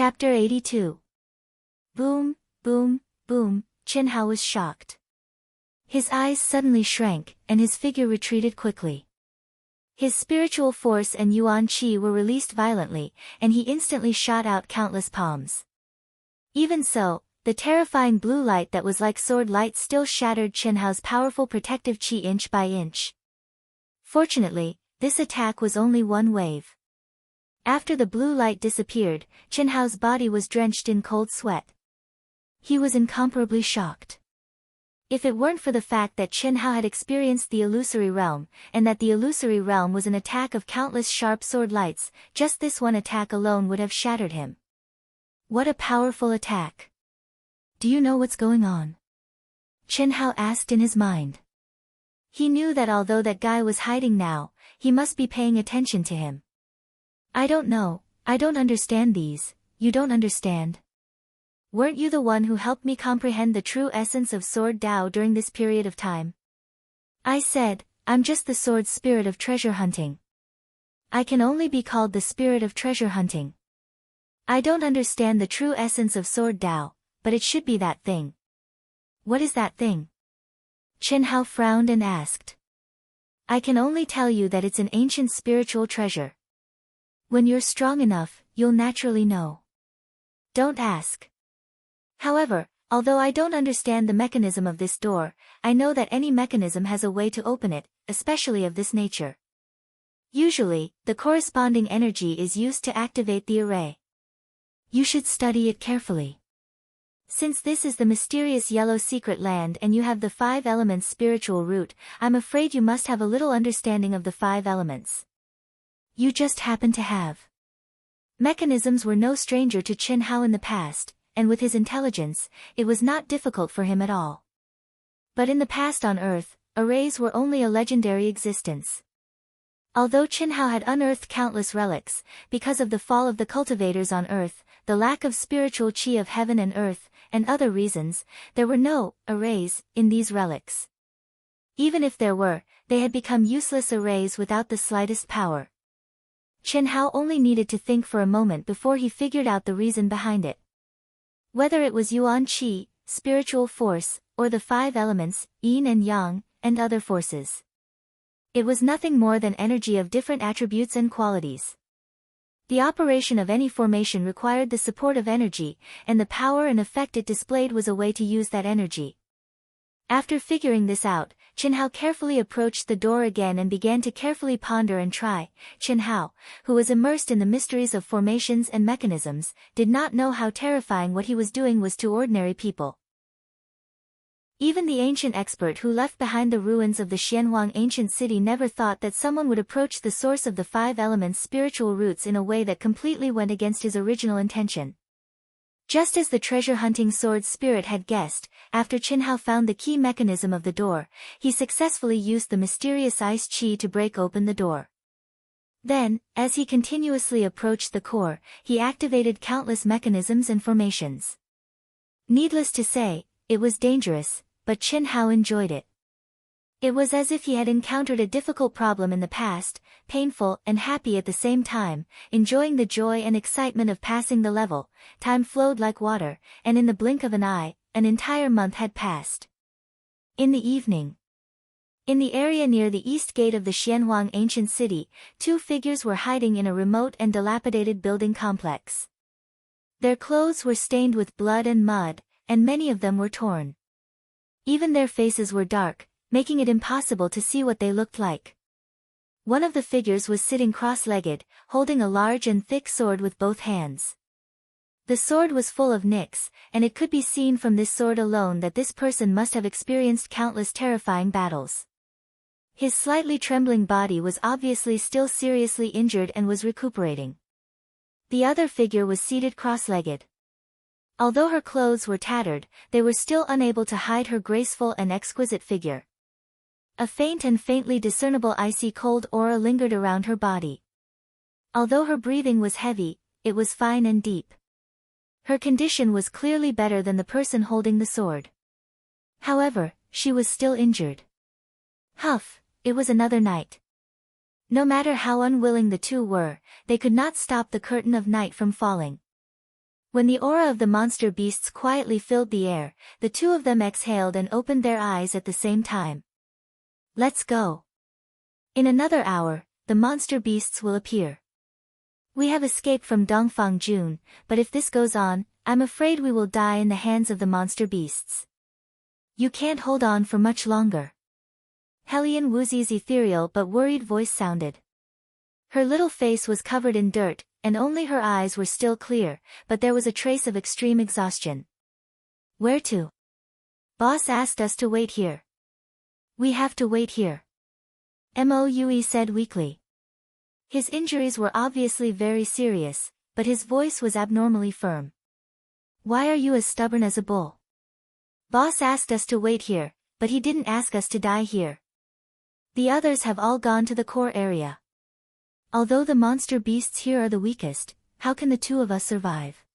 Chapter 82. Boom, boom, boom, Qin Hao was shocked. His eyes suddenly shrank, and his figure retreated quickly. His spiritual force and yuan qi were released violently, and he instantly shot out countless palms. Even so, the terrifying blue light that was like sword light still shattered Qin Hao's powerful protective qi inch by inch. Fortunately, this attack was only one wave. After the blue light disappeared, Qin Hao's body was drenched in cold sweat. He was incomparably shocked. If it weren't for the fact that Qin Hao had experienced the illusory realm, and that the illusory realm was an attack of countless sharp sword lights, just this one attack alone would have shattered him. What a powerful attack! Do you know what's going on? Qin Hao asked in his mind. He knew that although that guy was hiding now, he must be paying attention to him. I don't know, I don't understand these, you don't understand. Weren't you the one who helped me comprehend the true essence of Sword Dao during this period of time? I said, I'm just the sword spirit of treasure hunting. I can only be called the spirit of treasure hunting. I don't understand the true essence of Sword Dao, but it should be that thing. What is that thing? Qin Hao frowned and asked. I can only tell you that it's an ancient spiritual treasure. When you're strong enough, you'll naturally know. Don't ask. However, although I don't understand the mechanism of this door, I know that any mechanism has a way to open it, especially of this nature. Usually, the corresponding energy is used to activate the array. You should study it carefully. Since this is the mysterious yellow secret land and you have the 5 elements spiritual root, I'm afraid you must have a little understanding of the 5 elements. You just happen to have. Mechanisms were no stranger to Qin Hao in the past, and with his intelligence, it was not difficult for him at all. But in the past on Earth, arrays were only a legendary existence. Although Qin Hao had unearthed countless relics, because of the fall of the cultivators on Earth, the lack of spiritual qi of heaven and earth, and other reasons, there were no arrays in these relics. Even if there were, they had become useless arrays without the slightest power. Qin Hao only needed to think for a moment before he figured out the reason behind it. Whether it was yuan qi, spiritual force, or the 5 elements, yin and yang, and other forces. It was nothing more than energy of different attributes and qualities. The operation of any formation required the support of energy, and the power and effect it displayed was a way to use that energy. After figuring this out, Qin Hao carefully approached the door again and began to carefully ponder and try. Qin Hao, who was immersed in the mysteries of formations and mechanisms, did not know how terrifying what he was doing was to ordinary people. Even the ancient expert who left behind the ruins of the Xianhuang ancient city never thought that someone would approach the source of the 5 elements' spiritual roots in a way that completely went against his original intention. Just as the treasure-hunting sword spirit had guessed, after Qin Hao found the key mechanism of the door, he successfully used the mysterious ice qi to break open the door. Then, as he continuously approached the core, he activated countless mechanisms and formations. Needless to say, it was dangerous, but Qin Hao enjoyed it. It was as if he had encountered a difficult problem in the past, painful and happy at the same time, enjoying the joy and excitement of passing the level. Time flowed like water, and in the blink of an eye, an entire month had passed. In the evening, in the area near the east gate of the Xianhuang ancient city, 2 figures were hiding in a remote and dilapidated building complex. Their clothes were stained with blood and mud, and many of them were torn. Even their faces were dark, making it impossible to see what they looked like. One of the figures was sitting cross-legged, holding a large and thick sword with both hands. The sword was full of nicks, and it could be seen from this sword alone that this person must have experienced countless terrifying battles. His slightly trembling body was obviously still seriously injured and was recuperating. The other figure was seated cross-legged. Although her clothes were tattered, they were still unable to hide her graceful and exquisite figure. A faint and faintly discernible icy cold aura lingered around her body. Although her breathing was heavy, it was fine and deep. Her condition was clearly better than the person holding the sword. However, she was still injured. Huff, it was another night. No matter how unwilling the two were, they could not stop the curtain of night from falling. When the aura of the monster beasts quietly filled the air, the two of them exhaled and opened their eyes at the same time. Let's go. In another hour, the monster beasts will appear. We have escaped from Dongfang Jun, but if this goes on, I'm afraid we will die in the hands of the monster beasts. You can't hold on for much longer. Helian Wuzi's ethereal but worried voice sounded. Her little face was covered in dirt, and only her eyes were still clear, but there was a trace of extreme exhaustion. Where to? Boss asked us to wait here. We have to wait here. Moue said weakly. His injuries were obviously very serious, but his voice was abnormally firm. Why are you as stubborn as a bull? Boss asked us to wait here, but he didn't ask us to die here. The others have all gone to the core area. Although the monster beasts here are the weakest, how can the two of us survive?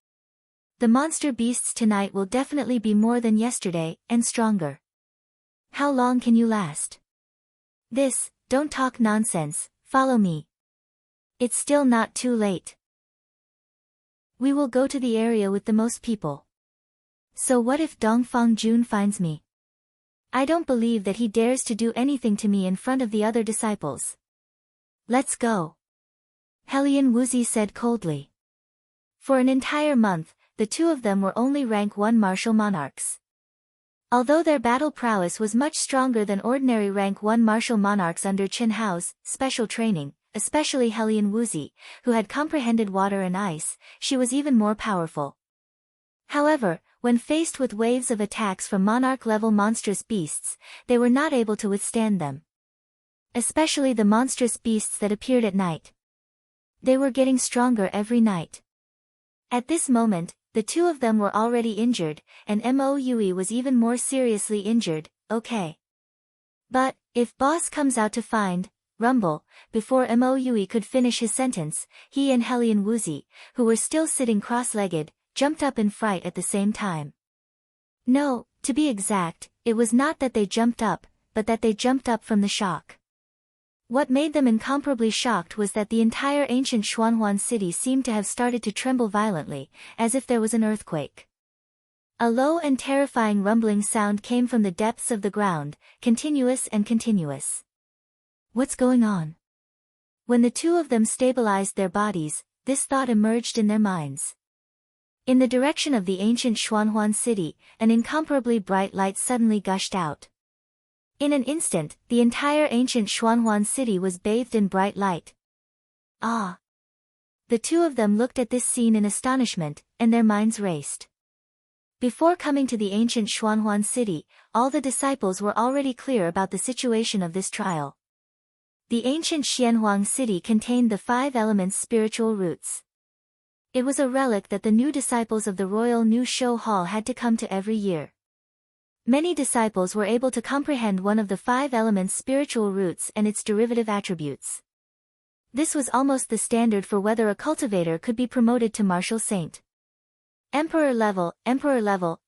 The monster beasts tonight will definitely be more than yesterday, and stronger. How long can you last? Don't talk nonsense, follow me. It's still not too late. We will go to the area with the most people. So what if Dongfang Jun finds me? I don't believe that he dares to do anything to me in front of the other disciples. Let's go. Helian Wuzi said coldly. For an entire month, the two of them were only rank 1 martial monarchs. Although their battle prowess was much stronger than ordinary rank 1 martial monarchs under Qin Hao's special training, especially Helian Wuzi, who had comprehended water and ice, she was even more powerful. However, when faced with waves of attacks from monarch-level monstrous beasts, they were not able to withstand them. Especially the monstrous beasts that appeared at night. They were getting stronger every night. At this moment, the two of them were already injured, and Moue was even more seriously injured. Okay. But, if boss comes out to find, rumble, before Moue could finish his sentence, he and Helian Wuzi, who were still sitting cross-legged, jumped up in fright at the same time. No, to be exact, it was not that they jumped up, but that they jumped up from the shock. What made them incomparably shocked was that the entire ancient Xuanhuan city seemed to have started to tremble violently, as if there was an earthquake. A low and terrifying rumbling sound came from the depths of the ground, continuous and continuous. What's going on? When the two of them stabilized their bodies, this thought emerged in their minds. In the direction of the ancient Xuanhuan city, an incomparably bright light suddenly gushed out. In an instant, the entire ancient Xuanhuan city was bathed in bright light. Ah! The two of them looked at this scene in astonishment, and their minds raced. Before coming to the ancient Xuanhuan city, all the disciples were already clear about the situation of this trial. The ancient Xianhuang city contained the 5 elements' spiritual roots. It was a relic that the new disciples of the Royal New Show Hall had to come to every year. Many disciples were able to comprehend one of the 5 elements' spiritual roots and its derivative attributes. This was almost the standard for whether a cultivator could be promoted to martial saint. Emperor level,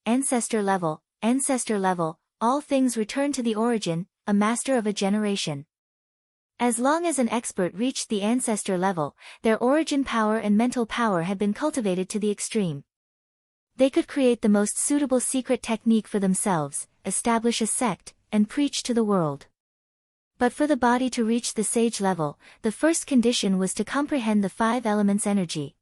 ancestor level, all things return to the origin, a master of a generation. As long as an expert reached the ancestor level, their origin power and mental power had been cultivated to the extreme. They could create the most suitable secret technique for themselves, establish a sect, and preach to the world. But for the body to reach the sage level, the first condition was to comprehend the 5 elements' energy.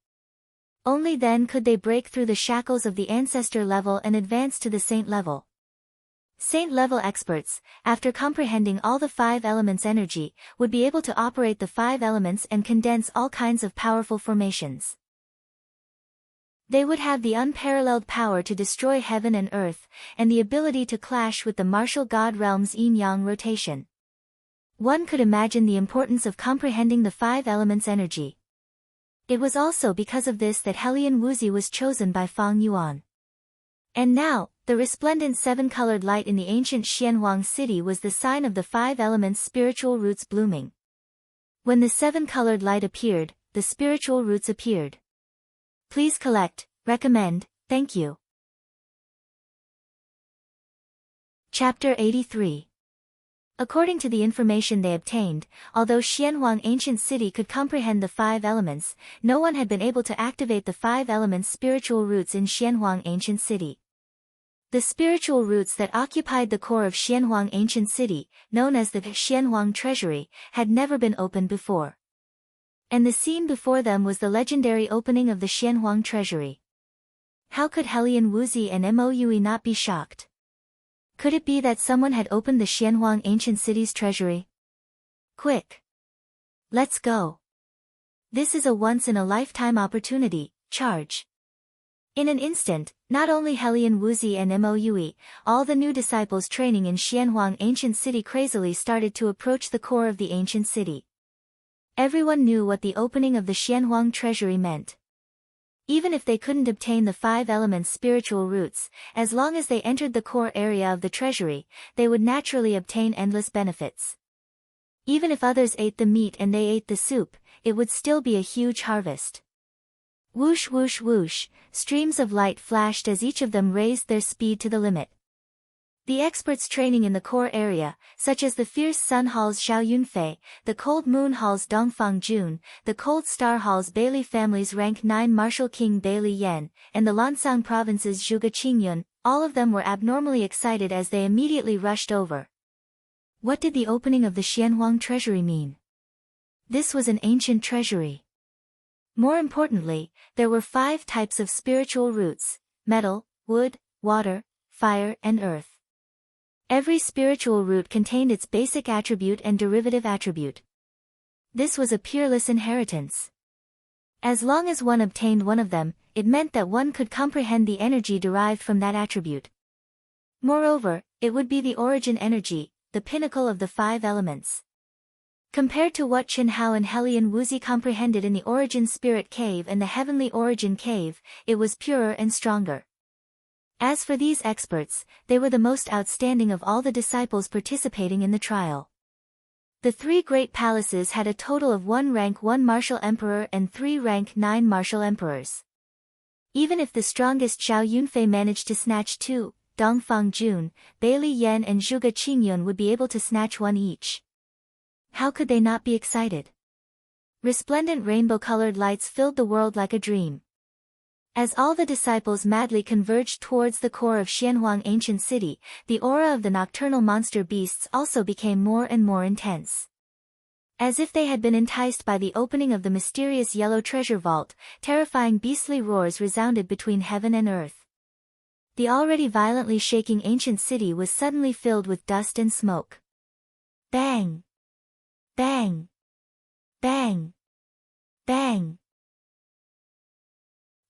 Only then could they break through the shackles of the ancestor level and advance to the saint level. Saint-level experts, after comprehending all the 5 elements' energy, would be able to operate the 5 elements and condense all kinds of powerful formations. They would have the unparalleled power to destroy heaven and earth, and the ability to clash with the martial god realm's yin-yang rotation. One could imagine the importance of comprehending the 5 elements' energy. It was also because of this that Helian Wuzi was chosen by Fang Yuan. And now, the resplendent 7-colored light in the ancient Xianhuang city was the sign of the 5 elements' spiritual roots blooming. When the 7-colored light appeared, the spiritual roots appeared. Please collect, recommend, thank you. Chapter 83. According to the information they obtained, although Xianhuang ancient city could comprehend the 5 elements, no one had been able to activate the 5 elements spiritual roots in Xianhuang ancient city. The spiritual roots that occupied the core of Xianhuang ancient city, known as the Xianhuang treasury, had never been opened before. And the scene before them was the legendary opening of the Xianhuang treasury. How could Helian Wuzi and Moue not be shocked? Could it be that someone had opened the Xianhuang ancient city's treasury? Quick! Let's go! This is a once-in-a-lifetime opportunity, charge! In an instant, not only Helian Wuzi and Moue, all the new disciples training in Xianhuang ancient city crazily started to approach the core of the ancient city. Everyone knew what the opening of the Xianhuang treasury meant. Even if they couldn't obtain the 5 elements spiritual roots, as long as they entered the core area of the treasury, they would naturally obtain endless benefits. Even if others ate the meat and they ate the soup, it would still be a huge harvest. Whoosh whoosh whoosh, streams of light flashed as each of them raised their speed to the limit. The experts training in the core area, such as the Fierce Sun Hall's Zhao Yunfei, the Cold Moon Hall's Dongfang Jun, the Cold Star Hall's Bailey family's Rank 9 Martial King Bailey Yan, and the Lansang province's Zhuge Qingyun, all of them were abnormally excited as they immediately rushed over. What did the opening of the Xianhuang treasury mean? This was an ancient treasury. More importantly, there were 5 types of spiritual roots: metal, wood, water, fire, and earth. Every spiritual root contained its basic attribute and derivative attribute. This was a peerless inheritance. As long as one obtained one of them, it meant that one could comprehend the energy derived from that attribute. Moreover, it would be the origin energy, the pinnacle of the 5 elements. Compared to what Chen Hao and Helian Wuzi comprehended in the Origin Spirit Cave and the Heavenly Origin Cave, it was purer and stronger. As for these experts, they were the most outstanding of all the disciples participating in the trial. The 3 great palaces had a total of 1 rank 1 martial emperor and 3 rank 9 martial emperors. Even if the strongest Zhao Yunfei managed to snatch 2, Dongfang Jun, Bailey Yan and Zhuge Qingyun would be able to snatch 1 each. How could they not be excited? Resplendent rainbow-colored lights filled the world like a dream. As all the disciples madly converged towards the core of Xianhuang ancient city, the aura of the nocturnal monster beasts also became more and more intense. As if they had been enticed by the opening of the mysterious yellow treasure vault, terrifying beastly roars resounded between heaven and earth. The already violently shaking ancient city was suddenly filled with dust and smoke. Bang! Bang! Bang! Bang!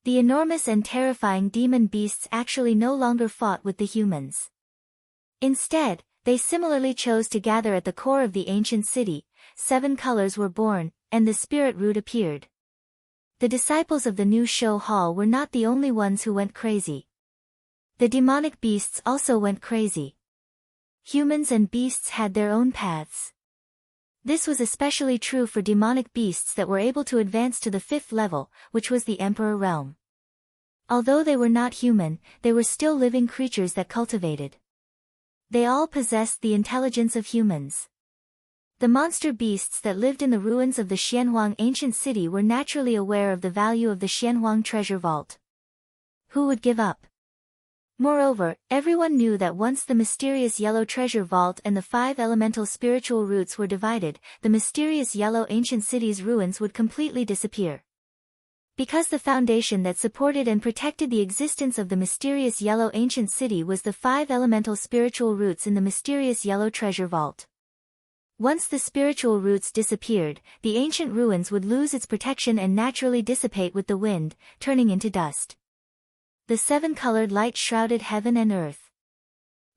The enormous and terrifying demon beasts actually no longer fought with the humans. Instead, they similarly chose to gather at the core of the ancient city. 7 colors were born, and the spirit root appeared. The disciples of the new show hall were not the only ones who went crazy. The demonic beasts also went crazy. Humans and beasts had their own paths. This was especially true for demonic beasts that were able to advance to the 5th level, which was the Emperor realm. Although they were not human, they were still living creatures that cultivated. They all possessed the intelligence of humans. The monster beasts that lived in the ruins of the Xianhuang ancient city were naturally aware of the value of the Xianhuang treasure vault. Who would give up? Moreover, everyone knew that once the mysterious yellow treasure vault and the 5 elemental spiritual roots were divided, the mysterious yellow ancient city's ruins would completely disappear. Because the foundation that supported and protected the existence of the mysterious yellow ancient city was the 5 elemental spiritual roots in the mysterious yellow treasure vault. Once the spiritual roots disappeared, the ancient ruins would lose its protection and naturally dissipate with the wind, turning into dust. The 7-colored light shrouded heaven and earth.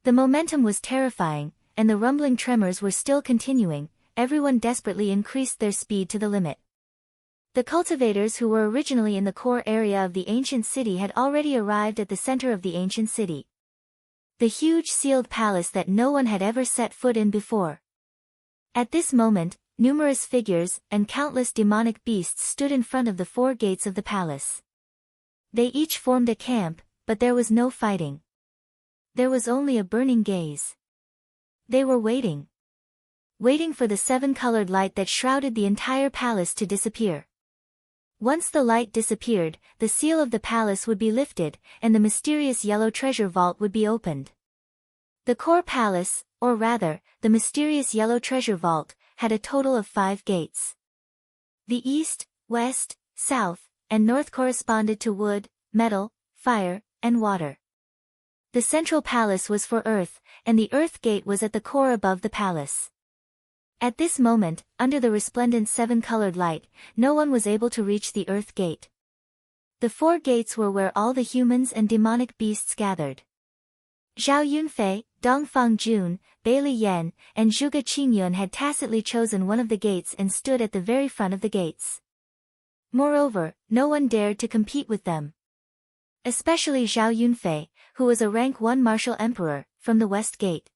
The momentum was terrifying, and the rumbling tremors were still continuing. Everyone desperately increased their speed to the limit. The cultivators who were originally in the core area of the ancient city had already arrived at the center of the ancient city. The huge sealed palace that no one had ever set foot in before. At this moment, numerous figures and countless demonic beasts stood in front of the 4 gates of the palace. They each formed a camp, but there was no fighting. There was only a burning gaze. They were waiting. waiting for the seven-colored light that shrouded the entire palace to disappear. Once the light disappeared, the seal of the palace would be lifted, and the mysterious yellow treasure vault would be opened. The core palace, or rather, the mysterious yellow treasure vault, had a total of 5 gates. The east, west, south, and north corresponded to wood, metal, fire, and water. The central palace was for earth, and the earth gate was at the core above the palace. At this moment, under the resplendent seven-colored light, no one was able to reach the earth gate. The 4 gates were where all the humans and demonic beasts gathered. Zhao Yunfei, Dongfang Jun, Bailey Yan, and Zhuge Qingyun had tacitly chosen one of the gates and stood at the very front of the gates. Moreover, no one dared to compete with them. Especially Zhao Yunfei, who was a rank 1 martial emperor, from the west gate.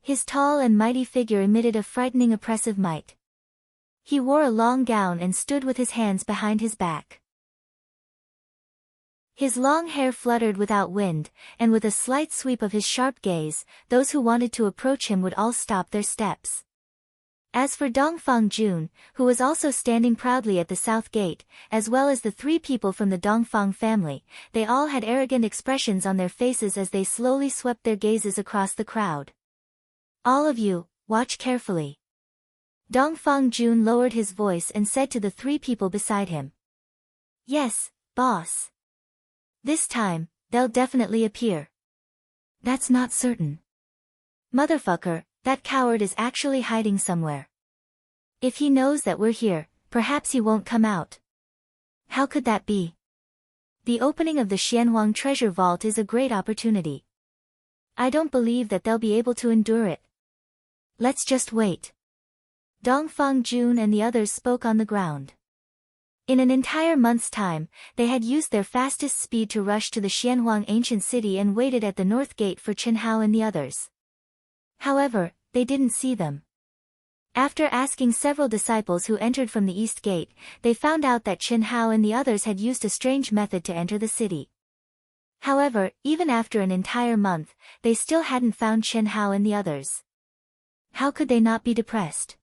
His tall and mighty figure emitted a frightening oppressive might. He wore a long gown and stood with his hands behind his back. His long hair fluttered without wind, and with a slight sweep of his sharp gaze, those who wanted to approach him would all stop their steps. As for Dongfang Jun, who was also standing proudly at the south gate, as well as the 3 people from the Dongfang family, they all had arrogant expressions on their faces as they slowly swept their gazes across the crowd. All of you, watch carefully. Dongfang Jun lowered his voice and said to the 3 people beside him. Yes, boss. This time, they'll definitely appear. That's not certain. Motherfucker, that coward is actually hiding somewhere. If he knows that we're here, perhaps he won't come out. How could that be? The opening of the Xianhuang treasure vault is a great opportunity. I don't believe that they'll be able to endure it. Let's just wait. Dongfang Jun and the others spoke on the ground. In an entire month's time, they had used their fastest speed to rush to the Xianhuang ancient city and waited at the north gate for Chen Hao and the others. However, they didn't see them. After asking several disciples who entered from the east gate, they found out that Chen Hao and the others had used a strange method to enter the city. However, even after an entire month, they still hadn't found Chen Hao and the others. How could they not be depressed?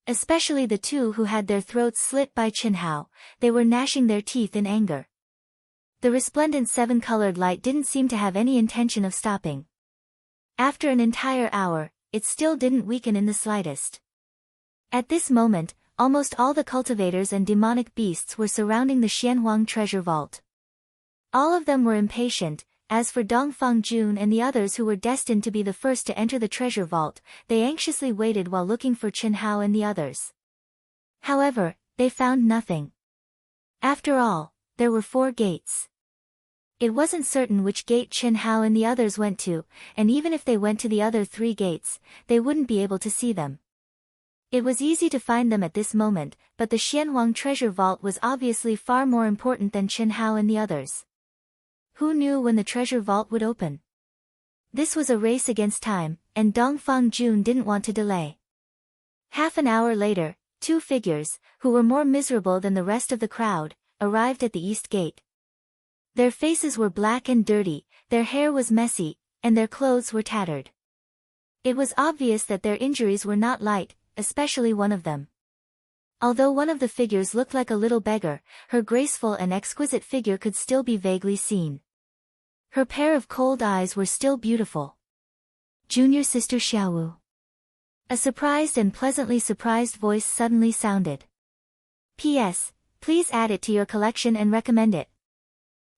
Especially the 2 who had their throats slit by Chen Hao, they were gnashing their teeth in anger. The resplendent seven-colored light didn't seem to have any intention of stopping. After an entire hour, it still didn't weaken in the slightest. At this moment, almost all the cultivators and demonic beasts were surrounding the Xianhuang treasure vault. All of them were impatient. As for Dongfang Jun and the others who were destined to be the first to enter the treasure vault, they anxiously waited while looking for Chen Hao and the others. However, they found nothing. After all, there were 4 gates. It wasn't certain which gate Chen Hao and the others went to, and even if they went to the other 3 gates, they wouldn't be able to see them. It was easy to find them at this moment, but the Xianhuang treasure vault was obviously far more important than Chen Hao and the others. Who knew when the treasure vault would open? This was a race against time, and Dongfang Jun didn't want to delay. Half an hour later, 2 figures, who were more miserable than the rest of the crowd, arrived at the east gate. Their faces were black and dirty, their hair was messy, and their clothes were tattered. It was obvious that their injuries were not light, especially one of them. Although one of the figures looked like a little beggar, her graceful and exquisite figure could still be vaguely seen. Her pair of cold eyes were still beautiful. Junior sister Xiaowu. A surprised and pleasantly surprised voice suddenly sounded. P.S. Please add it to your collection and recommend it.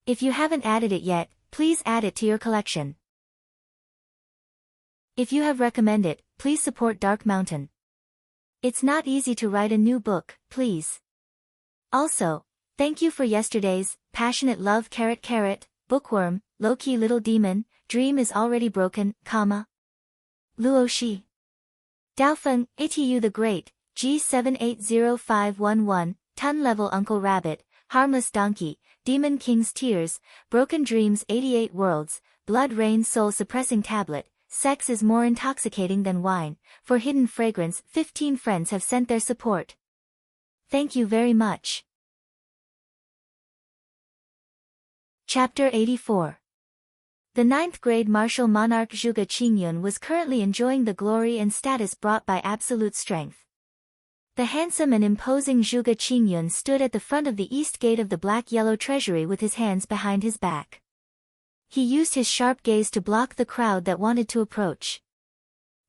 If you haven't added it yet, please add it to your collection. If you have recommended it, please support Dark Mountain. It's not easy to write a new book, please. Also, thank you for yesterday's passionate love bookworm, low-key little demon, dream is already broken, Luo Shi. Daofeng, Itu the Great, G780511, Ton Level Uncle Rabbit, Harmless Donkey, Demon King's Tears, Broken Dreams 88 Worlds, Blood Rain Soul Suppressing Tablet, Sex is More Intoxicating Than Wine, for Hidden Fragrance 15 friends have sent their support. Thank you very much. Chapter 84. The ninth-grade martial monarch Zhuge Qingyun was currently enjoying the glory and status brought by absolute strength. The handsome and imposing Zhuge Qingyun stood at the front of the east gate of the black-yellow treasury with his hands behind his back. He used his sharp gaze to block the crowd that wanted to approach.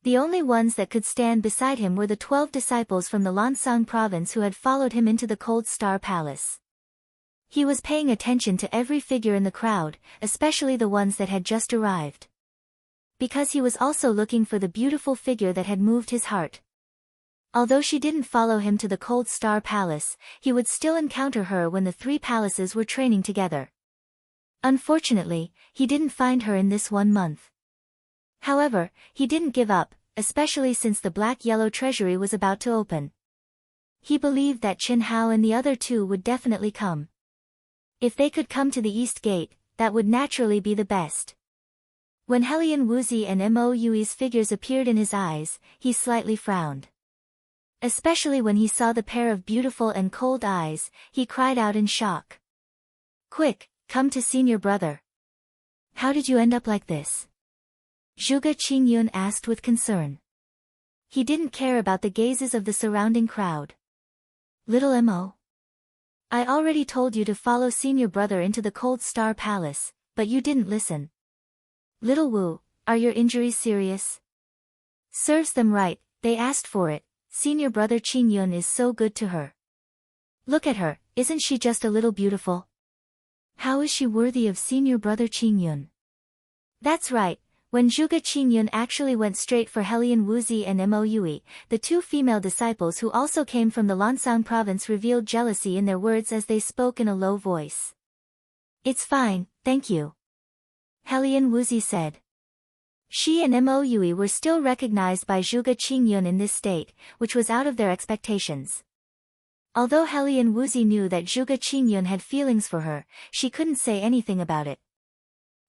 The only ones that could stand beside him were the 12 disciples from the Lansang province who had followed him into the Cold Star Palace. He was paying attention to every figure in the crowd, especially the ones that had just arrived. Because he was also looking for the beautiful figure that had moved his heart. Although she didn't follow him to the Cold Star Palace, he would still encounter her when the three palaces were training together. Unfortunately, he didn't find her in this 1 month. However, he didn't give up, especially since the black-yellow treasury was about to open. He believed that Qin Hao and the other two would definitely come. If they could come to the East Gate, that would naturally be the best. When Helian Wuzi and Mo Yui's figures appeared in his eyes, he slightly frowned. Especially when he saw the pair of beautiful and cold eyes, he cried out in shock. "Quick, come to senior brother. How did you end up like this?" Zhuge Qingyun asked with concern. He didn't care about the gazes of the surrounding crowd. "Little Mo. I already told you to follow senior brother into the Cold Star Palace, but you didn't listen. Little Wu, are your injuries serious?" "Serves them right, they asked for it. Senior brother Qingyun is so good to her. Look at her, isn't she just a little beautiful? How is she worthy of senior brother Qingyun?" That's right, when Zhuge Qingyun actually went straight for Helian Wuzi and Mo Yui, the two female disciples who also came from the Lansang province revealed jealousy in their words as they spoke in a low voice. "It's fine, thank you," Helian Wuzi said. She and Mo Yui were still recognized by Zhuge Qingyun in this state, which was out of their expectations. Although Helian Wuzi knew that Zhuge Qingyun had feelings for her, she couldn't say anything about it.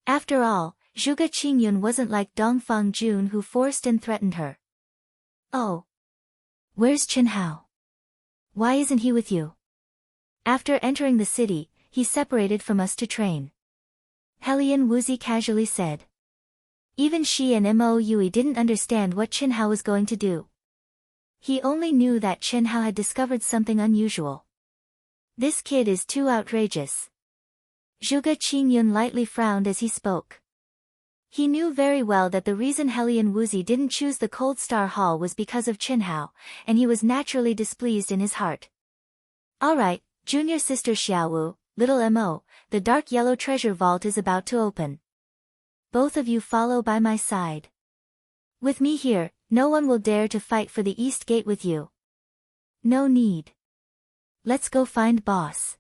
After all, Zhuge Qingyun wasn't like Dongfang Jun who forced and threatened her. "Oh. Where's Qin Hao? Why isn't he with you?" "After entering the city, he separated from us to train," Helian Wuzi casually said. Even she and Mo Yui didn't understand what Qin Hao was going to do. He only knew that Qin Hao had discovered something unusual. "This kid is too outrageous." Zhuge Qingyun lightly frowned as he spoke. He knew very well that the reason Helian Wuzi didn't choose the Cold Star Hall was because of Qin Hao, and he was naturally displeased in his heart. "Alright, junior sister Xiaowu, little Mo, the dark yellow treasure vault is about to open. Both of you follow by my side. With me here, no one will dare to fight for the East Gate with you. No need. Let's go find boss."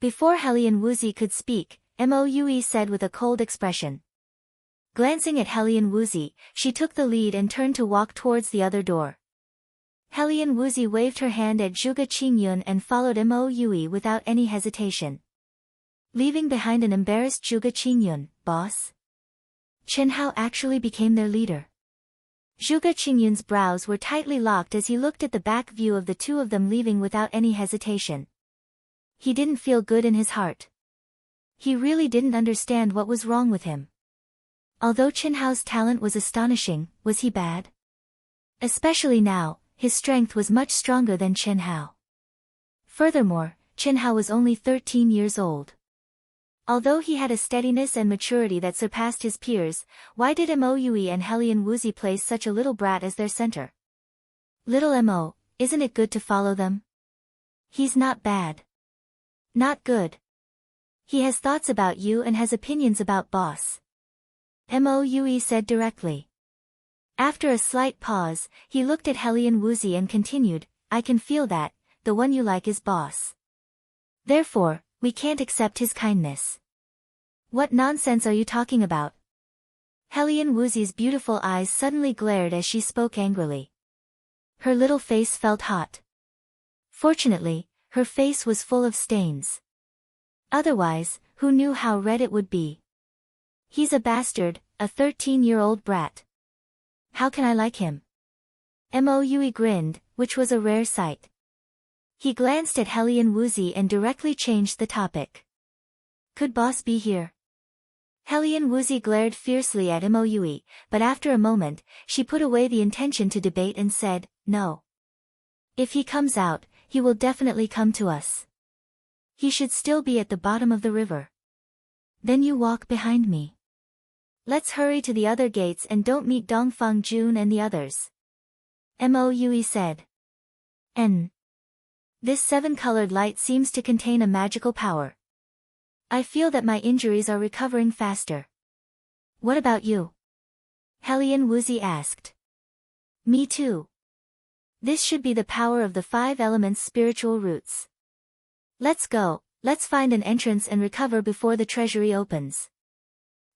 Before Helian Wuzi could speak, Mo Yui said with a cold expression. Glancing at Helian Wuzi, she took the lead and turned to walk towards the other door. Helian Wuzi waved her hand at Zhuge Qingyun and followed Mo Yui without any hesitation. Leaving behind an embarrassed Zhuge Qingyun, "Boss?" Qin Hao actually became their leader. Zhuge Qingyun's brows were tightly locked as he looked at the back view of the two of them leaving without any hesitation. He didn't feel good in his heart. He really didn't understand what was wrong with him. Although Qin Hao's talent was astonishing, was he bad? Especially now, his strength was much stronger than Qin Hao. Furthermore, Qin Hao was only 13 years old. Although he had a steadiness and maturity that surpassed his peers, why did Mo Yui and Helian Wuzi place such a little brat as their center? "Little Mo, isn't it good to follow them?" "He's not bad." "Not good. He has thoughts about you and has opinions about boss," Mo Yui said directly. After a slight pause, he looked at Helian Wuzi and continued, "I can feel that, the one you like is boss. Therefore, we can't accept his kindness." "What nonsense are you talking about?" Helian Wuzi's beautiful eyes suddenly glared as she spoke angrily. Her little face felt hot. Fortunately, her face was full of stains. Otherwise, who knew how red it would be? "He's a bastard, a 13-year-old brat. How can I like him?" Mo Yui grinned, which was a rare sight. He glanced at Helian Wuzi and directly changed the topic. "Could boss be here?" Helian Wuzi glared fiercely at Moui, but after a moment, she put away the intention to debate and said, "No. If he comes out, he will definitely come to us. He should still be at the bottom of the river. Then you walk behind me. Let's hurry to the other gates and don't meet Dongfang Jun and the others." Moui said. This seven-colored light seems to contain a magical power. I feel that my injuries are recovering faster. What about you? Helian Wuzi asked. Me too. This should be the power of the 5 elements' spiritual roots. Let's go, let's find an entrance and recover before the treasury opens.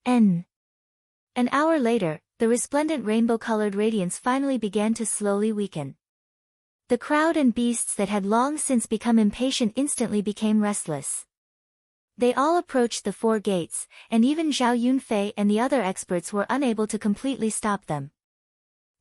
An hour later, the resplendent rainbow-colored radiance finally began to slowly weaken. The crowd and beasts that had long since become impatient instantly became restless. They all approached the 4 gates, and even Zhao Yunfei and the other experts were unable to completely stop them.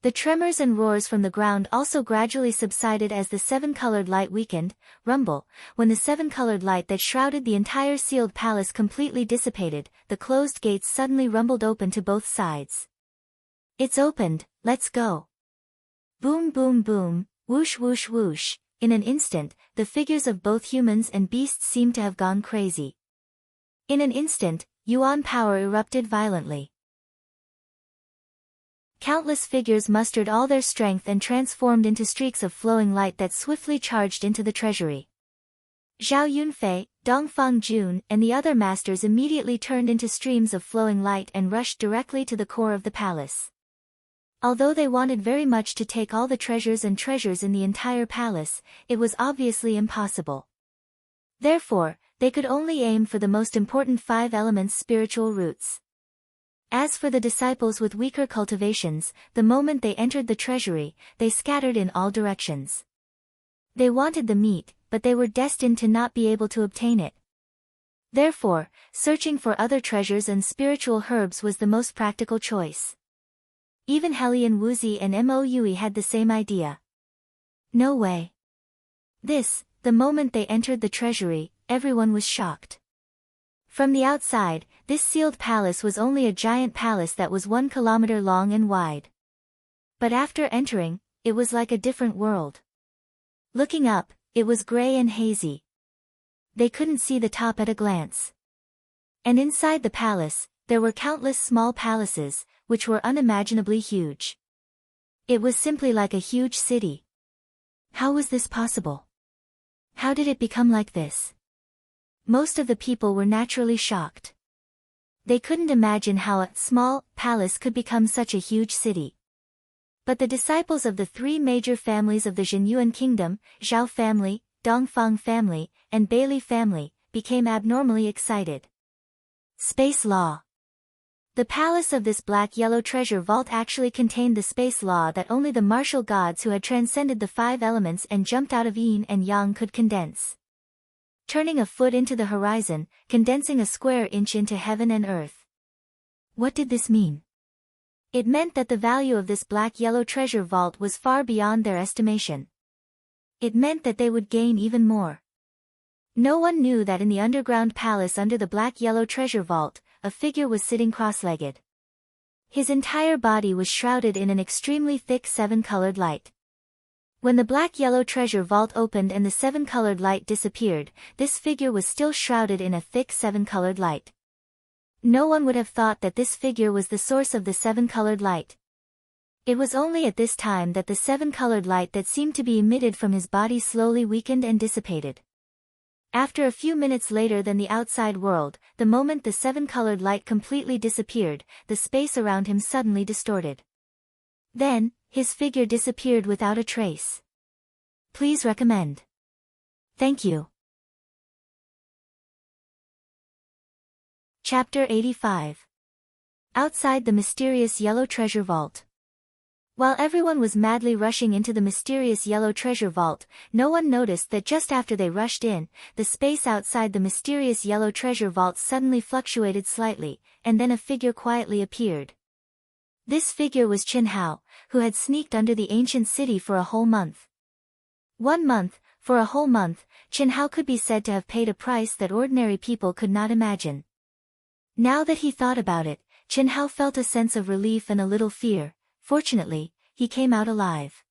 The tremors and roars from the ground also gradually subsided as the 7-colored light weakened. Rumble, when the 7-colored light that shrouded the entire sealed palace completely dissipated, the closed gates suddenly rumbled open to both sides. It's opened, let's go. Boom boom boom, whoosh whoosh whoosh, in an instant, the figures of both humans and beasts seemed to have gone crazy. In an instant, Yuan power erupted violently. Countless figures mustered all their strength and transformed into streaks of flowing light that swiftly charged into the treasury. Zhao Yunfei, Dongfang Jun, and the other masters immediately turned into streams of flowing light and rushed directly to the core of the palace. Although they wanted very much to take all the treasures in the entire palace, it was obviously impossible. Therefore, they could only aim for the most important 5 elements' spiritual roots. As for the disciples with weaker cultivations, the moment they entered the treasury, they scattered in all directions. They wanted the meat, but they were destined to not be able to obtain it. Therefore, searching for other treasures and spiritual herbs was the most practical choice. Even Helian Wuzi and Moui had the same idea. No way. The moment they entered the treasury, everyone was shocked. From the outside, this sealed palace was only a giant palace that was 1 kilometer long and wide. But after entering, it was like a different world. Looking up, it was gray and hazy. They couldn't see the top at a glance. And inside the palace, there were countless small palaces, which were unimaginably huge. It was simply like a huge city. How was this possible? How did it become like this? Most of the people were naturally shocked. They couldn't imagine how a small palace could become such a huge city. But the disciples of the 3 major families of the Zhenyuan kingdom, Zhao family, Dongfang family, and Bailey family, became abnormally excited. Space law. The palace of this black-yellow treasure vault actually contained the space law that only the martial gods who had transcended the 5 elements and jumped out of yin and yang could condense. Turning a foot into the horizon, condensing a square inch into heaven and earth. What did this mean? It meant that the value of this black-yellow treasure vault was far beyond their estimation. It meant that they would gain even more. No one knew that in the underground palace under the black-yellow treasure vault, a figure was sitting cross-legged. His entire body was shrouded in an extremely thick 7-colored light. When the black-yellow treasure vault opened and the 7-colored light disappeared, this figure was still shrouded in a thick 7-colored light. No one would have thought that this figure was the source of the 7-colored light. It was only at this time that the 7-colored light that seemed to be emitted from his body slowly weakened and dissipated. After a few minutes later than the outside world, the moment the 7-colored light completely disappeared, the space around him suddenly distorted. Then, his figure disappeared without a trace. Please recommend. Thank you. Chapter 85. Outside the mysterious yellow treasure vault. While everyone was madly rushing into the mysterious yellow treasure vault, no one noticed that just after they rushed in, the space outside the mysterious yellow treasure vault suddenly fluctuated slightly, and then a figure quietly appeared. This figure was Qin Hao, who had sneaked under the ancient city for a whole month. 1 month, for a whole month, Qin Hao could be said to have paid a price that ordinary people could not imagine. Now that he thought about it, Chen Hao felt a sense of relief and a little fear. Fortunately, he came out alive.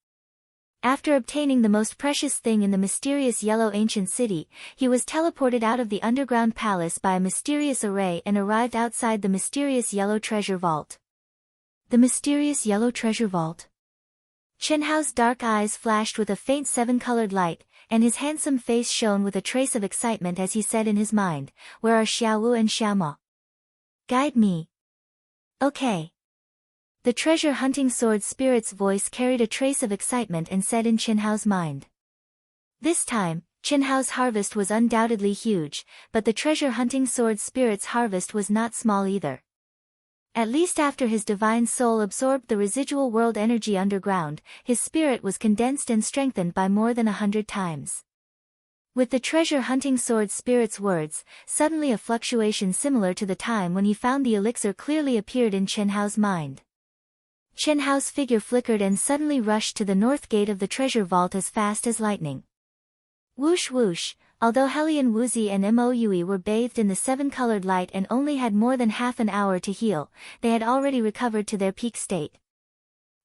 After obtaining the most precious thing in the mysterious yellow ancient city, he was teleported out of the underground palace by a mysterious array and arrived outside the mysterious yellow treasure vault. The mysterious yellow treasure vault. Chen Hao's dark eyes flashed with a faint seven-colored light, and his handsome face shone with a trace of excitement as he said in his mind, "Where are Xiaowu and Xiaoma? Guide me." "Okay." The treasure-hunting sword spirit's voice carried a trace of excitement and said in Chen Hao's mind. This time, Chen Hao's harvest was undoubtedly huge, but the treasure-hunting sword spirit's harvest was not small either. At least after his divine soul absorbed the residual world energy underground, his spirit was condensed and strengthened by more than 100 times. With the treasure-hunting sword spirit's words, suddenly a fluctuation similar to the time when he found the elixir clearly appeared in Chen Hao's mind. Chen Hao's figure flickered and suddenly rushed to the north gate of the treasure vault as fast as lightning. Whoosh whoosh, although Helian Wuzi and Moue were bathed in the seven-colored light and only had more than half an hour to heal, they had already recovered to their peak state.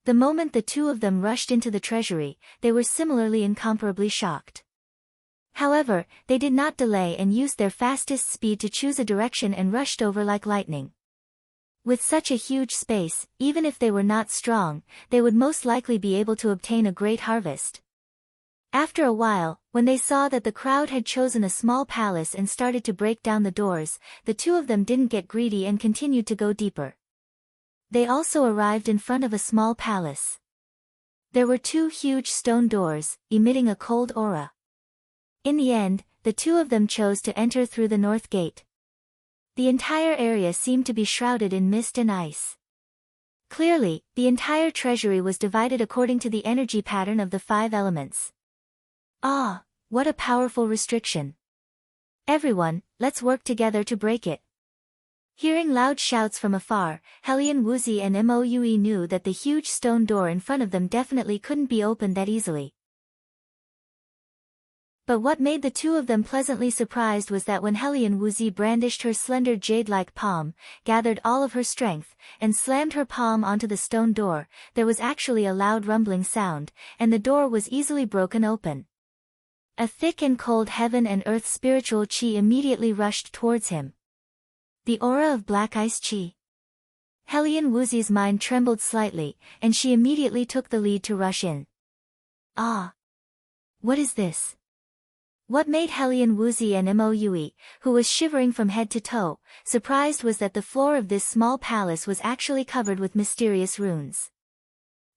The moment the two of them rushed into the treasury, they were similarly incomparably shocked. However, they did not delay and used their fastest speed to choose a direction and rushed over like lightning. With such a huge space, even if they were not strong, they would most likely be able to obtain a great harvest. After a while, when they saw that the crowd had chosen a small palace and started to break down the doors, the two of them didn't get greedy and continued to go deeper. They also arrived in front of a small palace. There were two huge stone doors, emitting a cold aura. In the end, the two of them chose to enter through the north gate. The entire area seemed to be shrouded in mist and ice. Clearly, the entire treasury was divided according to the energy pattern of the 5 elements. Ah, what a powerful restriction. Everyone, let's work together to break it. Hearing loud shouts from afar, Helian Wuzi and Moue knew that the huge stone door in front of them definitely couldn't be opened that easily. But what made the two of them pleasantly surprised was that when Helian Wuzi brandished her slender jade-like palm, gathered all of her strength, and slammed her palm onto the stone door, there was actually a loud rumbling sound, and the door was easily broken open. A thick and cold heaven and earth spiritual qi immediately rushed towards him. The aura of black ice qi. Helian Wuzi's mind trembled slightly, and she immediately took the lead to rush in. Ah! What is this? What made Helian Wuzi and Moue, who was shivering from head to toe, surprised was that the floor of this small palace was actually covered with mysterious runes.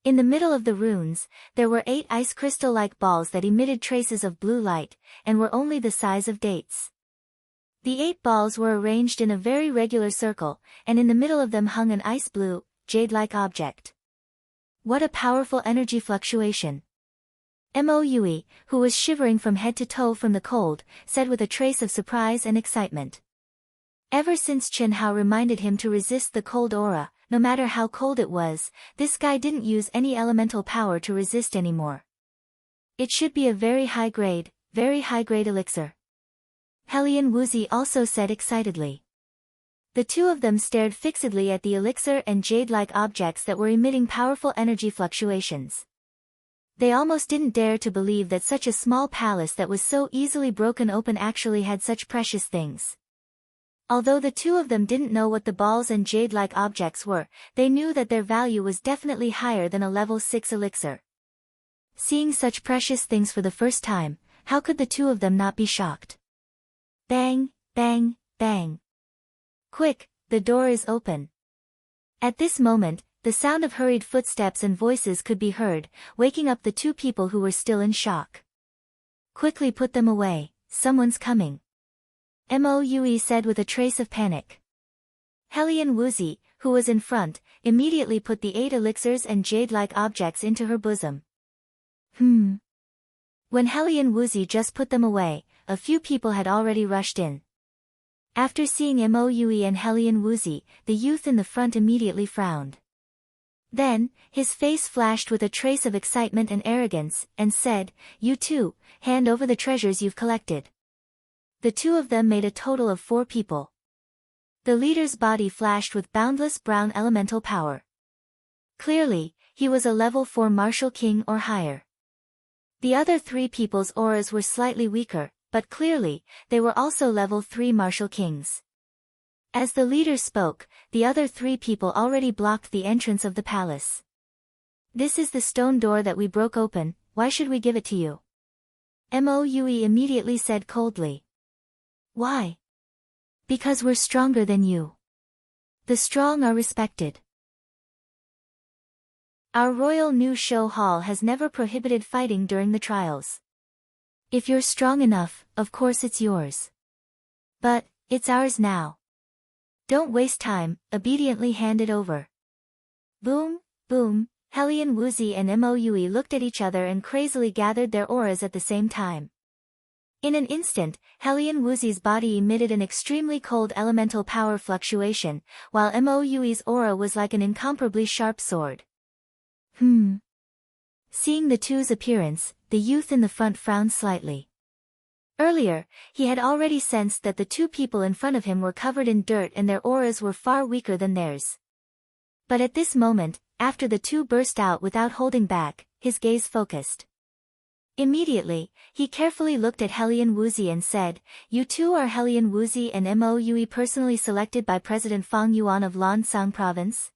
In the middle of the runes, there were 8 ice crystal-like balls that emitted traces of blue light, and were only the size of dates. The 8 balls were arranged in a very regular circle, and in the middle of them hung an ice-blue, jade-like object. What a powerful energy fluctuation! Moue, who was shivering from head to toe from the cold, said with a trace of surprise and excitement. Ever since Chen Hao reminded him to resist the cold aura, no matter how cold it was, this guy didn't use any elemental power to resist anymore. It should be a very high-grade elixir. Helian Wuzi also said excitedly. The two of them stared fixedly at the elixir and jade-like objects that were emitting powerful energy fluctuations. They almost didn't dare to believe that such a small palace that was so easily broken open actually had such precious things. Although the two of them didn't know what the balls and jade-like objects were, they knew that their value was definitely higher than a level 6 elixir. Seeing such precious things for the first time, how could the two of them not be shocked? Bang, bang, bang. Quick, the door is open. At this moment, the sound of hurried footsteps and voices could be heard, waking up the two people who were still in shock. Quickly put them away, someone's coming. Moue said with a trace of panic. Helian Wuzi, who was in front, immediately put the 8 elixirs and jade-like objects into her bosom. When Helian Wuzi just put them away, a few people had already rushed in. After seeing Moue and Helian Wuzi, the youth in the front immediately frowned. Then, his face flashed with a trace of excitement and arrogance, and said, "You two, hand over the treasures you've collected." The two of them made a total of 4 people. The leader's body flashed with boundless brown elemental power. Clearly, he was a level 4 martial king or higher. The other 3 people's auras were slightly weaker, but clearly, they were also level 3 martial kings. As the leader spoke, the other 3 people already blocked the entrance of the palace. "This is the stone door that we broke open, why should we give it to you?" Moue immediately said coldly. "Why?" "Because we're stronger than you. The strong are respected. Our royal new show hall has never prohibited fighting during the trials. If you're strong enough, of course it's yours. But, it's ours now. Don't waste time, obediently hand it over." Boom, boom, Hellion Woozy and Moue looked at each other and crazily gathered their auras at the same time. In an instant, Hellion Woozy's body emitted an extremely cold elemental power fluctuation, while Moue's aura was like an incomparably sharp sword. Seeing the two's appearance, the youth in the front frowned slightly. Earlier, he had already sensed that the 2 people in front of him were covered in dirt and their auras were far weaker than theirs. But at this moment, after the 2 burst out without holding back, his gaze focused. Immediately, he carefully looked at Hellion Woozy and said, "You two are Hellion Woozy and Moue, personally selected by President Fang Yuan of Lansang Province?"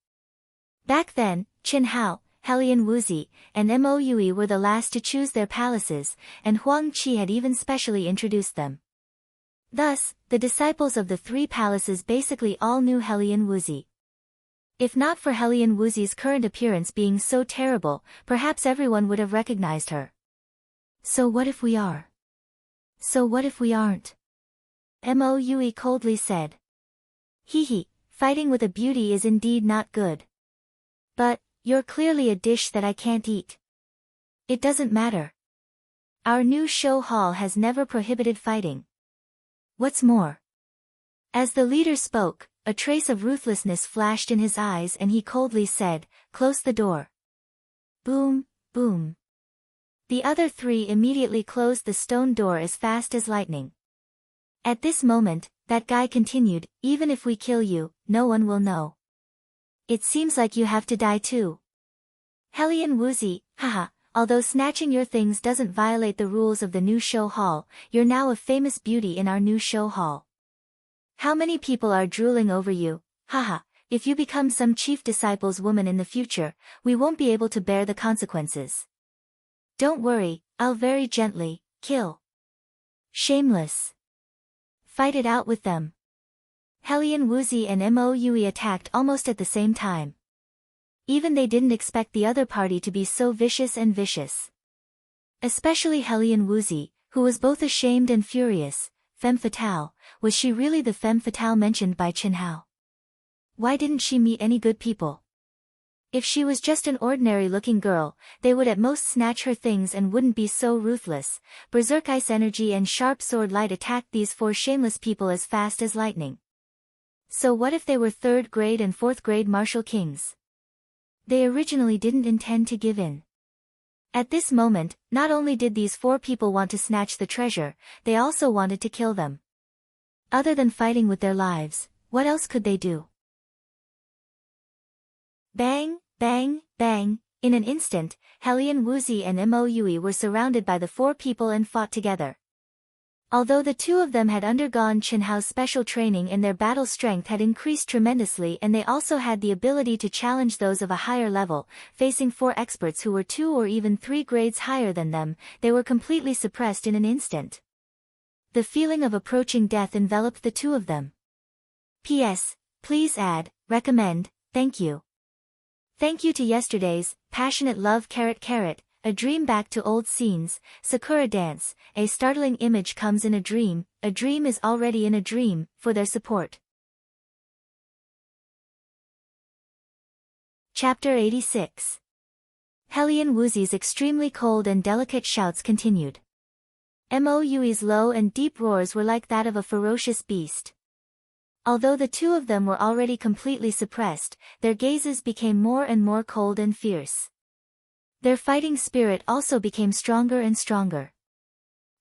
Back then, Qin Hao, Hellion Woozy, and Moue were the last to choose their palaces, and Huang Qi had even specially introduced them. Thus, the disciples of the 3 palaces basically all knew Hellion Woozy. If not for Hellion Woozy's current appearance being so terrible, perhaps everyone would have recognized her. "So what if we are? So what if we aren't?" Moue coldly said. "Hee, fighting with a beauty is indeed not good. But, you're clearly a dish that I can't eat. It doesn't matter. Our new show hall has never prohibited fighting. What's more?" As the leader spoke, a trace of ruthlessness flashed in his eyes and he coldly said, "Close the door." Boom, boom. The other 3 immediately closed the stone door as fast as lightning. At this moment, that guy continued, "Even if we kill you, no one will know. It seems like you have to die too. Hellion Woozy, haha, although snatching your things doesn't violate the rules of the new show hall, you're now a famous beauty in our new show hall. How many people are drooling over you, haha, if you become some chief disciple's woman in the future, we won't be able to bear the consequences. Don't worry, I'll very gently kill. Shameless. Fight it out with them." Hellion Woozy and Moue attacked almost at the same time. Even they didn't expect the other party to be so vicious and vicious. Especially Hellion Woozy, who was both ashamed and furious. Femme fatale, was she really the femme fatale mentioned by Qin Hao? Why didn't she meet any good people? If she was just an ordinary-looking girl, they would at most snatch her things and wouldn't be so ruthless. Berserk ice energy and sharp sword light attacked these 4 shameless people as fast as lightning. So what if they were 3rd grade and 4th grade martial kings? They originally didn't intend to give in. At this moment, not only did these 4 people want to snatch the treasure, they also wanted to kill them. Other than fighting with their lives, what else could they do? Bang, bang, bang, in an instant, Hellion Woozy and Moue were surrounded by the 4 people and fought together. Although the 2 of them had undergone Qin Hao's special training and their battle strength had increased tremendously and they also had the ability to challenge those of a higher level, facing 4 experts who were 2 or even 3 grades higher than them, they were completely suppressed in an instant. The feeling of approaching death enveloped the 2 of them. P.S. Please add, recommend, thank you. Thank you to yesterday's, passionate love .. A dream back to old scenes, Sakura dance, a startling image comes in a dream is already in a dream, for their support. Chapter 86. Hellion Woozy's extremely cold and delicate shouts continued. Moue's low and deep roars were like that of a ferocious beast. Although the 2 of them were already completely suppressed, their gazes became more and more cold and fierce. Their fighting spirit also became stronger and stronger.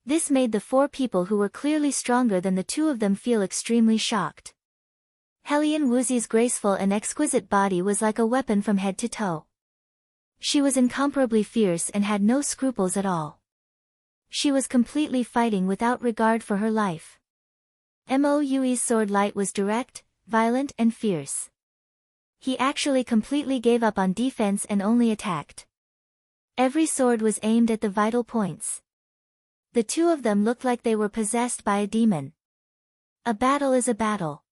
This made the 4 people who were clearly stronger than the 2 of them feel extremely shocked. Hellion Wuzi's graceful and exquisite body was like a weapon from head to toe. She was incomparably fierce and had no scruples at all. She was completely fighting without regard for her life. Mou's sword light was direct, violent and fierce. He actually completely gave up on defense and only attacked. Every sword was aimed at the vital points. The two of them looked like they were possessed by a demon. A battle is a battle.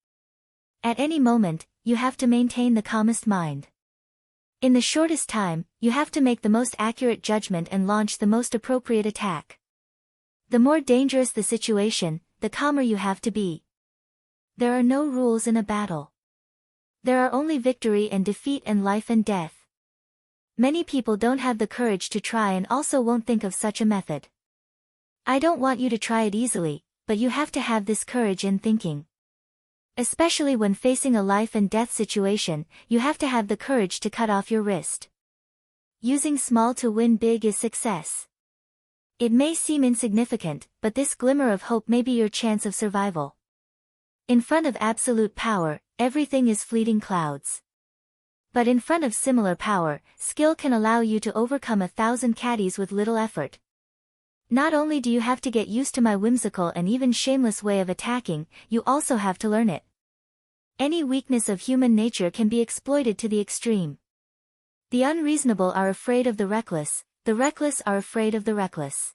At any moment, you have to maintain the calmest mind. In the shortest time, you have to make the most accurate judgment and launch the most appropriate attack. The more dangerous the situation, the calmer you have to be. There are no rules in a battle. There are only victory and defeat and life and death. Many people don't have the courage to try and also won't think of such a method. I don't want you to try it easily, but you have to have this courage in thinking. Especially when facing a life and death situation, you have to have the courage to cut off your wrist. Using small to win big is success. It may seem insignificant, but this glimmer of hope may be your chance of survival. In front of absolute power, everything is fleeting clouds. But in front of similar power, skill can allow you to overcome 1,000 caddies with little effort. Not only do you have to get used to my whimsical and even shameless way of attacking, you also have to learn it. Any weakness of human nature can be exploited to the extreme. The unreasonable are afraid of the reckless are afraid of the reckless.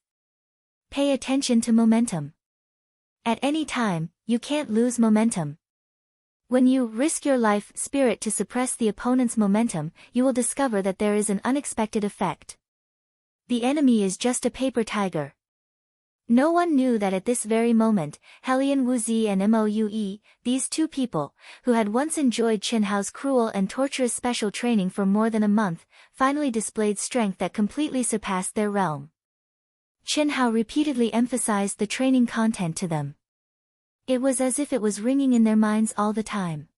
Pay attention to momentum. At any time, you can't lose momentum. When you risk your life spirit to suppress the opponent's momentum, you will discover that there is an unexpected effect. The enemy is just a paper tiger. No one knew that at this very moment, Hellion Wuzi and Moue, these two people, who had once enjoyed Chen Hao's cruel and torturous special training for more than a month, finally displayed strength that completely surpassed their realm. Chen Hao repeatedly emphasized the training content to them. It was as if it was ringing in their minds all the time.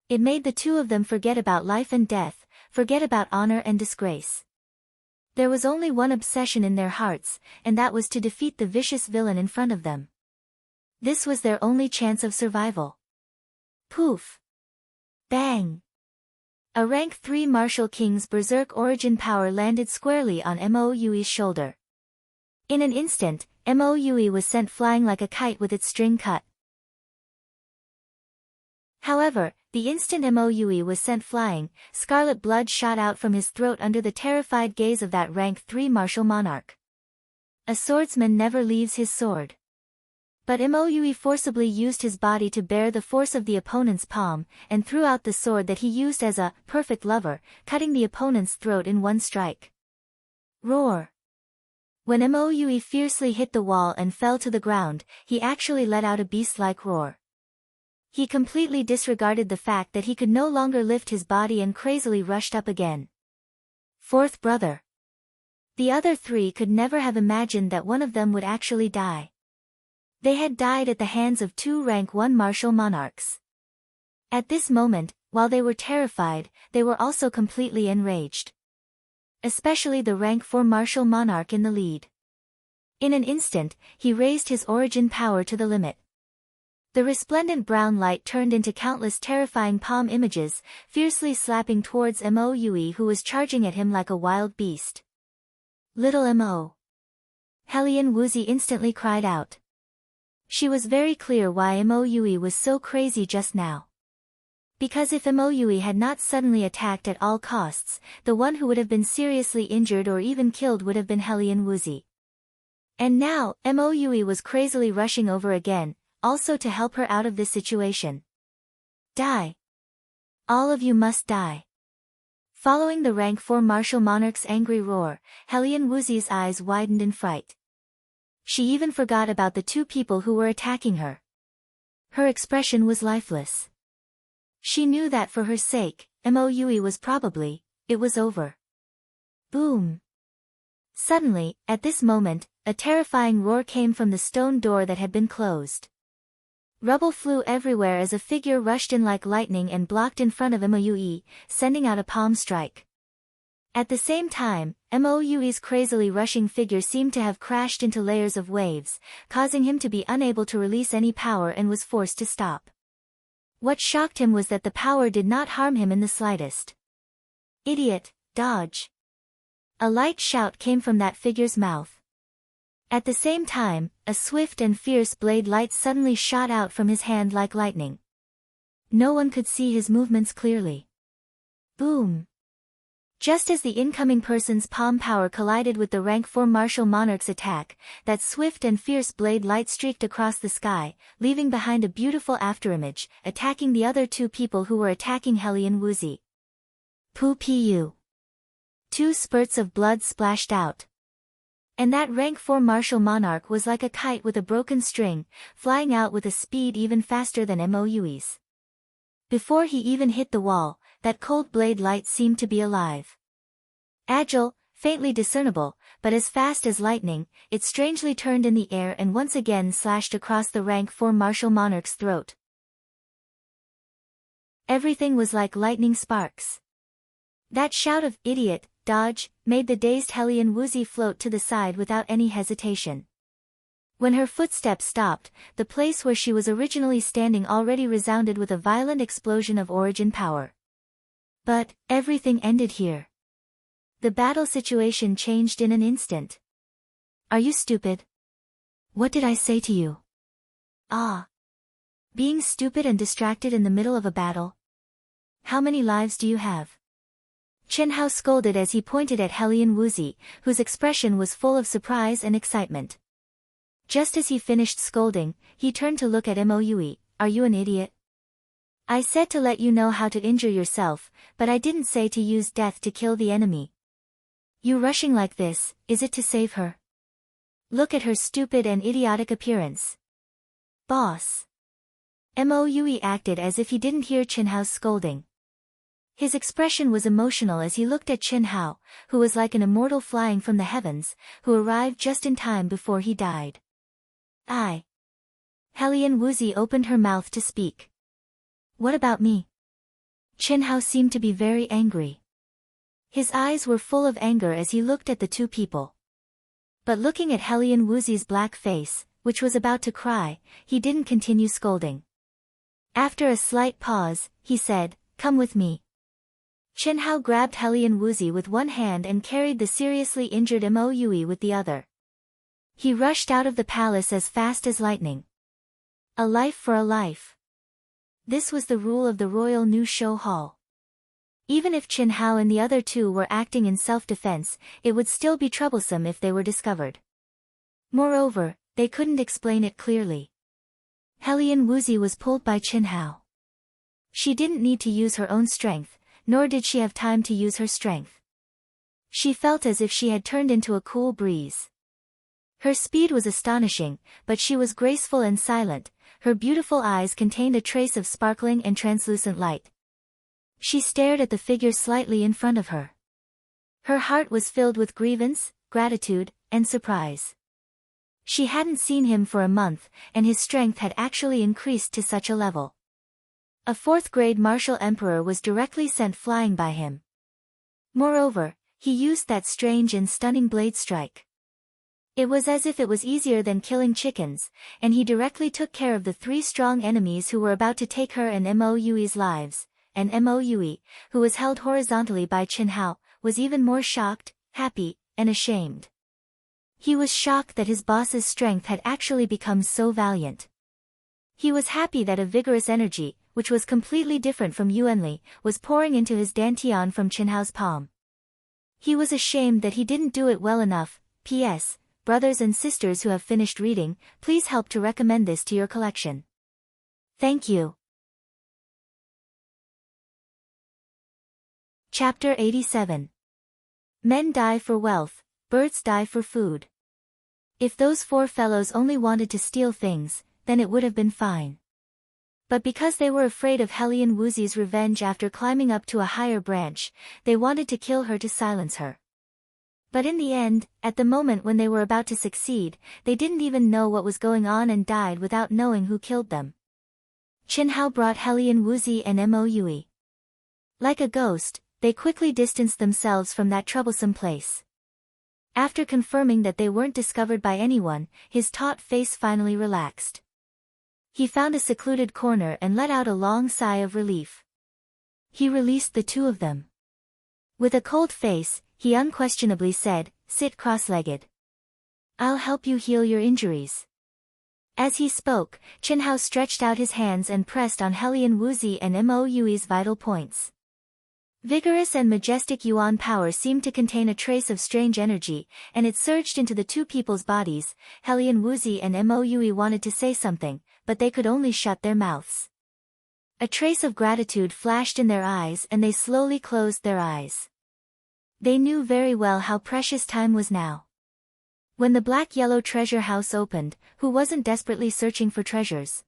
It made the two of them forget about life and death, forget about honor and disgrace. There was only one obsession in their hearts, and that was to defeat the vicious villain in front of them. This was their only chance of survival. Poof! Bang! A rank 3 Martial King's berserk origin power landed squarely on Mou's shoulder. In an instant, Moue was sent flying like a kite with its string cut. However, the instant Moue was sent flying, scarlet blood shot out from his throat under the terrified gaze of that rank 3 martial monarch. A swordsman never leaves his sword. But Moue forcibly used his body to bear the force of the opponent's palm, and threw out the sword that he used as a perfect lover, cutting the opponent's throat in one strike. Roar! When Moue fiercely hit the wall and fell to the ground, he actually let out a beast-like roar. He completely disregarded the fact that he could no longer lift his body and crazily rushed up again. Fourth brother. The other three could never have imagined that one of them would actually die. They had died at the hands of 2 rank 1 martial monarchs. At this moment, while they were terrified, they were also completely enraged. Especially the rank 4 martial monarch in the lead. In an instant, he raised his origin power to the limit. The resplendent brown light turned into countless terrifying palm images, fiercely slapping towards Moue who was charging at him like a wild beast. Little Mo! Hellion Wuzi instantly cried out. She was very clear why Moue was so crazy just now. Because if Moue had not suddenly attacked at all costs, the one who would have been seriously injured or even killed would have been Hellion Wuzi. And now, Moue was crazily rushing over again, also to help her out of this situation. Die! All of you must die! Following the rank 4 martial monarch's angry roar, Hellion Wuzi's eyes widened in fright. She even forgot about the 2 people who were attacking her. Her expression was lifeless. She knew that for her sake, Moue was probably, it was over. Boom! Suddenly, at this moment, a terrifying roar came from the stone door that had been closed. Rubble flew everywhere as a figure rushed in like lightning and blocked in front of Moue, sending out a palm strike. At the same time, Moue's crazily rushing figure seemed to have crashed into layers of waves, causing him to be unable to release any power and was forced to stop. What shocked him was that the power did not harm him in the slightest. Idiot, dodge! A light shout came from that figure's mouth. At the same time, a swift and fierce blade light suddenly shot out from his hand like lightning. No one could see his movements clearly. Boom! Just as the incoming person's palm power collided with the rank 4 martial monarch's attack, that swift and fierce blade light streaked across the sky, leaving behind a beautiful afterimage, attacking the other 2 people who were attacking Hellion Woozy. Pu. 2 spurts of blood splashed out. And that rank 4 martial monarch was like a kite with a broken string, flying out with a speed even faster than Mou's. Before he even hit the wall, that cold blade light seemed to be alive. Agile, faintly discernible, but as fast as lightning, it strangely turned in the air and once again slashed across the rank 4 martial monarch's throat. Everything was like lightning sparks. That shout of "Idiot, dodge!" made the dazed Hellion Woozy float to the side without any hesitation. When her footsteps stopped, the place where she was originally standing already resounded with a violent explosion of origin power. But, everything ended here. The battle situation changed in an instant. Are you stupid? What did I say to you? Ah. Being stupid and distracted in the middle of a battle? How many lives do you have? Chen Hao scolded as he pointed at Hellion Woozy, whose expression was full of surprise and excitement. Just as he finished scolding, he turned to look at Moue. Are you an idiot? I said to let you know how to injure yourself, but I didn't say to use death to kill the enemy. You rushing like this, is it to save her? Look at her stupid and idiotic appearance. Boss. Moue acted as if he didn't hear Chen Hao's scolding. His expression was emotional as he looked at Chen Hao, who was like an immortal flying from the heavens, who arrived just in time before he died. Hellion Woozy opened her mouth to speak. What about me? Chen Hao seemed to be very angry. His eyes were full of anger as he looked at the 2 people. But looking at Hellion Woozy's black face, which was about to cry, he didn't continue scolding. After a slight pause, he said, "Come with me." Chen Hao grabbed Hellion Woozy with one hand and carried the seriously injured Moue with the other. He rushed out of the palace as fast as lightning. A life for a life. This was the rule of the Royal New Show Hall. Even if Chen Hao and the other 2 were acting in self-defense, it would still be troublesome if they were discovered. Moreover, they couldn't explain it clearly. Hellion Woozy was pulled by Chen Hao. She didn't need to use her own strength, nor did she have time to use her strength. She felt as if she had turned into a cool breeze. Her speed was astonishing, but she was graceful and silent. Her beautiful eyes contained a trace of sparkling and translucent light. She stared at the figure slightly in front of her. Her heart was filled with grievance, gratitude, and surprise. She hadn't seen him for a month, and his strength had actually increased to such a level. A 4th-grade martial emperor was directly sent flying by him. Moreover, he used that strange and stunning blade strike. It was as if it was easier than killing chickens, and he directly took care of the 3 strong enemies who were about to take her and Moue's lives, and Moue, who was held horizontally by Chen Hao, was even more shocked, happy, and ashamed. He was shocked that his boss's strength had actually become so valiant. He was happy that a vigorous energy, which was completely different from Yuanli, was pouring into his dantian from Chen Hao's palm. He was ashamed that he didn't do it well enough. P.S. Brothers and sisters who have finished reading, please help to recommend this to your collection. Thank you. Chapter 87. Men die for wealth, birds die for food. If those 4 fellows only wanted to steal things, then it would have been fine. But because they were afraid of Hellion Woozy's revenge after climbing up to a higher branch, they wanted to kill her to silence her. But in the end, at the moment when they were about to succeed, they didn't even know what was going on and died without knowing who killed them. Chen Hao brought Hellion Woozy and Moue. Like a ghost, they quickly distanced themselves from that troublesome place. After confirming that they weren't discovered by anyone, his taut face finally relaxed. He found a secluded corner and let out a long sigh of relief. He released the two of them. With a cold face, he unquestionably said, "Sit cross-legged. I'll help you heal your injuries." As he spoke, Chinhao stretched out his hands and pressed on Helian Wuzi and Mouyui's vital points. Vigorous and majestic Yuan power seemed to contain a trace of strange energy, and it surged into the two people's bodies. Helian Wuzi and Mouyui wanted to say something, but they could only shut their mouths. A trace of gratitude flashed in their eyes and they slowly closed their eyes. They knew very well how precious time was now. When the black-yellow treasure house opened, who wasn't desperately searching for treasures?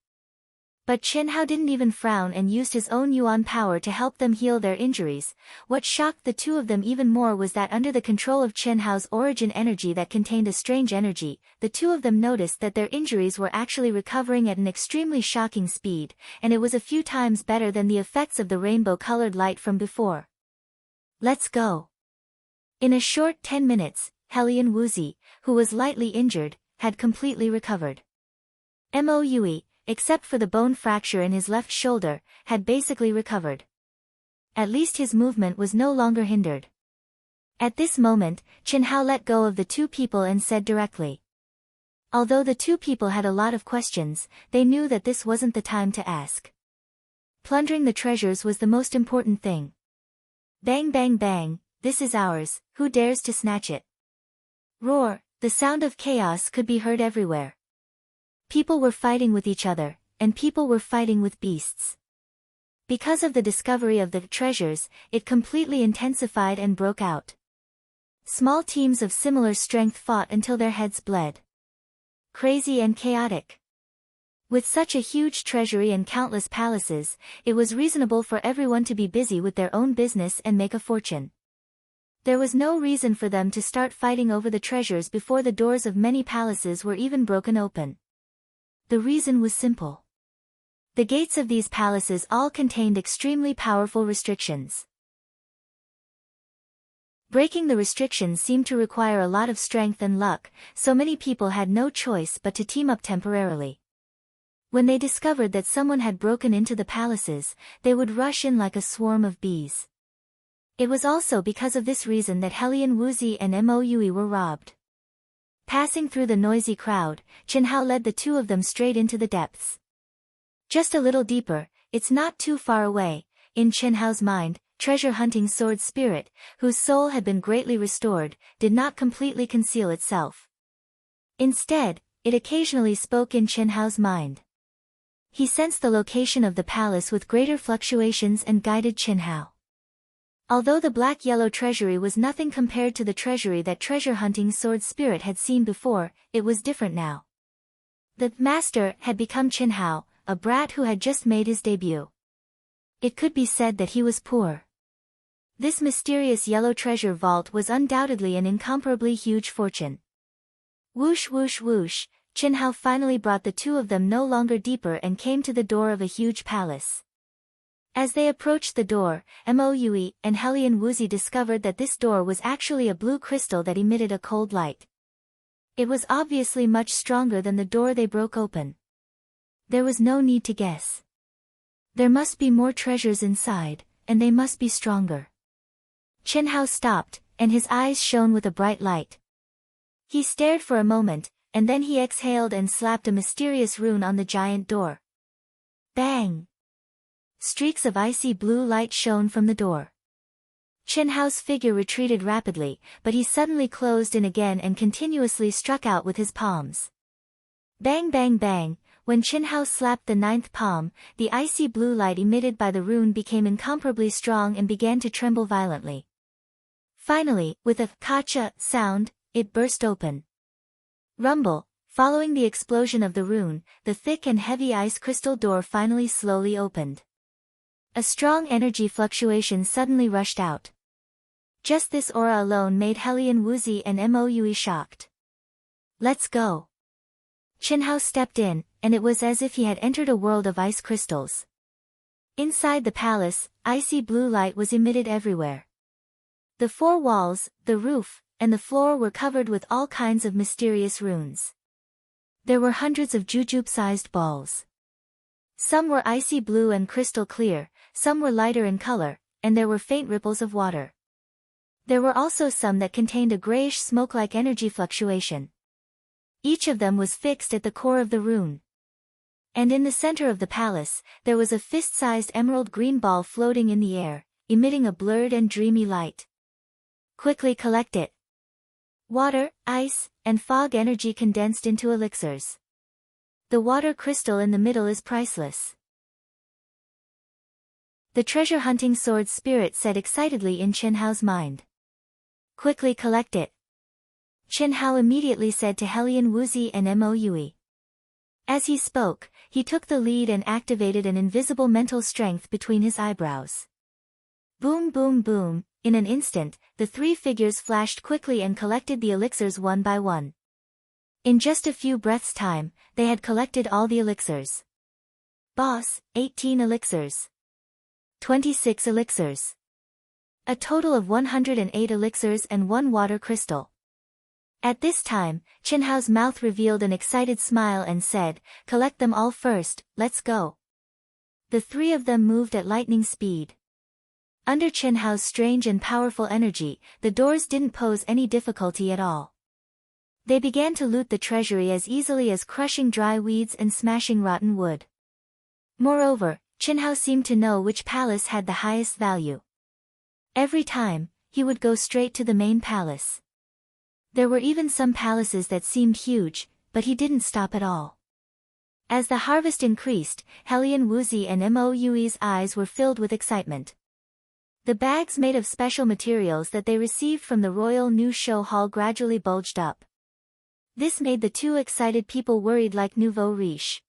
But Chinhao didn't even frown and used his own Yuan power to help them heal their injuries. What shocked the two of them even more was that under the control of Chinhao's origin energy that contained a strange energy, the two of them noticed that their injuries were actually recovering at an extremely shocking speed, and it was a few times better than the effects of the rainbow-colored light from before. "Let's go." In a short 10 minutes, Helian Wuzi, who was lightly injured, had completely recovered. Mouyui, except for the bone fracture in his left shoulder, had basically recovered. At least his movement was no longer hindered. At this moment, Chinhao let go of the two people and said directly. Although the two people had a lot of questions, they knew that this wasn't the time to ask. Plundering the treasures was the most important thing. Bang bang bang, "This is ours, who dares to snatch it?" Roar, the sound of chaos could be heard everywhere. People were fighting with each other, and people were fighting with beasts. Because of the discovery of the treasures, it completely intensified and broke out. Small teams of similar strength fought until their heads bled. Crazy and chaotic. With such a huge treasury and countless palaces, it was reasonable for everyone to be busy with their own business and make a fortune. There was no reason for them to start fighting over the treasures before the doors of many palaces were even broken open. The reason was simple. The gates of these palaces all contained extremely powerful restrictions. Breaking the restrictions seemed to require a lot of strength and luck, so many people had no choice but to team up temporarily. When they discovered that someone had broken into the palaces, they would rush in like a swarm of bees. It was also because of this reason that Helian Wuzi and Mouyui were robbed. Passing through the noisy crowd, Chinhao led the two of them straight into the depths. Just a little deeper, it's not too far away. In Chinhao's mind, treasure-hunting sword spirit, whose soul had been greatly restored, did not completely conceal itself. Instead, it occasionally spoke in Chinhao's mind. He sensed the location of the palace with greater fluctuations and guided Chinhao. Although the black-yellow treasury was nothing compared to the treasury that treasure-hunting sword spirit had seen before, it was different now. The master had become Chinhao, a brat who had just made his debut. It could be said that he was poor. This mysterious yellow treasure vault was undoubtedly an incomparably huge fortune. Whoosh whoosh whoosh, Chinhao finally brought the two of them no longer deeper and came to the door of a huge palace. As they approached the door, Mouyui and Helian Wuzi discovered that this door was actually a blue crystal that emitted a cold light. It was obviously much stronger than the door they broke open. There was no need to guess. There must be more treasures inside, and they must be stronger. Chinhao stopped, and his eyes shone with a bright light. He stared for a moment, and then he exhaled and slapped a mysterious rune on the giant door. Bang! Streaks of icy blue light shone from the door. Chinhao's figure retreated rapidly, but he suddenly closed in again and continuously struck out with his palms. Bang bang bang, when Chinhao slapped the 9th palm, the icy blue light emitted by the rune became incomparably strong and began to tremble violently. Finally, with a "kacha" sound, it burst open. Rumble, following the explosion of the rune, the thick and heavy ice crystal door finally slowly opened. A strong energy fluctuation suddenly rushed out. Just this aura alone made Helian Wuzi and Mouyui shocked. "Let's go." Chinhao stepped in, and it was as if he had entered a world of ice crystals. Inside the palace, icy blue light was emitted everywhere. The four walls, the roof, and the floor were covered with all kinds of mysterious runes. There were hundreds of jujube-sized balls. Some were icy blue and crystal clear, some were lighter in color, and there were faint ripples of water. There were also some that contained a grayish smoke-like energy fluctuation. Each of them was fixed at the core of the rune. And in the center of the palace, there was a fist-sized emerald green ball floating in the air, emitting a blurred and dreamy light. Quickly collect it. Water, ice, and fog energy condensed into elixirs. The water crystal in the middle is priceless. The treasure-hunting sword spirit said excitedly in Chen Hao's mind. Quickly collect it. Chen Hao immediately said to Helian Wuzi and Moue. As he spoke, he took the lead and activated an invisible mental strength between his eyebrows. Boom boom boom, in an instant, the three figures flashed quickly and collected the elixirs one by one. In just a few breaths' time, they had collected all the elixirs. Boss, 18 elixirs. 26 elixirs. A total of 108 elixirs and 1 water crystal. At this time, Chen Hao's mouth revealed an excited smile and said, "Collect them all first, let's go." The three of them moved at lightning speed. Under Chen Hao's strange and powerful energy, the doors didn't pose any difficulty at all. They began to loot the treasury as easily as crushing dry weeds and smashing rotten wood. Moreover, Chen Hao seemed to know which palace had the highest value. Every time, he would go straight to the main palace. There were even some palaces that seemed huge, but he didn't stop at all. As the harvest increased, Helian Wuzi and Moue's eyes were filled with excitement. The bags made of special materials that they received from the Royal New Show Hall gradually bulged up. This made the two excited people worried like nouveau riche.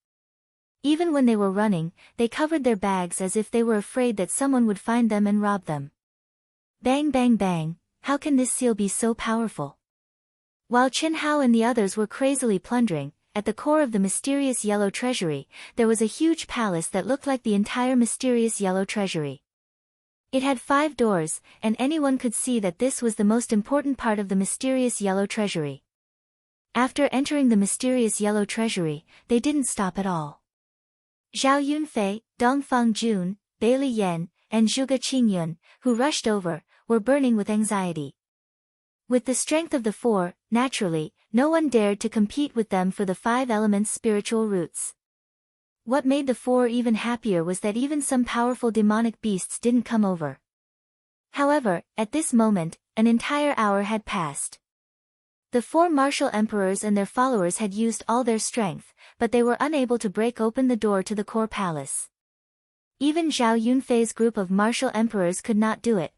Even when they were running, they covered their bags as if they were afraid that someone would find them and rob them. Bang bang bang, how can this seal be so powerful? While Chen Hao and the others were crazily plundering, at the core of the mysterious yellow treasury, there was a huge palace that looked like the entire mysterious yellow treasury. It had 5 doors, and anyone could see that this was the most important part of the mysterious yellow treasury. After entering the mysterious yellow treasury, they didn't stop at all. Zhao Yunfei, Dongfang Jun, Bailey Yan, and Zhuge Qingyun, who rushed over, were burning with anxiety. With the strength of the 4, naturally, no one dared to compete with them for the 5 elements' spiritual roots. What made the 4 even happier was that even some powerful demonic beasts didn't come over. However, at this moment, an entire hour had passed. The 4 martial emperors and their followers had used all their strength, but they were unable to break open the door to the core palace. Even Zhao Yunfei's group of martial emperors could not do it.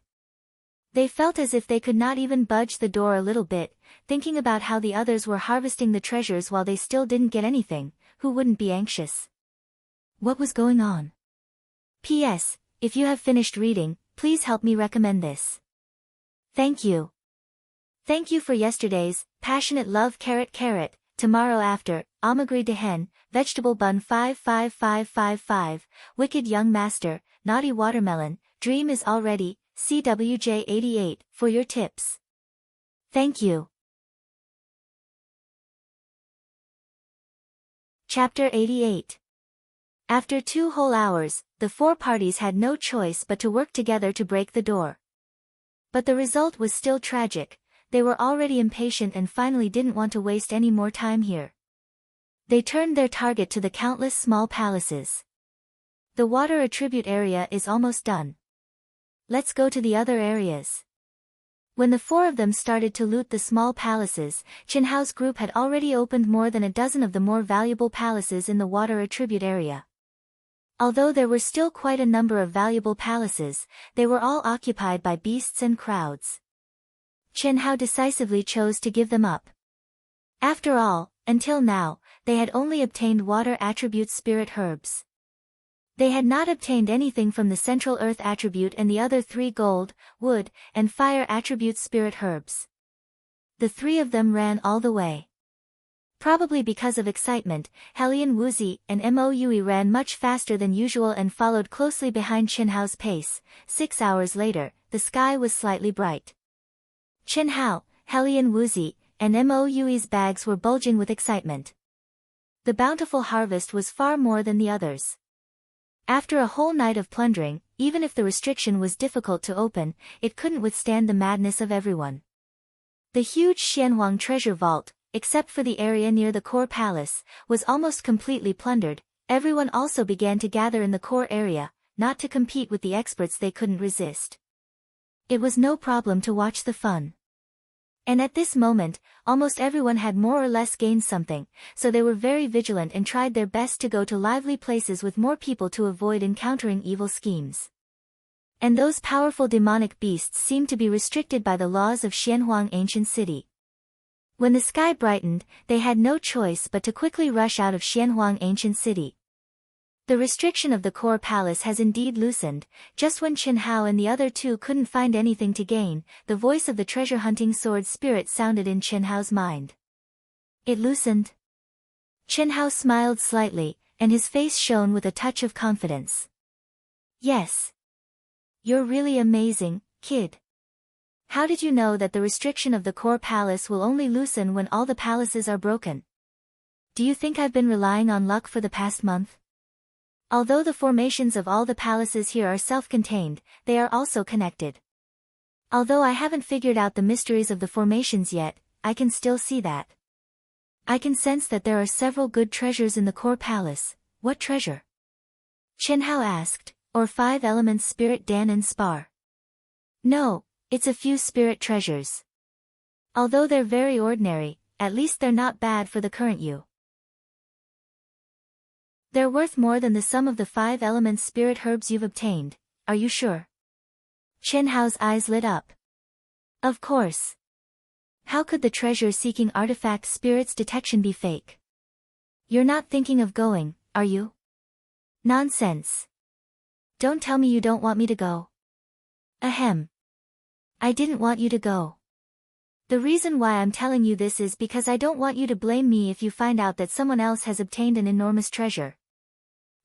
They felt as if they could not even budge the door a little bit, thinking about how the others were harvesting the treasures while they still didn't get anything. Who wouldn't be anxious? What was going on? P.S. If you have finished reading, please help me recommend this. Thank you. Thank you for yesterday's passionate love carrot, tomorrow after, Amagri Dehen, vegetable bun 55555, wicked young master, naughty watermelon, dream is already, CWJ88, for your tips. Thank you. Chapter 88. After 2 whole hours, the 4 parties had no choice but to work together to break the door. But the result was still tragic. They were already impatient and finally didn't want to waste any more time here. They turned their target to the countless small palaces. The water attribute area is almost done. Let's go to the other areas. When the 4 of them started to loot the small palaces, Chen Hao's group had already opened more than a dozen of the more valuable palaces in the water attribute area. Although there were still quite a number of valuable palaces, they were all occupied by beasts and crowds. Chen Hao decisively chose to give them up. After all, until now, they had only obtained water attribute spirit herbs. They had not obtained anything from the central earth attribute and the other 3 gold, wood, and fire attribute spirit herbs. The 3 of them ran all the way. Probably because of excitement, Helian Wuzi and Moue ran much faster than usual and followed closely behind Chen Hao's pace. 6 hours later, the sky was slightly bright. Chen Hao, Helian Wuzi, and Moue's bags were bulging with excitement. The bountiful harvest was far more than the others. After a whole night of plundering, even if the restriction was difficult to open, it couldn't withstand the madness of everyone. The huge Xianhuang treasure vault, except for the area near the core palace, was almost completely plundered. Everyone also began to gather in the core area, not to compete with the experts they couldn't resist. It was no problem to watch the fun. And at this moment, almost everyone had more or less gained something, so they were very vigilant and tried their best to go to lively places with more people to avoid encountering evil schemes. And those powerful demonic beasts seemed to be restricted by the laws of Xianhuang ancient city. When the sky brightened, they had no choice but to quickly rush out of Xianhuang ancient city. The restriction of the core palace has indeed loosened. Just when Chen Hao and the other two couldn't find anything to gain, the voice of the treasure-hunting sword spirit sounded in Chen Hao's mind. It loosened? Chen Hao smiled slightly, and his face shone with a touch of confidence. Yes. You're really amazing, kid. How did you know that the restriction of the core palace will only loosen when all the palaces are broken? Do you think I've been relying on luck for the past month? Although the formations of all the palaces here are self-contained, they are also connected. Although I haven't figured out the mysteries of the formations yet, I can still see that. I can sense that there are several good treasures in the core palace. What treasure? Chen Hao asked, or 5 elements spirit Dan and Spar. No, it's a few spirit treasures. Although they're very ordinary, at least they're not bad for the current you. They're worth more than the sum of the 5 elements spirit herbs you've obtained, are you sure? Chen Hao's eyes lit up. Of course. How could the treasure-seeking artifact spirit's detection be fake? You're not thinking of going, are you? Nonsense. Don't tell me you don't want me to go. Ahem. I didn't want you to go. The reason why I'm telling you this is because I don't want you to blame me if you find out that someone else has obtained an enormous treasure.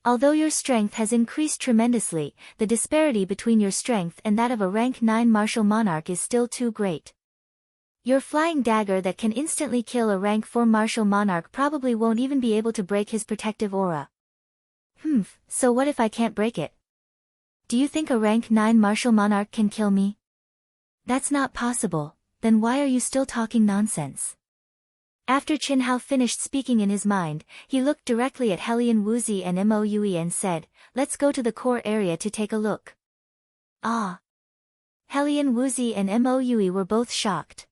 Although your strength has increased tremendously, the disparity between your strength and that of a rank 9 martial monarch is still too great. Your flying dagger that can instantly kill a rank 4 martial monarch probably won't even be able to break his protective aura. So what if I can't break it? Do you think a rank 9 martial monarch can kill me? That's not possible. Then why are you still talking nonsense? After Chen Hao finished speaking in his mind, he looked directly at Helian Wuzi and Moue and said, let's go to the core area to take a look. Ah. Helian Wuzi and Moue were both shocked.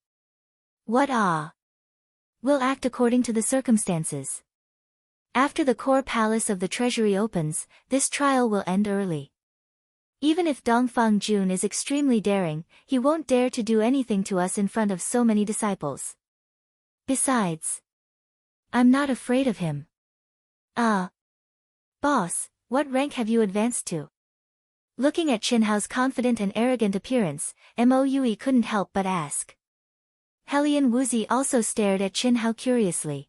What ah? We'll act according to the circumstances. After the core palace of the treasury opens, this trial will end early. Even if Dongfang Jun is extremely daring, he won't dare to do anything to us in front of so many disciples. Besides, I'm not afraid of him. Boss, what rank have you advanced to? Looking at Chen Hao's confident and arrogant appearance, Moue couldn't help but ask. Helian Wuzi also stared at Chen Hao curiously.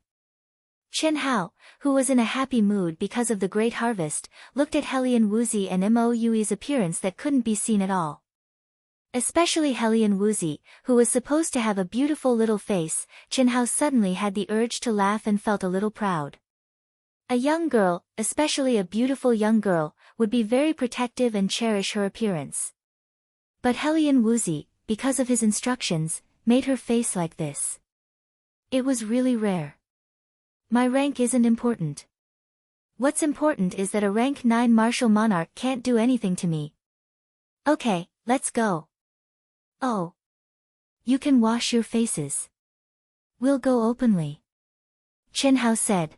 Chen Hao, who was in a happy mood because of the great harvest, looked at Helian Wuzi and Moue's appearance that couldn't be seen at all. Especially Helian Wuzi, who was supposed to have a beautiful little face. Chen Hao suddenly had the urge to laugh and felt a little proud. A young girl, especially a beautiful young girl, would be very protective and cherish her appearance. But Helian Wuzi, because of his instructions, made her face like this. It was really rare. My rank isn't important. What's important is that a rank 9 martial monarch can't do anything to me. Okay, let's go. Oh. You can wash your faces. We'll go openly. Chen Hao said.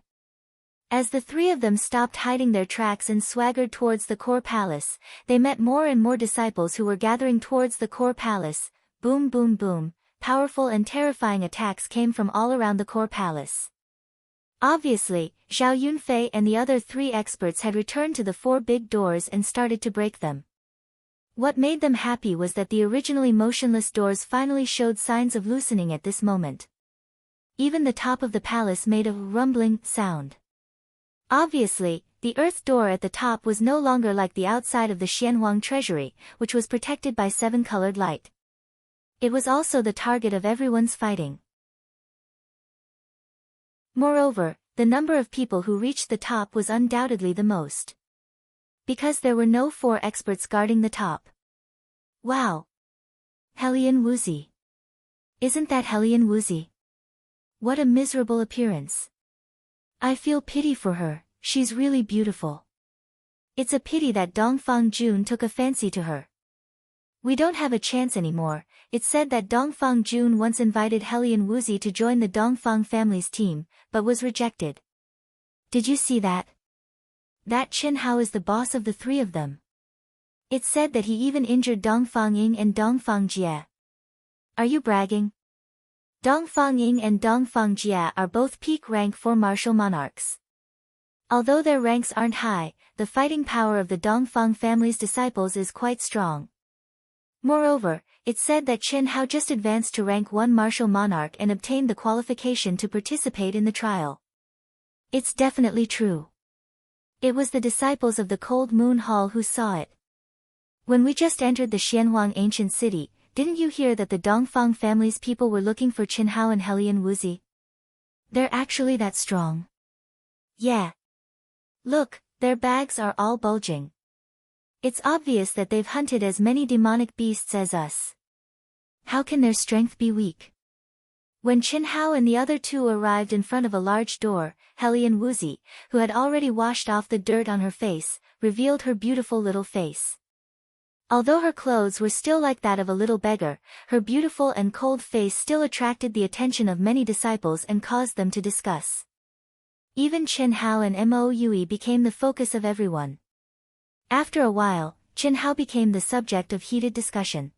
As the 3 of them stopped hiding their tracks and swaggered towards the core palace, they met more and more disciples who were gathering towards the core palace. Boom boom boom, powerful and terrifying attacks came from all around the core palace. Obviously, Zhao Yunfei and the other 3 experts had returned to the 4 big doors and started to break them. What made them happy was that the originally motionless doors finally showed signs of loosening at this moment. Even the top of the palace made a rumbling sound. Obviously, the earth door at the top was no longer like the outside of the Xianhuang treasury, which was protected by 7-colored light. It was also the target of everyone's fighting. Moreover, the number of people who reached the top was undoubtedly the most. because there were no 4 experts guarding the top. Wow! Hellion Woozy. Isn't that Hellion Woozy? What a miserable appearance. I feel pity for her, she's really beautiful. It's a pity that Dongfang Jun took a fancy to her. We don't have a chance anymore. It's said that Dongfang Jun once invited Hellion Woozy to join the Dongfang family's team, but was rejected. Did you see that? That Chen Hao is the boss of the 3 of them. It's said that he even injured Dongfang Ying and Dongfang Jie. Are you bragging? Dongfang Ying and Dongfang Jie are both peak rank 4 martial monarchs. Although their ranks aren't high, the fighting power of the Dongfang family's disciples is quite strong. Moreover, it's said that Chen Hao just advanced to rank 1 martial monarch and obtained the qualification to participate in the trial. It's definitely true. It was the disciples of the Cold Moon Hall who saw it. When we just entered the Xianhuang ancient city, didn't you hear that the Dongfang family's people were looking for Chen Hao and Hellion Woozy? They're actually that strong. Yeah. Look, their bags are all bulging. It's obvious that they've hunted as many demonic beasts as us. How can their strength be weak? When Chen Hao and the other 2 arrived in front of a large door, Hellion Woozy, who had already washed off the dirt on her face, revealed her beautiful little face. Although her clothes were still like that of a little beggar, her beautiful and cold face still attracted the attention of many disciples and caused them to discuss. Even Chen Hao and Mo Yui became the focus of everyone. After a while, Chen Hao became the subject of heated discussion.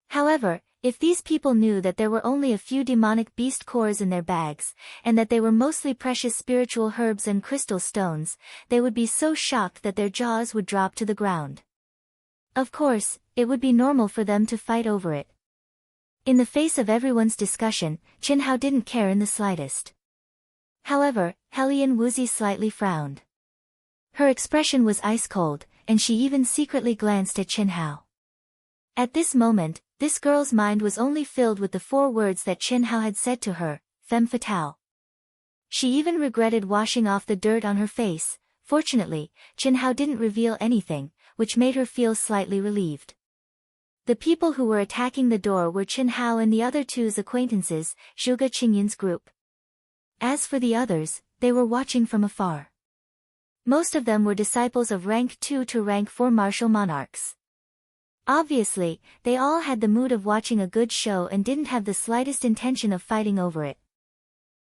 However, if these people knew that there were only a few demonic beast cores in their bags, and that they were mostly precious spiritual herbs and crystal stones, they would be so shocked that their jaws would drop to the ground. Of course, it would be normal for them to fight over it. In the face of everyone's discussion, Chen Hao didn't care in the slightest. However, Hellion Woozy slightly frowned. Her expression was ice-cold, and she even secretly glanced at Chen Hao. At this moment, this girl's mind was only filled with the 4 words that Chen Hao had said to her, femme fatale. She even regretted washing off the dirt on her face. Fortunately, Chen Hao didn't reveal anything, which made her feel slightly relieved. The people who were attacking the door were Chen Hao and the other 2's acquaintances, Zhuge Qingyun's group. As for the others, they were watching from afar. Most of them were disciples of rank 2 to rank 4 martial monarchs. Obviously, they all had the mood of watching a good show and didn't have the slightest intention of fighting over it.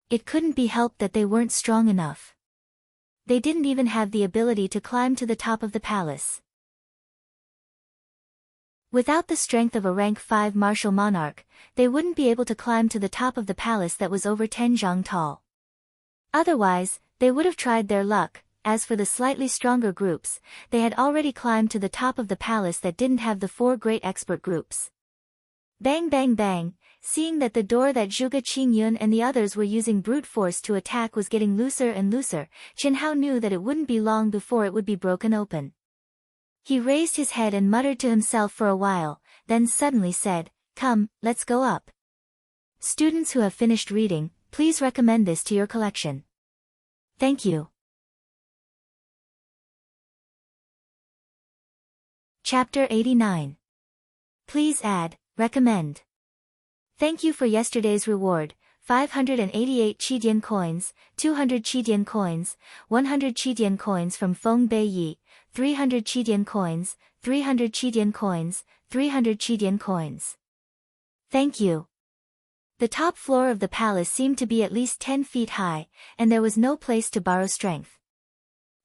It couldn't be helped that they weren't strong enough. They didn't even have the ability to climb to the top of the palace. Without the strength of a rank 5 martial monarch, they wouldn't be able to climb to the top of the palace that was over 10 zhang tall. Otherwise, they would have tried their luck. As for the slightly stronger groups, they had already climbed to the top of the palace that didn't have the 4 great expert groups. Bang bang bang, seeing that the door that Zhuge Qingyun and the others were using brute force to attack was getting looser and looser, Chen Hao knew that it wouldn't be long before it would be broken open. He raised his head and muttered to himself for a while, then suddenly said, "Come, let's go up. Students who have finished reading, please recommend this to your collection. Thank you." Chapter 89. Please add, recommend. Thank you for yesterday's reward, 588 Qidian coins, 200 Qidian coins, 100 Qidian coins from Feng Beiyi, 300 Qidian coins, 300 Qidian coins, 300 Qidian coins. Thank you. The top floor of the palace seemed to be at least 10 feet high, and there was no place to borrow strength.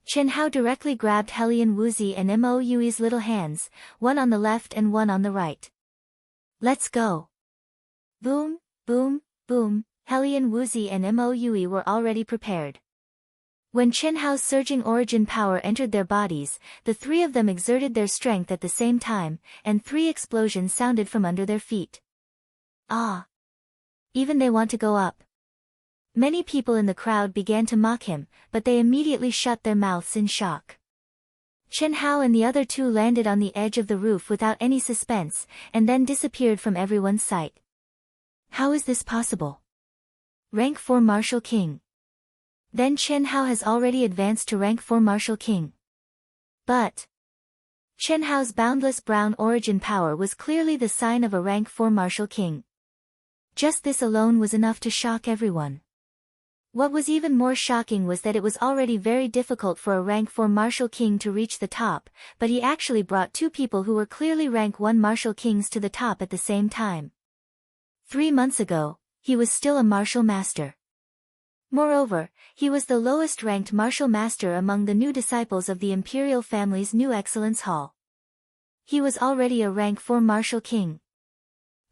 Chen Hao directly grabbed Hellion Woozy and Mo Yui's little hands, one on the left and one on the right. Let's go. Boom, boom, boom, Hellion Woozy and Mo Yui were already prepared. When Chen Hao's surging origin power entered their bodies, the 3 of them exerted their strength at the same time, and 3 explosions sounded from under their feet. Ah! Even they want to go up. Many people in the crowd began to mock him, but they immediately shut their mouths in shock. Chen Hao and the other 2 landed on the edge of the roof without any suspense, and then disappeared from everyone's sight. How is this possible? Rank 4 Martial King. Then Chen Hao has already advanced to rank 4 Martial King. But Chen Hao's boundless brown origin power was clearly the sign of a rank 4 martial king. Just this alone was enough to shock everyone. What was even more shocking was that it was already very difficult for a rank 4 martial king to reach the top, but he actually brought 2 people who were clearly rank 1 martial kings to the top at the same time. 3 months ago, he was still a martial master. Moreover, he was the lowest ranked martial master among the new disciples of the imperial family's new excellence hall. He was already a rank 4 martial king.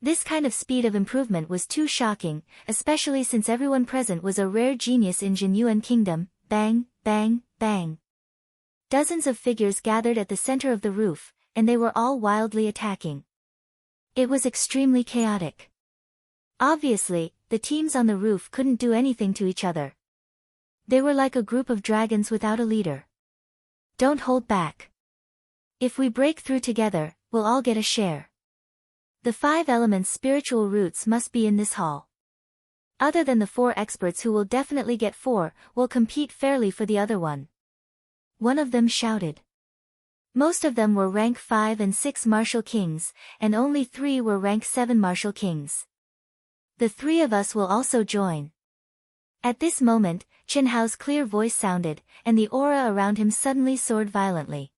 This kind of speed of improvement was too shocking, especially since everyone present was a rare genius in Jinyuan Kingdom. Bang, bang, bang. Dozens of figures gathered at the center of the roof, and they were all wildly attacking. It was extremely chaotic. Obviously, the teams on the roof couldn't do anything to each other. They were like a group of dragons without a leader. Don't hold back. If we break through together, we'll all get a share. The 5 elements' spiritual roots must be in this hall. Other than the 4 experts who will definitely get 4, will compete fairly for the other one. One of them shouted. Most of them were rank 5 and 6 martial kings, and only 3 were rank 7 martial kings. The 3 of us will also join. At this moment, Chen Hao's clear voice sounded, and the aura around him suddenly soared violently.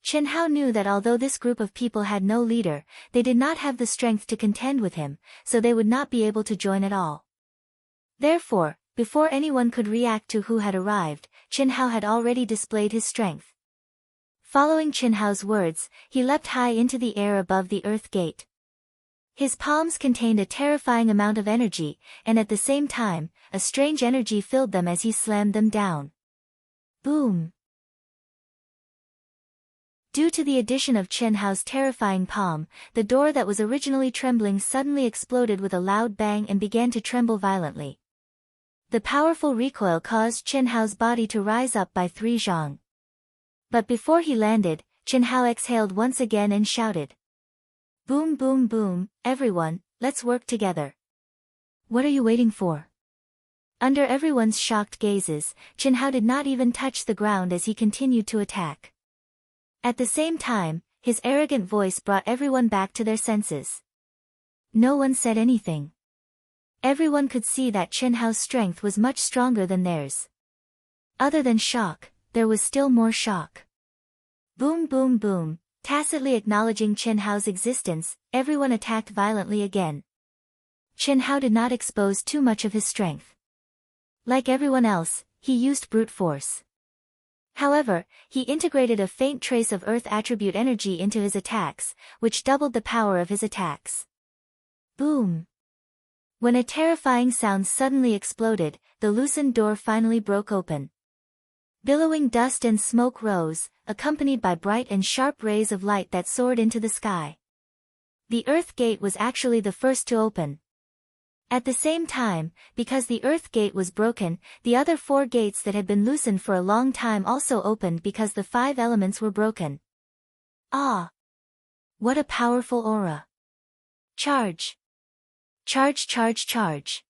Chen Hao knew that although this group of people had no leader, they did not have the strength to contend with him, so they would not be able to join at all. Therefore, before anyone could react to who had arrived, Chen Hao had already displayed his strength. Following Chen Hao's words, he leapt high into the air above the earth gate. His palms contained a terrifying amount of energy, and at the same time, a strange energy filled them as he slammed them down. Boom! Due to the addition of Chen Hao's terrifying palm, the door that was originally trembling suddenly exploded with a loud bang and began to tremble violently. The powerful recoil caused Chen Hao's body to rise up by 3 zhang. But before he landed, Chen Hao exhaled once again and shouted. Boom boom boom, everyone, let's work together. What are you waiting for? Under everyone's shocked gazes, Chen Hao did not even touch the ground as he continued to attack. At the same time, his arrogant voice brought everyone back to their senses. No one said anything. Everyone could see that Chen Hao's strength was much stronger than theirs. Other than shock, there was still more shock. Boom boom boom, tacitly acknowledging Chen Hao's existence, everyone attacked violently again. Chen Hao did not expose too much of his strength. Like everyone else, he used brute force. However, he integrated a faint trace of earth attribute energy into his attacks, which doubled the power of his attacks. Boom! When a terrifying sound suddenly exploded, the loosened door finally broke open. Billowing dust and smoke rose, accompanied by bright and sharp rays of light that soared into the sky. The earth gate was actually the first to open. At the same time, because the earth gate was broken, the other 4 gates that had been loosened for a long time also opened because the 5 elements were broken. Ah! What a powerful aura! Charge! Charge charge charge!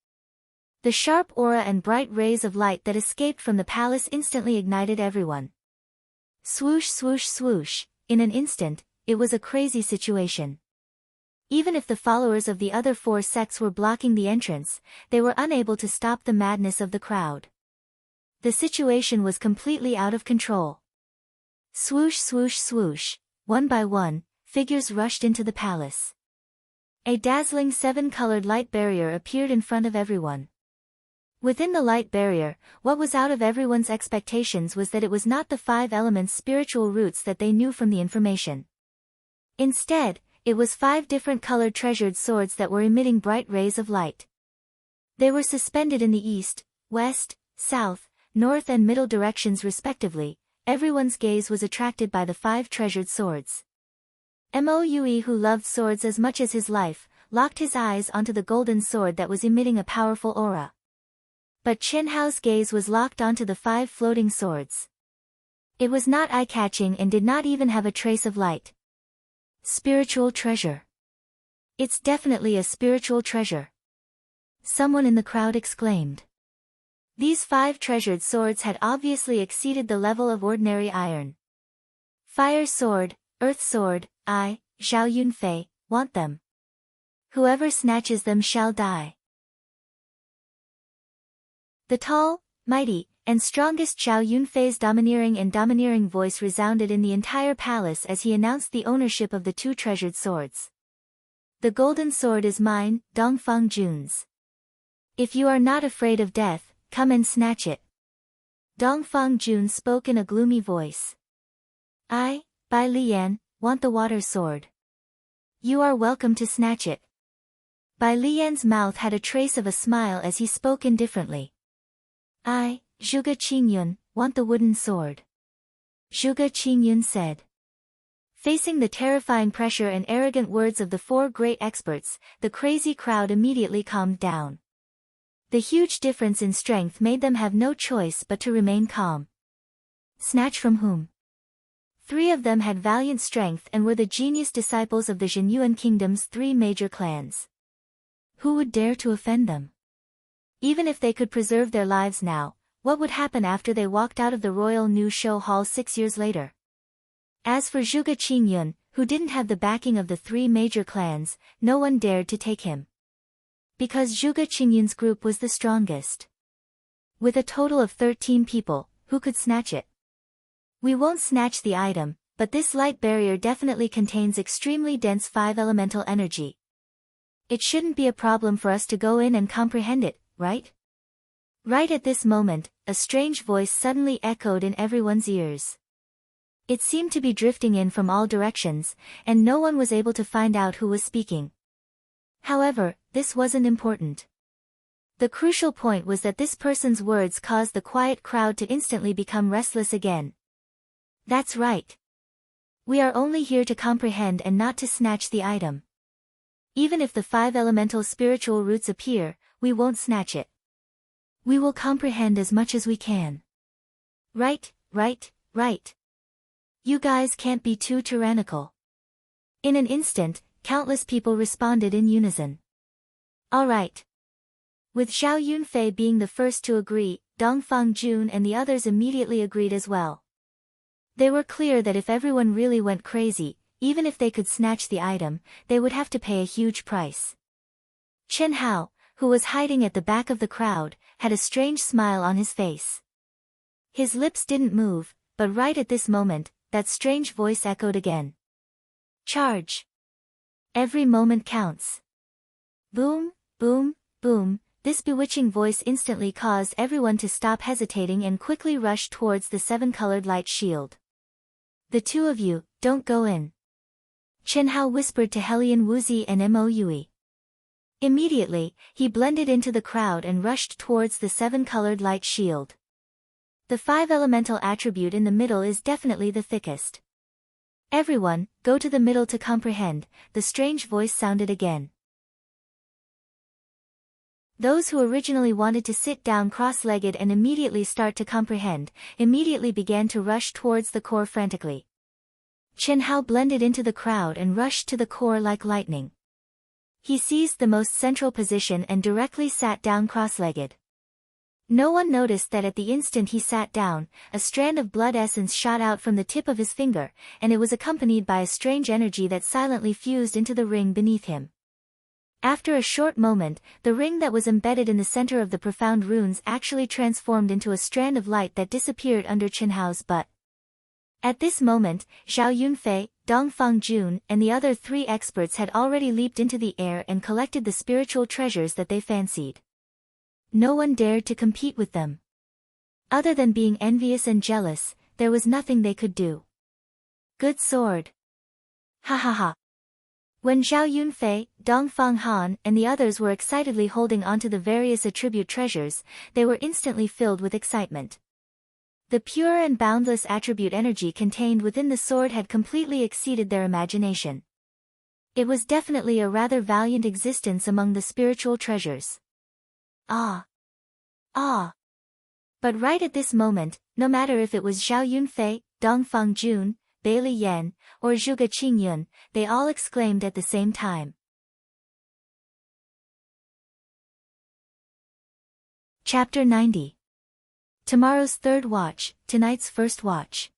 The sharp aura and bright rays of light that escaped from the palace instantly ignited everyone. Swoosh swoosh swoosh, in an instant, it was a crazy situation. Even if the followers of the other 4 sects were blocking the entrance, they were unable to stop the madness of the crowd. The situation was completely out of control. Swoosh swoosh swoosh, one by one, figures rushed into the palace. A dazzling 7-colored light barrier appeared in front of everyone. Within the light barrier, what was out of everyone's expectations was that it was not the 5 elements' spiritual roots that they knew from the information. Instead, it was 5 different colored treasured swords that were emitting bright rays of light. They were suspended in the east, west, south, north and middle directions respectively. Everyone's gaze was attracted by the 5 treasured swords. Moue, who loved swords as much as his life, locked his eyes onto the golden sword that was emitting a powerful aura. But Chen Hao's gaze was locked onto the 5 floating swords. It was not eye-catching and did not even have a trace of light. Spiritual treasure. It's definitely a spiritual treasure. Someone in the crowd exclaimed. These 5 treasured swords had obviously exceeded the level of ordinary iron. Fire sword, earth sword, I, Zhao Yunfei, want them. Whoever snatches them shall die. The tall, mighty, and strongest Zhao Yunfei's domineering voice resounded in the entire palace as he announced the ownership of the two treasured swords. The golden sword is mine, Dongfang Jun's. If you are not afraid of death, come and snatch it. Dongfang Jun spoke in a gloomy voice. I, Bai Liyan, want the water sword. You are welcome to snatch it. Bai Liyan's mouth had a trace of a smile as he spoke indifferently. I, Zhuge Qingyun, want the wooden sword. Zhuge Qingyun said. Facing the terrifying pressure and arrogant words of the four great experts, the crazy crowd immediately calmed down. The huge difference in strength made them have no choice but to remain calm. Snatch from whom? Three of them had valiant strength and were the genius disciples of the Zhenyuan kingdom's three major clans. Who would dare to offend them? Even if they could preserve their lives now, what would happen after they walked out of the royal new show hall 6 years later? As for Zhuge Qingyun, who didn't have the backing of the three major clans, no one dared to take him. Because Zhuge Qingyun's group was the strongest. With a total of 13 people, who could snatch it? We won't snatch the item, but this light barrier definitely contains extremely dense 5-elemental energy. It shouldn't be a problem for us to go in and comprehend it, right? Right at this moment, a strange voice suddenly echoed in everyone's ears. It seemed to be drifting in from all directions, and no one was able to find out who was speaking. However, this wasn't important. The crucial point was that this person's words caused the quiet crowd to instantly become restless again. That's right. We are only here to comprehend and not to snatch the item. Even if the 5-elemental spiritual roots appear, we won't snatch it. We will comprehend as much as we can. Right. You guys can't be too tyrannical. In an instant, countless people responded in unison. All right. With Zhao Yunfei being the first to agree, Dongfang Jun and the others immediately agreed as well. They were clear that if everyone really went crazy, even if they could snatch the item, they would have to pay a huge price. Chen Hao, who was hiding at the back of the crowd, had a strange smile on his face. His lips didn't move, but right at this moment, that strange voice echoed again. Charge! Every moment counts. Boom, boom, boom, this bewitching voice instantly caused everyone to stop hesitating and quickly rush towards the 7-colored light shield. The two of you, don't go in. Chen Hao whispered to Helian Wuzi and Mo Yui. Immediately, he blended into the crowd and rushed towards the 7-colored light shield. The 5-elemental attribute in the middle is definitely the thickest. Everyone, go to the middle to comprehend, the strange voice sounded again. Those who originally wanted to sit down cross-legged and immediately start to comprehend, immediately began to rush towards the core frantically. Chen Hao blended into the crowd and rushed to the core like lightning. He seized the most central position and directly sat down cross-legged. No one noticed that at the instant he sat down, a strand of blood essence shot out from the tip of his finger, and it was accompanied by a strange energy that silently fused into the ring beneath him. After a short moment, the ring that was embedded in the center of the profound runes actually transformed into a strand of light that disappeared under Chen Hao's butt. At this moment, Zhao Yunfei, Dongfang Jun, and the other three experts had already leaped into the air and collected the spiritual treasures that they fancied. No one dared to compete with them. Other than being envious and jealous, there was nothing they could do. Good sword. Ha ha ha. When Zhao Yunfei, Dongfang Han, and the others were excitedly holding onto the various attribute treasures, they were instantly filled with excitement. The pure and boundless attribute energy contained within the sword had completely exceeded their imagination. It was definitely a rather valiant existence among the spiritual treasures. Ah! But right at this moment, no matter if it was Zhao Yunfei, Dongfang Jun, Bai Liyan, or Zhuge Qingyun, they all exclaimed at the same time. Chapter 90. Tomorrow's third watch, tonight's first watch.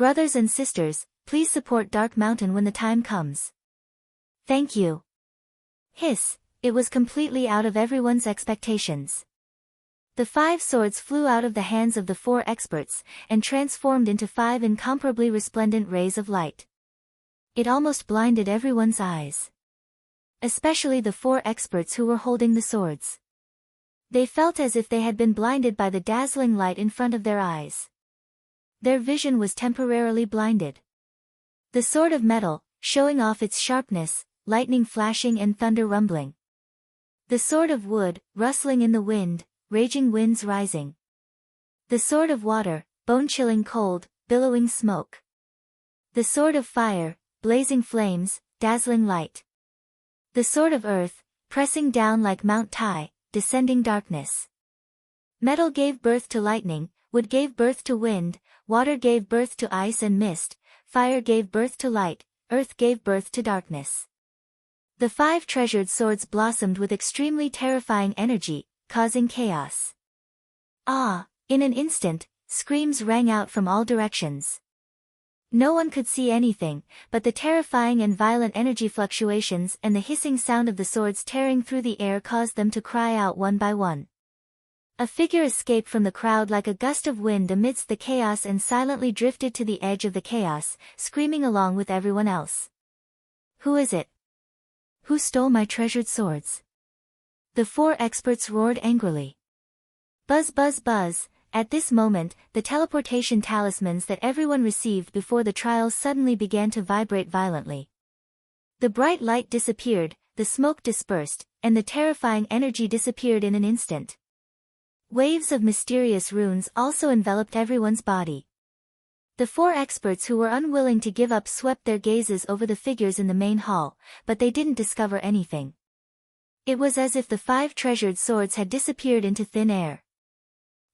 Brothers and sisters, please support Dark Mountain when the time comes. Thank you. Hiss, it was completely out of everyone's expectations. The 5 swords flew out of the hands of the 4 experts, and transformed into 5 incomparably resplendent rays of light. It almost blinded everyone's eyes. Especially the 4 experts who were holding the swords. They felt as if they had been blinded by the dazzling light in front of their eyes. Their vision was temporarily blinded. The sword of metal, showing off its sharpness, lightning flashing and thunder rumbling. The sword of wood, rustling in the wind, raging winds rising. The sword of water, bone-chilling cold, billowing smoke. The sword of fire, blazing flames, dazzling light. The sword of earth, pressing down like Mount Tai, descending darkness. Metal gave birth to lightning, wood gave birth to wind, water gave birth to ice and mist, fire gave birth to light, earth gave birth to darkness. The 5 treasured swords blossomed with extremely terrifying energy, causing chaos. In an instant, screams rang out from all directions. No one could see anything, but the terrifying and violent energy fluctuations and the hissing sound of the swords tearing through the air caused them to cry out one by one. A figure escaped from the crowd like a gust of wind amidst the chaos and silently drifted to the edge of the chaos, screaming along with everyone else. Who is it? Who stole my treasured swords? The 4 experts roared angrily. Buzz buzz buzz. At this moment, the teleportation talismans that everyone received before the trials suddenly began to vibrate violently. The bright light disappeared, the smoke dispersed, and the terrifying energy disappeared in an instant. Waves of mysterious runes also enveloped everyone's body. The 4 experts who were unwilling to give up swept their gazes over the figures in the main hall, but they didn't discover anything. It was as if the 5 treasured swords had disappeared into thin air.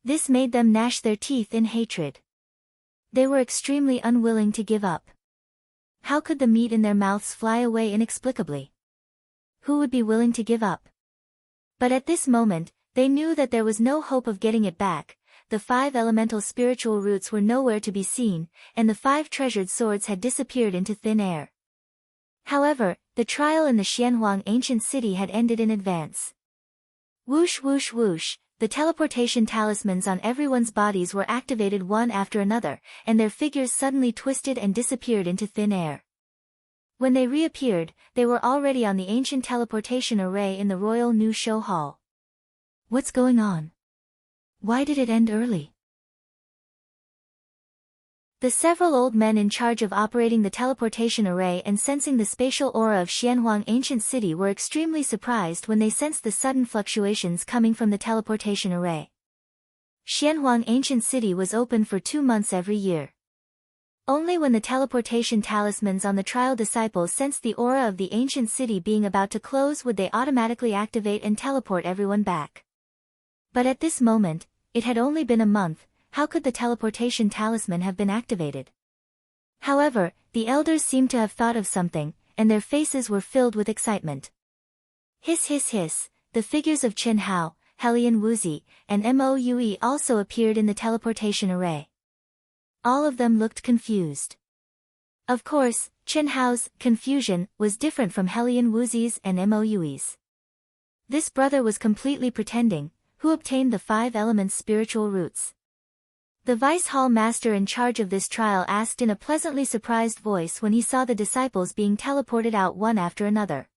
This made them gnash their teeth in hatred. They were extremely unwilling to give up. How could the meat in their mouths fly away inexplicably? Who would be willing to give up? But at this moment, they knew that there was no hope of getting it back. The 5 elemental spiritual roots were nowhere to be seen, and the 5 treasured swords had disappeared into thin air. However, the trial in the Xianhuang ancient city had ended in advance. Whoosh whoosh whoosh, the teleportation talismans on everyone's bodies were activated one after another, and their figures suddenly twisted and disappeared into thin air. When they reappeared, they were already on the ancient teleportation array in the Royal New Show Hall. What's going on? Why did it end early? The several old men in charge of operating the teleportation array and sensing the spatial aura of Xianhuang ancient city were extremely surprised when they sensed the sudden fluctuations coming from the teleportation array. Xianhuang ancient city was open for 2 months every year. Only when the teleportation talismans on the trial disciples sensed the aura of the ancient city being about to close would they automatically activate and teleport everyone back. But at this moment, it had only been a month. How could the teleportation talisman have been activated? However, the elders seemed to have thought of something, and their faces were filled with excitement. Hiss hiss hiss, the figures of Chen Hao, Helian Wuzi, and Moue also appeared in the teleportation array. All of them looked confused. Of course, Chen Hao's confusion was different from Helian Wuzi's and Moue's. This brother was completely pretending, who obtained the 5 elements spiritual roots. The vice hall master in charge of this trial asked in a pleasantly surprised voice when he saw the disciples being teleported out one after another.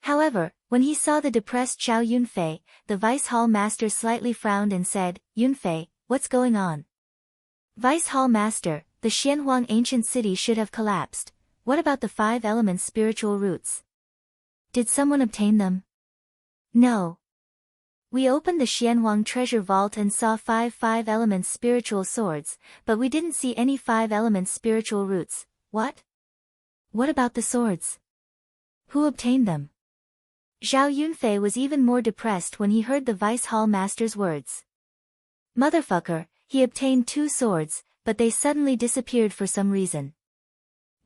However, when he saw the depressed Zhao Yunfei, the vice hall master slightly frowned and said, "Yunfei, what's going on?" Vice hall master, the Xianhuang ancient city should have collapsed. What about the 5 elements spiritual roots? Did someone obtain them? No. We opened the Xianhuang treasure vault and saw 5 elements spiritual swords, but we didn't see any 5 elements spiritual roots. What? What about the swords? Who obtained them? Zhao Yunfei was even more depressed when he heard the vice hall master's words. Motherfucker, he obtained 2 swords, but they suddenly disappeared for some reason.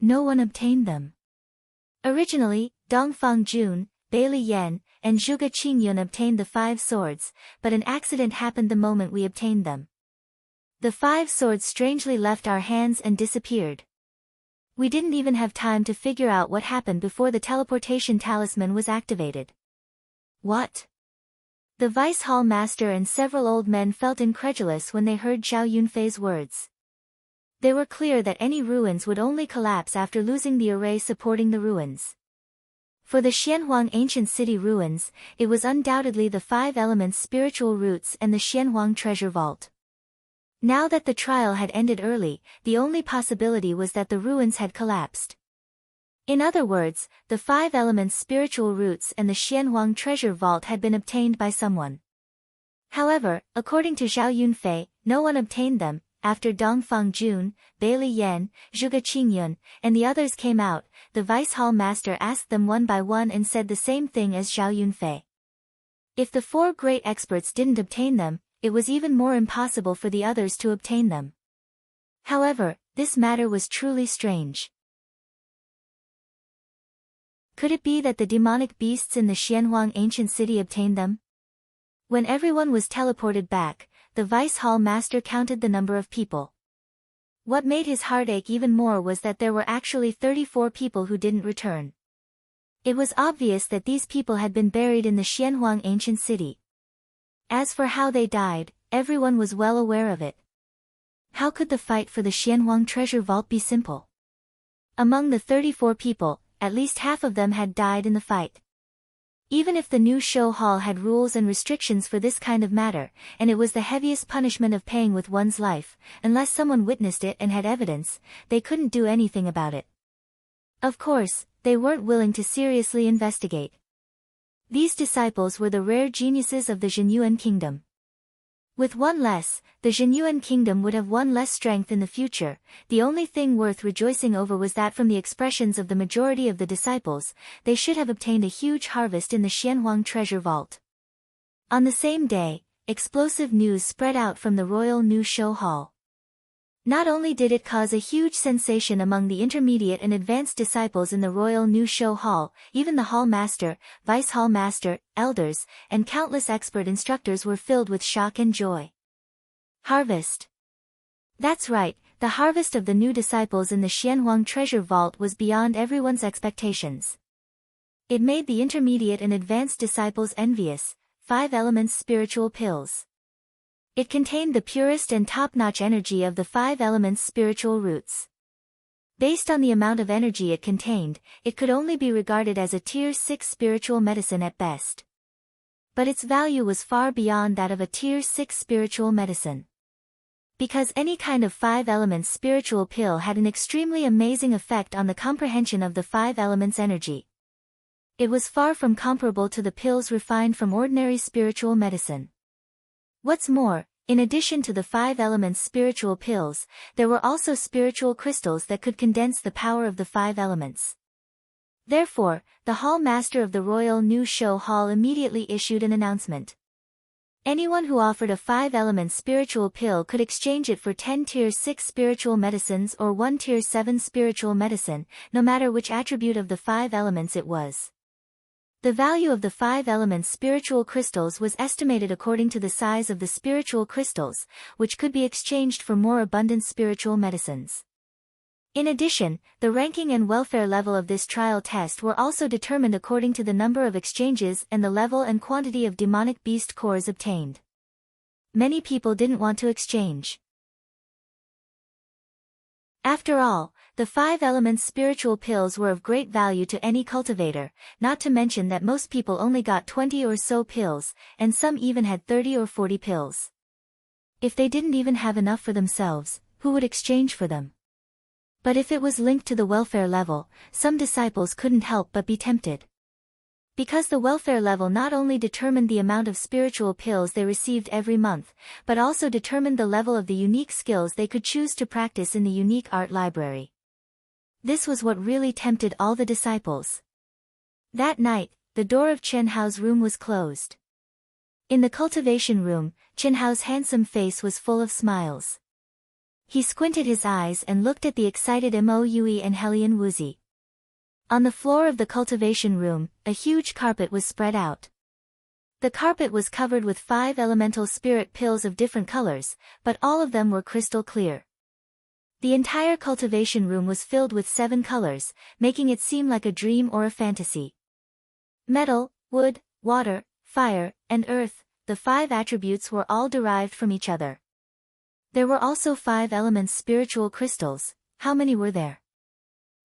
No one obtained them. Originally, Dongfang Jun, Bailey Yan, and Zhuge Qingyun obtained the 5 swords, but an accident happened the moment we obtained them. The 5 swords strangely left our hands and disappeared. We didn't even have time to figure out what happened before the teleportation talisman was activated. What? The Vice Hall Master and several old men felt incredulous when they heard Zhao Yunfei's words. They were clear that any ruins would only collapse after losing the array supporting the ruins. For the Xianhuang ancient city ruins, it was undoubtedly the 5 elements' spiritual roots and the Xianhuang treasure vault. Now that the trial had ended early, the only possibility was that the ruins had collapsed. In other words, the 5 elements' spiritual roots and the Xianhuang treasure vault had been obtained by someone. However, according to Zhao Yunfei, no one obtained them. After Dongfang Jun, Bailey Yan, Zhuge Qingyun, and the others came out, the Vice Hall Master asked them one by one and said the same thing as Zhao Yunfei. If the 4 great experts didn't obtain them, it was even more impossible for the others to obtain them. However, this matter was truly strange. Could it be that the demonic beasts in the Xianhuang ancient city obtained them? When everyone was teleported back, the Vice Hall Master counted the number of people. What made his heart ache even more was that there were actually 34 people who didn't return. It was obvious that these people had been buried in the Xianhuang ancient city. As for how they died, everyone was well aware of it. How could the fight for the Xianhuang treasure vault be simple? Among the 34 people, at least half of them had died in the fight. Even if the new show hall had rules and restrictions for this kind of matter, and it was the heaviest punishment of paying with one's life, unless someone witnessed it and had evidence, they couldn't do anything about it. Of course, they weren't willing to seriously investigate. These disciples were the rare geniuses of the Zhenyuan kingdom. With one less, the Zhenyuan kingdom would have one less strength in the future. The only thing worth rejoicing over was that from the expressions of the majority of the disciples, they should have obtained a huge harvest in the Xianhuang treasure vault. On the same day, explosive news spread out from the royal new show hall. Not only did it cause a huge sensation among the intermediate and advanced disciples in the royal new show hall, even the hall master, vice hall master, elders, and countless expert instructors were filled with shock and joy. Harvest. That's right, the harvest of the new disciples in the Xianhuang treasure vault was beyond everyone's expectations. It made the intermediate and advanced disciples envious. 5 elements spiritual pills. It contained the purest and top-notch energy of the 5 elements' spiritual roots. Based on the amount of energy it contained, it could only be regarded as a Tier 6 spiritual medicine at best. But its value was far beyond that of a Tier 6 spiritual medicine. Because any kind of 5 elements spiritual pill had an extremely amazing effect on the comprehension of the 5 elements energy. It was far from comparable to the pills refined from ordinary spiritual medicine. What's more, in addition to the 5 elements spiritual pills, there were also spiritual crystals that could condense the power of the 5 elements. Therefore, the hall master of the royal new show hall immediately issued an announcement. Anyone who offered a 5 elements spiritual pill could exchange it for 10 Tier 6 spiritual medicines or 1 Tier 7 spiritual medicine, no matter which attribute of the 5 elements it was. The value of the 5 elements spiritual crystals was estimated according to the size of the spiritual crystals, which could be exchanged for more abundant spiritual medicines. In addition, the ranking and welfare level of this trial test were also determined according to the number of exchanges and the level and quantity of demonic beast cores obtained. Many people didn't want to exchange. After all, the 5 elements spiritual pills were of great value to any cultivator, not to mention that most people only got 20 or so pills, and some even had 30 or 40 pills. If they didn't even have enough for themselves, who would exchange for them? But if it was linked to the welfare level, some disciples couldn't help but be tempted. Because the welfare level not only determined the amount of spiritual pills they received every month, but also determined the level of the unique skills they could choose to practice in the unique art library. This was what really tempted all the disciples. That night, the door of Chen Hao's room was closed. In the cultivation room, Chen Hao's handsome face was full of smiles. He squinted his eyes and looked at the excited Mo Yui and Helian Wuzi. On the floor of the cultivation room, a huge carpet was spread out. The carpet was covered with 5 elemental spirit pills of different colors, but all of them were crystal clear. The entire cultivation room was filled with 7 colors, making it seem like a dream or a fantasy. Metal, wood, water, fire, and earth, the 5 attributes were all derived from each other. There were also 5 elements spiritual crystals. How many were there?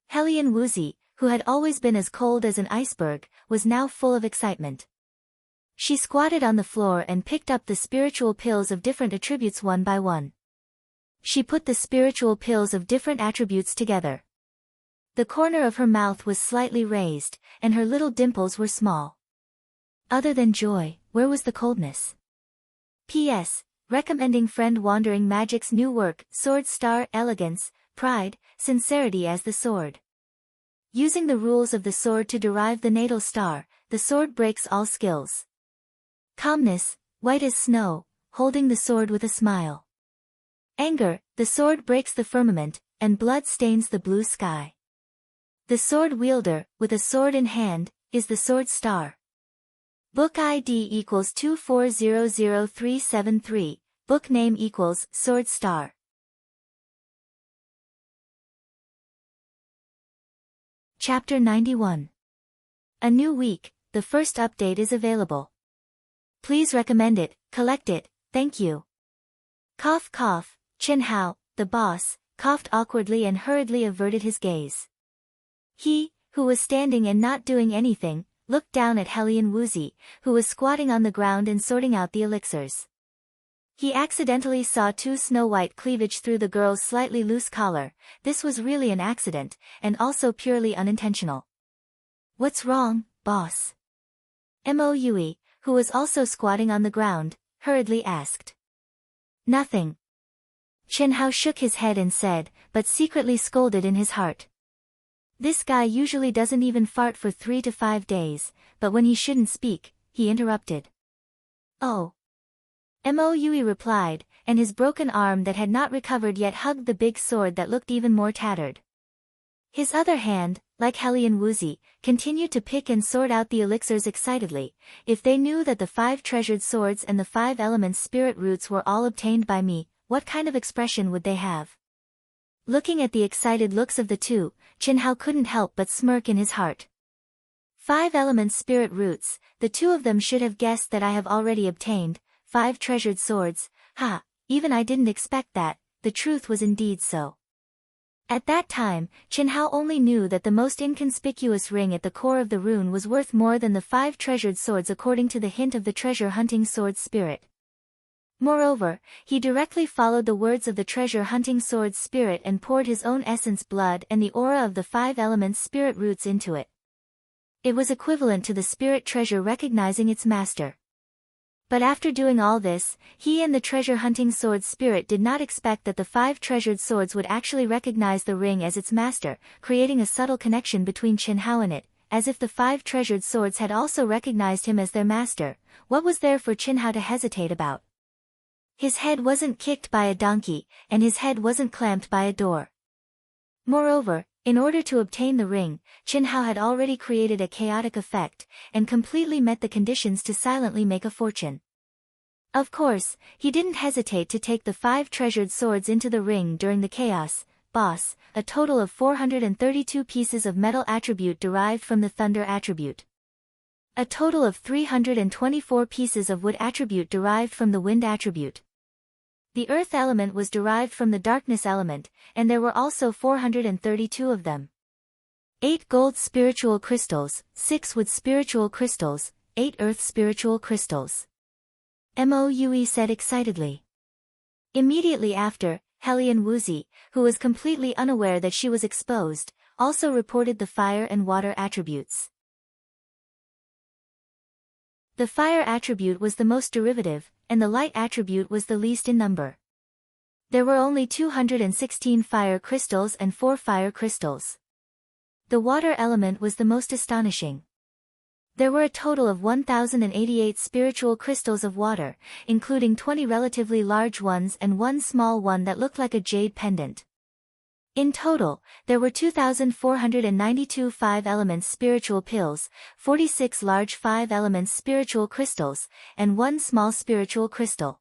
Hellion Woozy, who had always been as cold as an iceberg, was now full of excitement. She squatted on the floor and picked up the spiritual pills of different attributes one by one. She put the spiritual pills of different attributes together. The corner of her mouth was slightly raised, and her little dimples were small. Other than joy, where was the coldness? P.S. Recommending friend Wandering Magic's new work, Sword Star, Elegance, Pride, Sincerity as the sword. Using the rules of the sword to derive the natal star, the sword breaks all skills. Calmness, white as snow, holding the sword with a smile. Anger, the sword breaks the firmament, and blood stains the blue sky. The sword wielder, with a sword in hand, is the sword star. Book ID equals 2400373, book name equals Sword Star. Chapter 91. A new week, the first update is available. Please recommend it, collect it, thank you. Cough cough, Chin Hao, the boss, coughed awkwardly and hurriedly averted his gaze. He, who was standing and not doing anything, looked down at Hellion Woozy, who was squatting on the ground and sorting out the elixirs. He accidentally saw 2 snow-white cleavage through the girl's slightly loose collar. This was really an accident, and also purely unintentional. What's wrong, boss? Moe, who was also squatting on the ground, hurriedly asked. Nothing. Chen Hao shook his head and said, but secretly scolded in his heart. This guy usually doesn't even fart for 3 to 5 days, but when he shouldn't speak, he interrupted. Oh. Moe replied, and his broken arm that had not recovered yet hugged the big sword that looked even more tattered. His other hand, like Hellion Woozy, continued to pick and sort out the elixirs excitedly. If they knew that the 5 treasured swords and the 5 elements spirit roots were all obtained by me, what kind of expression would they have? Looking at the excited looks of the two, Chin Hao couldn't help but smirk in his heart. 5 elements spirit roots, the 2 of them should have guessed that I have already obtained. 5 treasured swords, ha, even I didn't expect that, the truth was indeed so. At that time, Chin Hao only knew that the most inconspicuous ring at the core of the rune was worth more than the 5 treasured swords according to the hint of the treasure-hunting sword spirit. Moreover, he directly followed the words of the treasure-hunting sword spirit and poured his own essence blood and the aura of the 5 elements spirit roots into it. It was equivalent to the spirit treasure recognizing its master. But after doing all this, he and the treasure-hunting sword spirit did not expect that the 5 treasured swords would actually recognize the ring as its master, creating a subtle connection between Chin Hao and it, as if the 5 treasured swords had also recognized him as their master. What was there for Chin Hao to hesitate about? His head wasn't kicked by a donkey, and his head wasn't clamped by a door. Moreover, in order to obtain the ring, Chin Hao had already created a chaotic effect, and completely met the conditions to silently make a fortune. Of course, he didn't hesitate to take the 5 treasured swords into the ring during the chaos. Boss, a total of 432 pieces of metal attribute derived from the thunder attribute. A total of 324 pieces of wood attribute derived from the wind attribute. The earth element was derived from the darkness element, and there were also 432 of them. 8 gold spiritual crystals, 6 wood spiritual crystals, 8 earth spiritual crystals. Moe said excitedly. Immediately after, Hellion Woozy, who was completely unaware that she was exposed, also reported the fire and water attributes. The fire attribute was the most derivative, and the light attribute was the least in number. There were only 216 fire crystals and 4 fire crystals. The water element was the most astonishing. There were a total of 1,088 spiritual crystals of water, including 20 relatively large ones and 1 small one that looked like a jade pendant. In total, there were 2,492 5-elements spiritual pills, 46 large 5-elements spiritual crystals, and 1 small spiritual crystal.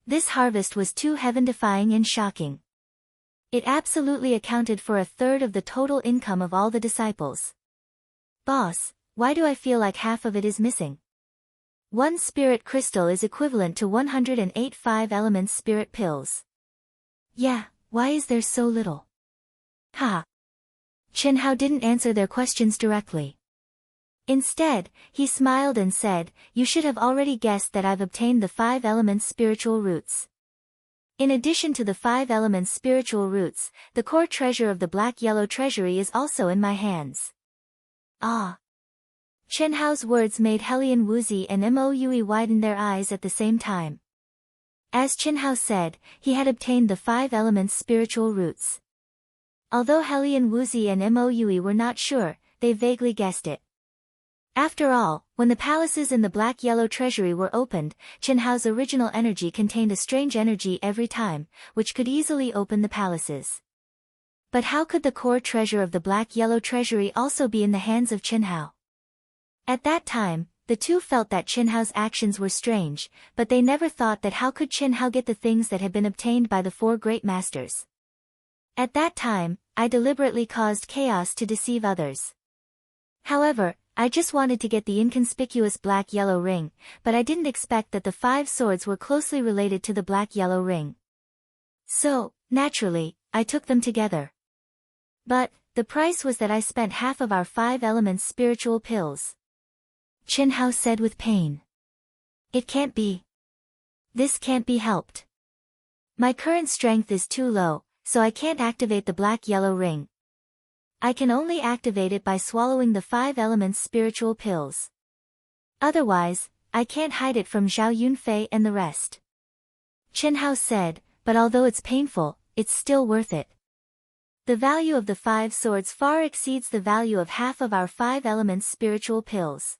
This harvest was too heaven-defying and shocking. It absolutely accounted for a third of the total income of all the disciples. Boss, why do I feel like half of it is missing? 1 spirit crystal is equivalent to 108 5-elements spirit pills. Yeah, why is there so little? Ha! Chen Hao didn't answer their questions directly. Instead, he smiled and said, "You should have already guessed that I've obtained the 5-elements spiritual roots. In addition to the 5-elements spiritual roots, the core treasure of the black-yellow treasury is also in my hands." Ah! Chen Hao's words made Helian Wuzi and Mo Yui widen their eyes at the same time. As Chen Hao said, he had obtained the 5-elements spiritual roots. Although Helian Wuzi and Mo Yui were not sure, they vaguely guessed it. After all, when the palaces in the black-yellow treasury were opened, Chen Hao's original energy contained a strange energy every time, which could easily open the palaces. But how could the core treasure of the black-yellow treasury also be in the hands of Chen Hao? At that time, the two felt that Chen Hao's actions were strange, but they never thought that how could Chen Hao get the things that had been obtained by the 4 great masters. At that time, I deliberately caused chaos to deceive others. However, I just wanted to get the inconspicuous black-yellow ring, but I didn't expect that the 5 swords were closely related to the black-yellow ring. So, naturally, I took them together. But, the price was that I spent half of our 5-elements spiritual pills. Chen Hao said with pain. It can't be. This can't be helped. My current strength is too low, so I can't activate the black-yellow ring. I can only activate it by swallowing the 5-elements spiritual pills. Otherwise, I can't hide it from Zhao Yunfei and the rest. Chen Hao said, but although it's painful, it's still worth it. The value of the 5 swords far exceeds the value of half of our 5-elements spiritual pills.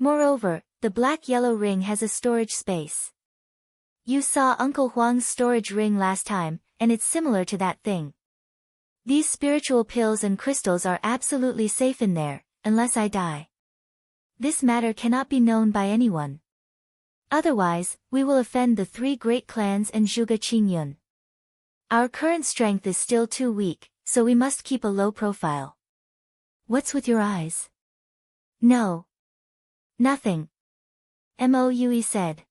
Moreover, the black-yellow ring has a storage space. You saw Uncle Huang's storage ring last time, and it's similar to that thing. These spiritual pills and crystals are absolutely safe in there, unless I die. This matter cannot be known by anyone. Otherwise, we will offend the 3 great clans and Zhuge Qingyun. Our current strength is still too weak, so we must keep a low profile. What's with your eyes? No. Nothing. Mo Yui said.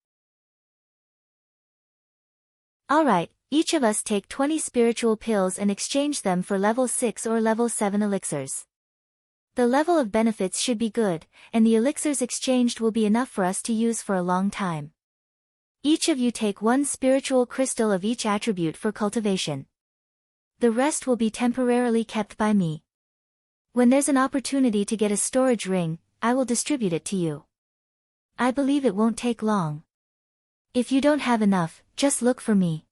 Alright, each of us take 20 spiritual pills and exchange them for level 6 or level 7 elixirs. The level of benefits should be good, and the elixirs exchanged will be enough for us to use for a long time. Each of you take 1 spiritual crystal of each attribute for cultivation. The rest will be temporarily kept by me. When there's an opportunity to get a storage ring, I will distribute it to you. I believe it won't take long. If you don't have enough, just look for me.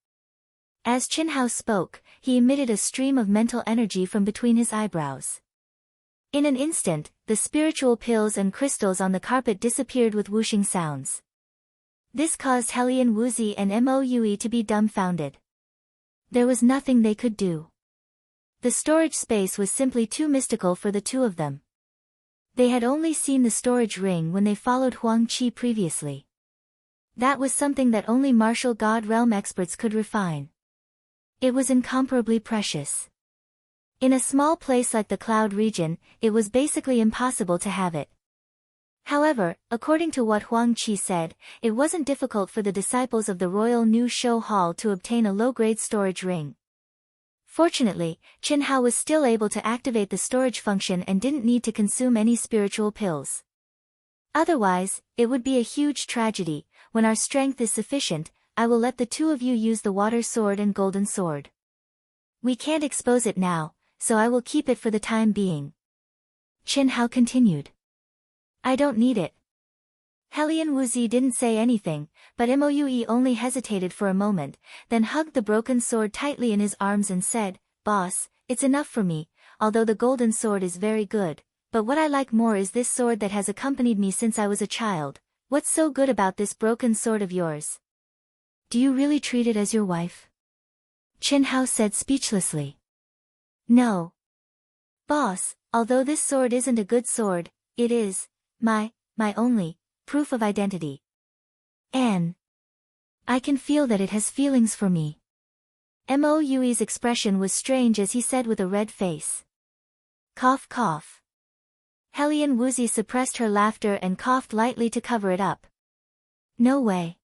As Chen Hao spoke, he emitted a stream of mental energy from between his eyebrows. In an instant, the spiritual pills and crystals on the carpet disappeared with whooshing sounds. This caused Helian Wuzi and Mo Yui to be dumbfounded. There was nothing they could do. The storage space was simply too mystical for the two of them. They had only seen the storage ring when they followed Huang Qi previously. That was something that only martial god realm experts could refine. It was incomparably precious. In a small place like the Cloud region, it was basically impossible to have it. However, according to what Huang Qi said, it wasn't difficult for the disciples of the Royal New Show Hall to obtain a low-grade storage ring. Fortunately, Chen Hao was still able to activate the storage function and didn't need to consume any spiritual pills. Otherwise, it would be a huge tragedy. When our strength is sufficient, I will let the two of you use the water sword and golden sword. We can't expose it now, so I will keep it for the time being. Chen Hao continued. I don't need it. Helian Wuzi didn't say anything, but Moue only hesitated for a moment, then hugged the broken sword tightly in his arms and said, Boss, it's enough for me, although the golden sword is very good, but what I like more is this sword that has accompanied me since I was a child. What's so good about this broken sword of yours? Do you really treat it as your wife? Chen Hao said speechlessly. No. Boss, although this sword isn't a good sword, it is my only proof of identity. And I can feel that it has feelings for me. Moue's expression was strange as he said with a red face. Cough cough. Helian Woozy suppressed her laughter and coughed lightly to cover it up. No way.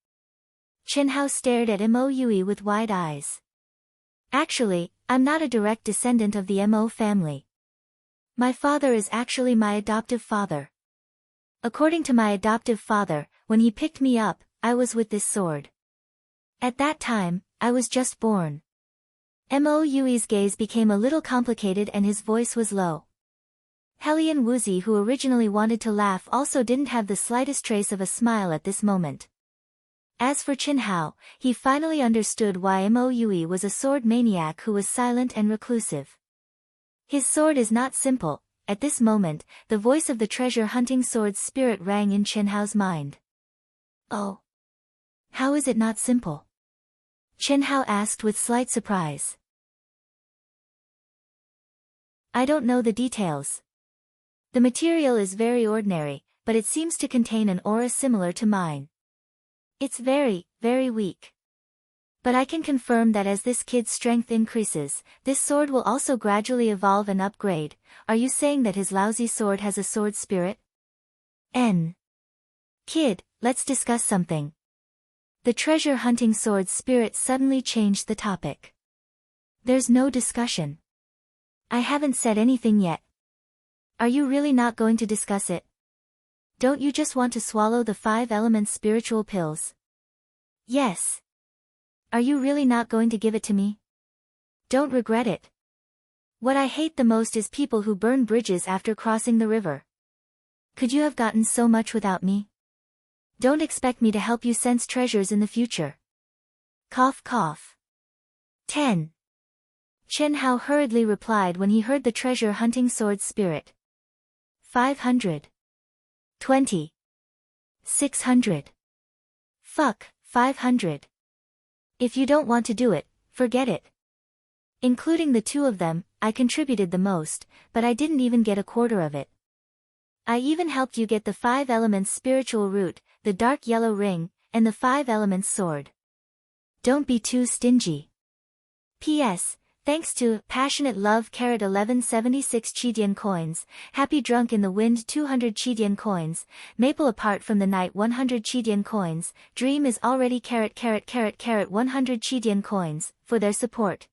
Chinhao stared at Moue with wide eyes. Actually, I'm not a direct descendant of the Mo family. My father is actually my adoptive father. According to my adoptive father, when he picked me up, I was with this sword. At that time, I was just born. Moue's gaze became a little complicated and his voice was low. Helian Woozy, who originally wanted to laugh, also didn't have the slightest trace of a smile at this moment. As for Chinhao, he finally understood why Moue was a sword maniac who was silent and reclusive. His sword is not simple. At this moment, the voice of the treasure-hunting sword's spirit rang in Chinhao's mind. Oh. How is it not simple? Chinhao asked with slight surprise. I don't know the details. The material is very ordinary, but it seems to contain an aura similar to mine. It's very, very weak. But I can confirm that as this kid's strength increases, this sword will also gradually evolve and upgrade. Are you saying that his lousy sword has a sword spirit? Kid, let's discuss something. The treasure-hunting sword spirit suddenly changed the topic. There's no discussion. I haven't said anything yet. Are you really not going to discuss it? Don't you just want to swallow the 5 elements spiritual pills? Yes. Are you really not going to give it to me? Don't regret it. What I hate the most is people who burn bridges after crossing the river. Could you have gotten so much without me? Don't expect me to help you sense treasures in the future. Cough cough. 10. Chinhao hurriedly replied when he heard the treasure-hunting sword spirit. 500. 20. 600. Fuck, 500. If you don't want to do it, forget it. Including the 2 of them, I contributed the most, but I didn't even get a quarter of it. I even helped you get the 5 elements spiritual root, the dark yellow ring, and the 5 elements sword. Don't be too stingy. P.S. Thanks to Passionate Love 1176 Chidian coins, Happy Drunk in the Wind 200 Chidian coins, Maple Apart from the Night 100 Chidian coins, Dream is Already 100 Chidian coins, for their support.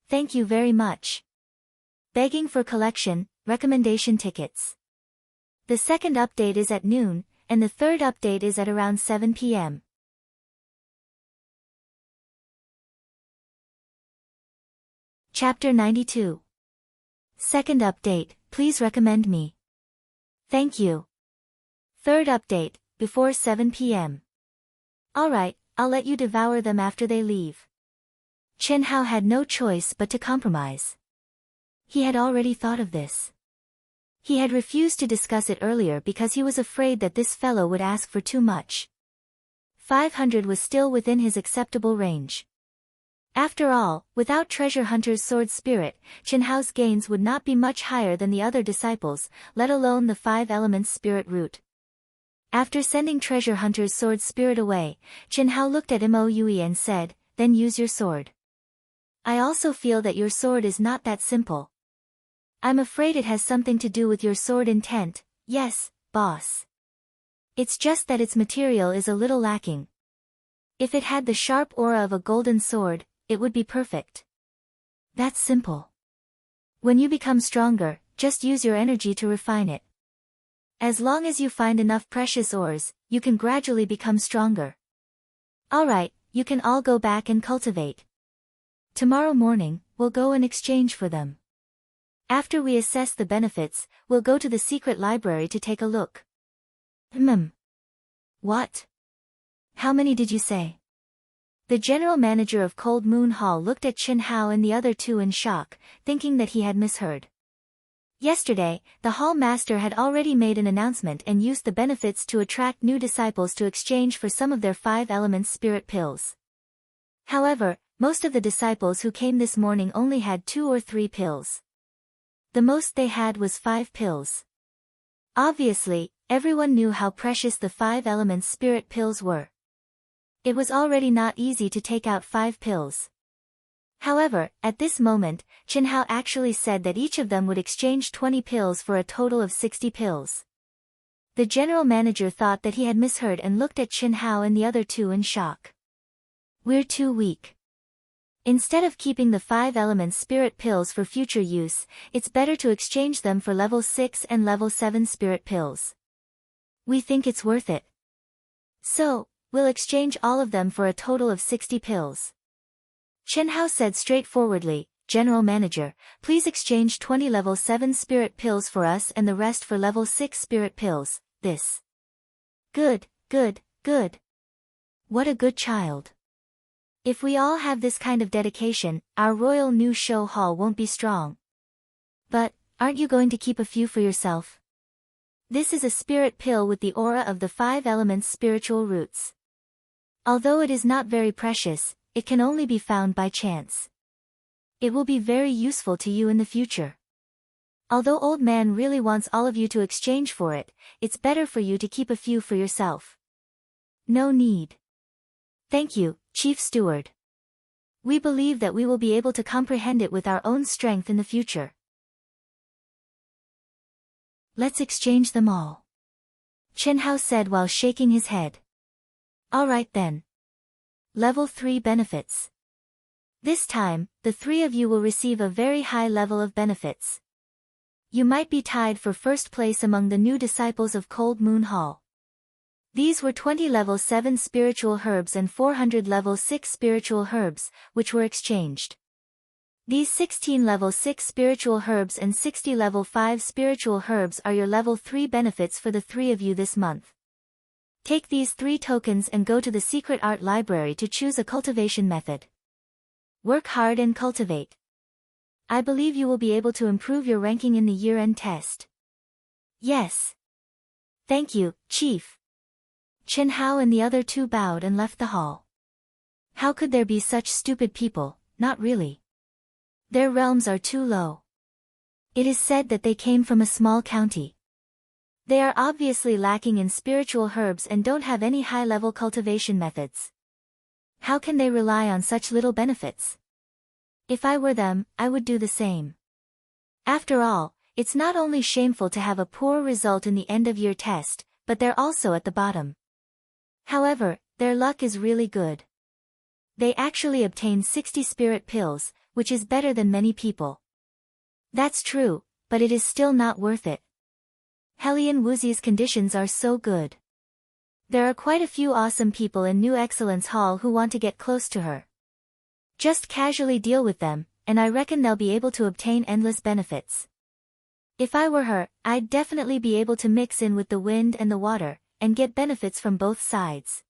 Thank you very much. Begging for collection, recommendation tickets. The second update is at noon, and the third update is at around 7 p.m. Chapter 92. Second update, please recommend me. Thank you. Third update, before 7 p.m. Alright, I'll let you devour them after they leave. Chinhao had no choice but to compromise. He had already thought of this. He had refused to discuss it earlier because he was afraid that this fellow would ask for too much. 500 was still within his acceptable range. After all, without Treasure Hunter's sword spirit, Chinhao's gains would not be much higher than the other disciples, let alone the 5 elements spirit root. After sending Treasure Hunter's sword spirit away, Chinhao looked at Moue and said, then use your sword. I also feel that your sword is not that simple. I'm afraid it has something to do with your sword intent. Yes, boss. It's just that its material is a little lacking. If it had the sharp aura of a golden sword, it would be perfect. That's simple. When you become stronger, just use your energy to refine it. As long as you find enough precious ores, you can gradually become stronger. Alright, you can all go back and cultivate. Tomorrow morning, we'll go and exchange for them. After we assess the benefits, we'll go to the secret library to take a look. What? How many did you say? The general manager of Cold Moon Hall looked at Chinhao and the other 2 in shock, thinking that he had misheard. Yesterday, the hall master had already made an announcement and used the benefits to attract new disciples to exchange for some of their 5 elements spirit pills. However, most of the disciples who came this morning only had 2 or 3 pills. The most they had was 5 pills. Obviously, everyone knew how precious the 5 elements spirit pills were. It was already not easy to take out 5 pills. However, at this moment, Chen Hao actually said that each of them would exchange 20 pills for a total of 60 pills. The general manager thought that he had misheard and looked at Chen Hao and the other two in shock. We're too weak. Instead of keeping the 5 elements spirit pills for future use, it's better to exchange them for level 6 and level 7 spirit pills. We think it's worth it. So, we'll exchange all of them for a total of 60 pills. Chen Hao said straightforwardly, General Manager, please exchange 20 level 7 spirit pills for us and the rest for level 6 spirit pills, this. Good, good, good. What a good child. If we all have this kind of dedication, our royal new show hall won't be strong. But, aren't you going to keep a few for yourself? This is a spirit pill with the aura of the 5 elements spiritual roots. Although it is not very precious, it can only be found by chance. It will be very useful to you in the future. Although old man really wants all of you to exchange for it, it's better for you to keep a few for yourself. No need. Thank you, Chief Steward. We believe that we will be able to comprehend it with our own strength in the future. Let's exchange them all. Chen Hao said while shaking his head. All right then. Level 3 benefits. This time, the 3 of you will receive a very high level of benefits. You might be tied for first place among the new disciples of Cold Moon Hall. These were 20 level 7 spiritual herbs and 400 level 6 spiritual herbs, which were exchanged. These 16 level 6 spiritual herbs and 60 level 5 spiritual herbs are your level 3 benefits for the 3 of you this month. Take these 3 tokens and go to the secret art library to choose a cultivation method. Work hard and cultivate. I believe you will be able to improve your ranking in the year-end test. Yes. Thank you, Chief. Chen Hao and the other 2 bowed and left the hall. How could there be such stupid people? Not really. Their realms are too low. It is said that they came from a small county. They are obviously lacking in spiritual herbs and don't have any high-level cultivation methods. How can they rely on such little benefits? If I were them, I would do the same. After all, it's not only shameful to have a poor result in the end-of-year test, but they're also at the bottom. However, their luck is really good. They actually obtained 60 spirit pills, which is better than many people. That's true, but it is still not worth it. Helian Wuzi's conditions are so good. There are quite a few awesome people in New Excellence Hall who want to get close to her. Just casually deal with them, and I reckon they'll be able to obtain endless benefits. If I were her, I'd definitely be able to mix in with the wind and the water, and get benefits from both sides.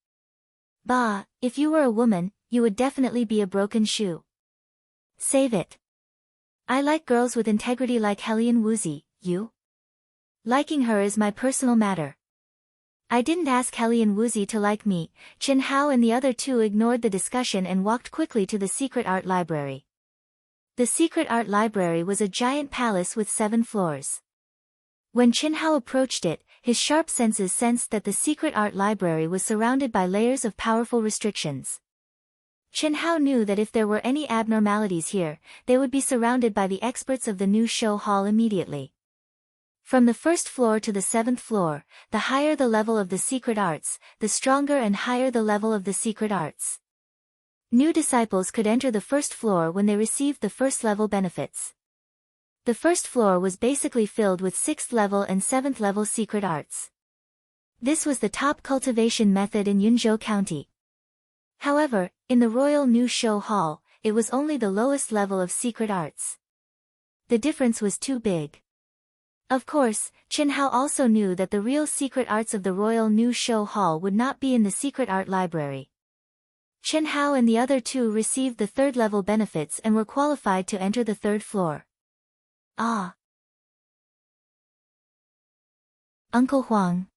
Bah, if you were a woman, you would definitely be a broken shoe. Save it. I like girls with integrity like Helian Wuzi, you? Liking her is my personal matter. I didn't ask Helian Wuzi to like me. Chen Hao and the other 2 ignored the discussion and walked quickly to the secret art library. The secret art library was a giant palace with 7 floors. When Chen Hao approached it, his sharp senses sensed that the secret art library was surrounded by layers of powerful restrictions. Chen Hao knew that if there were any abnormalities here, they would be surrounded by the experts of the new show hall immediately. From the 1st floor to the 7th floor, the higher the level of the secret arts, the stronger and higher the level of the secret arts. New disciples could enter the 1st floor when they received the 1st level benefits. The 1st floor was basically filled with 6th level and 7th level secret arts. This was the top cultivation method in Yunzhou County. However, in the Royal New Show Hall, it was only the lowest level of secret arts. The difference was too big. Of course, Chen Hao also knew that the real secret arts of the Royal New Show Hall would not be in the secret art library. Chen Hao and the other 2 received the 3rd level benefits and were qualified to enter the 3rd floor. Ah! Uncle Huang.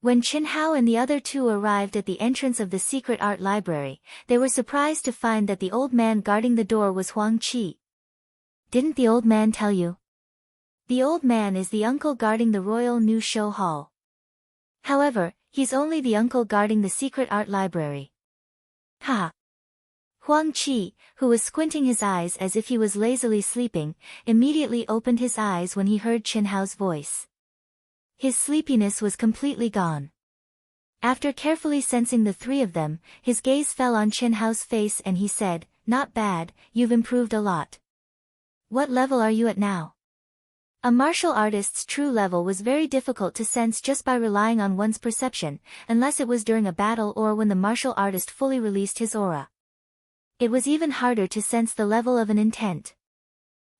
When Qin Hao and the other two arrived at the entrance of the secret art library, they were surprised to find that the old man guarding the door was Huang Qi. Didn't the old man tell you? The old man is the uncle guarding the Royal New Show Hall. However, he's only the uncle guarding the secret art library. Ha! Huang Qi, who was squinting his eyes as if he was lazily sleeping, immediately opened his eyes when he heard Qin Hao's voice. His sleepiness was completely gone. After carefully sensing the three of them, his gaze fell on Qin Hao's face and he said, "Not bad, you've improved a lot. What level are you at now?" A martial artist's true level was very difficult to sense just by relying on one's perception, unless it was during a battle or when the martial artist fully released his aura. It was even harder to sense the level of an intent.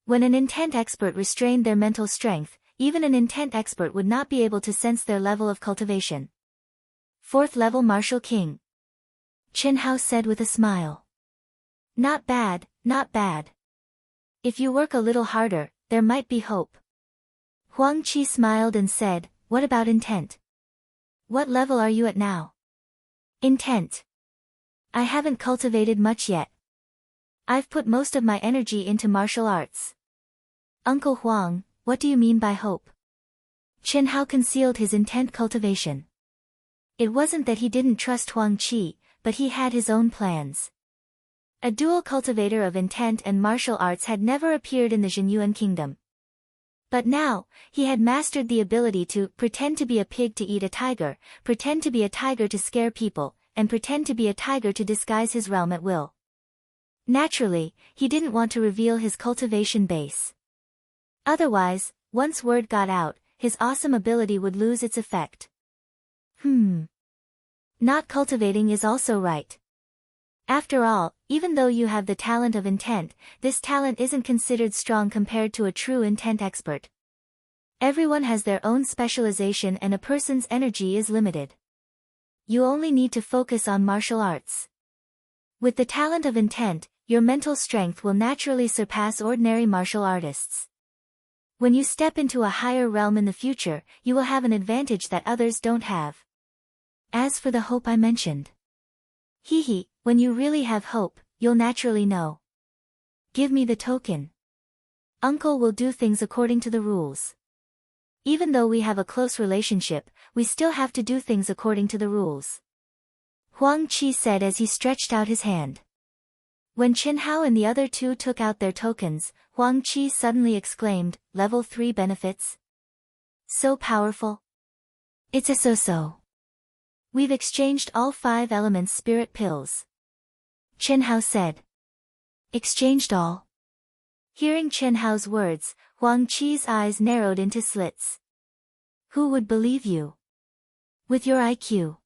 When an intent expert restrained their mental strength, even an intent expert would not be able to sense their level of cultivation. Fourth level Martial King. Qin Hao said with a smile. Not bad, not bad. If you work a little harder, there might be hope. Huang Qi smiled and said, what about intent? What level are you at now? Intent. I haven't cultivated much yet. I've put most of my energy into martial arts. Uncle Huang, what do you mean by hope? Qin Hao concealed his intent cultivation. It wasn't that he didn't trust Huang Qi, but he had his own plans. A dual cultivator of intent and martial arts had never appeared in the Zhenyuan kingdom. But now, he had mastered the ability to pretend to be a pig to eat a tiger, pretend to be a tiger to scare people, and pretend to be a tiger to disguise his realm at will. Naturally, he didn't want to reveal his cultivation base. Otherwise, once word got out, his awesome ability would lose its effect. Not cultivating is also right. After all, even though you have the talent of intent, this talent isn't considered strong compared to a true intent expert. Everyone has their own specialization and a person's energy is limited. You only need to focus on martial arts. With the talent of intent, your mental strength will naturally surpass ordinary martial artists. When you step into a higher realm in the future, you will have an advantage that others don't have. As for the hope I mentioned. When you really have hope, you'll naturally know. Give me the token. Uncle will do things according to the rules. Even though we have a close relationship, we still have to do things according to the rules. Huang Qi said as he stretched out his hand. When Qin Hao and the other two took out their tokens, Huang Qi suddenly exclaimed, Level 3 benefits? So powerful. It's a so-so. We've exchanged all 5 elements spirit pills. Qin Hao said. Exchanged all? Hearing Qin Hao's words, Huang Qi's eyes narrowed into slits. Who would believe you? With your IQ.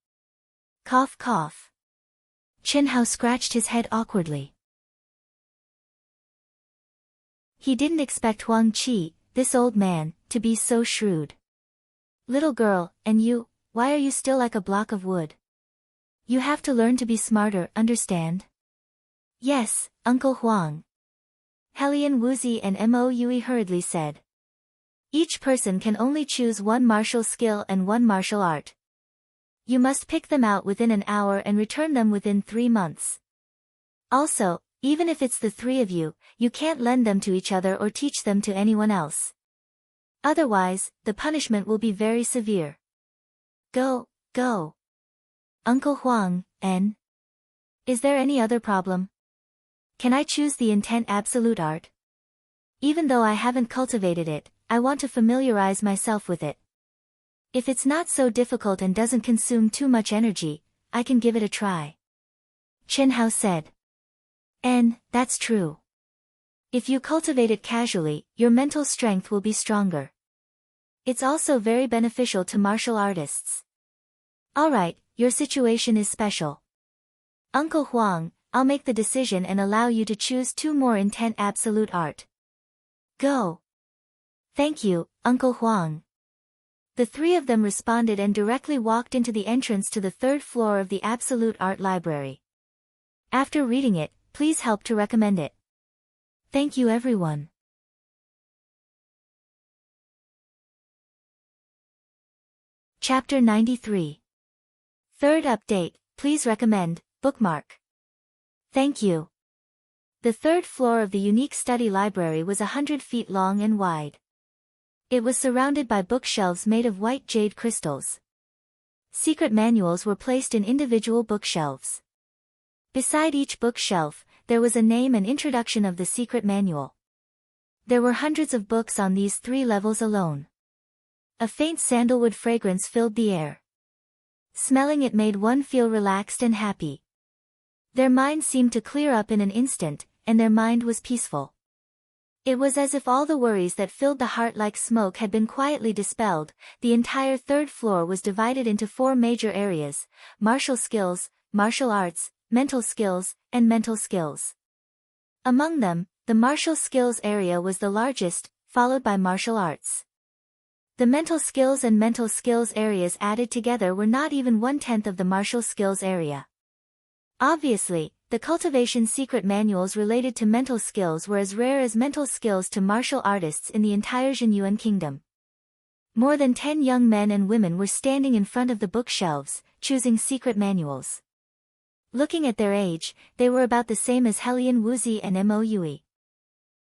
Cough cough. Qin Hao scratched his head awkwardly. He didn't expect Huang Qi, this old man, to be so shrewd. Little girl, and you, why are you still like a block of wood? You have to learn to be smarter, understand? Yes, Uncle Huang. Helian Wuzi and Mo Yui hurriedly said. Each person can only choose one martial skill and one martial art. You must pick them out within an hour and return them within 3 months. Also, even if it's the 3 of you, you can't lend them to each other or teach them to anyone else. Otherwise, the punishment will be very severe. Go. Uncle Huang, N. Is there any other problem? Can I choose the intent absolute art? Even though I haven't cultivated it, I want to familiarize myself with it. If it's not so difficult and doesn't consume too much energy, I can give it a try. Qin Hao said. N, that's true. If you cultivate it casually, your mental strength will be stronger. It's also very beneficial to martial artists. Alright, your situation is special. Uncle Huang, I'll make the decision and allow you to choose 2 more intent absolute art. Go. Thank you, Uncle Huang. The 3 of them responded and directly walked into the entrance to the 3rd floor of the Absolute Art Library. After reading it, please help to recommend it. Thank you everyone. Chapter 93. Third update, please recommend, bookmark. Thank you. The third floor of the unique study library was 100 feet long and wide. It was surrounded by bookshelves made of white jade crystals. Secret manuals were placed in individual bookshelves. Beside each bookshelf, there was a name and introduction of the secret manual. There were hundreds of books on these 3 levels alone. A faint sandalwood fragrance filled the air. Smelling it made one feel relaxed and happy. Their minds seemed to clear up in an instant, and their mind was peaceful. It was as if all the worries that filled the heart like smoke had been quietly dispelled. The entire third floor was divided into 4 major areas: martial skills, martial arts, mental skills, and mental skills. Among them, the martial skills area was the largest, followed by martial arts. The mental skills and mental skills areas added together were not even 1/10 of the martial skills area. Obviously, the cultivation secret manuals related to mental skills were as rare as mental skills to martial artists in the entire Jinyuan kingdom. More than 10 young men and women were standing in front of the bookshelves, choosing secret manuals. Looking at their age, they were about the same as Helian Wuzi and Moue.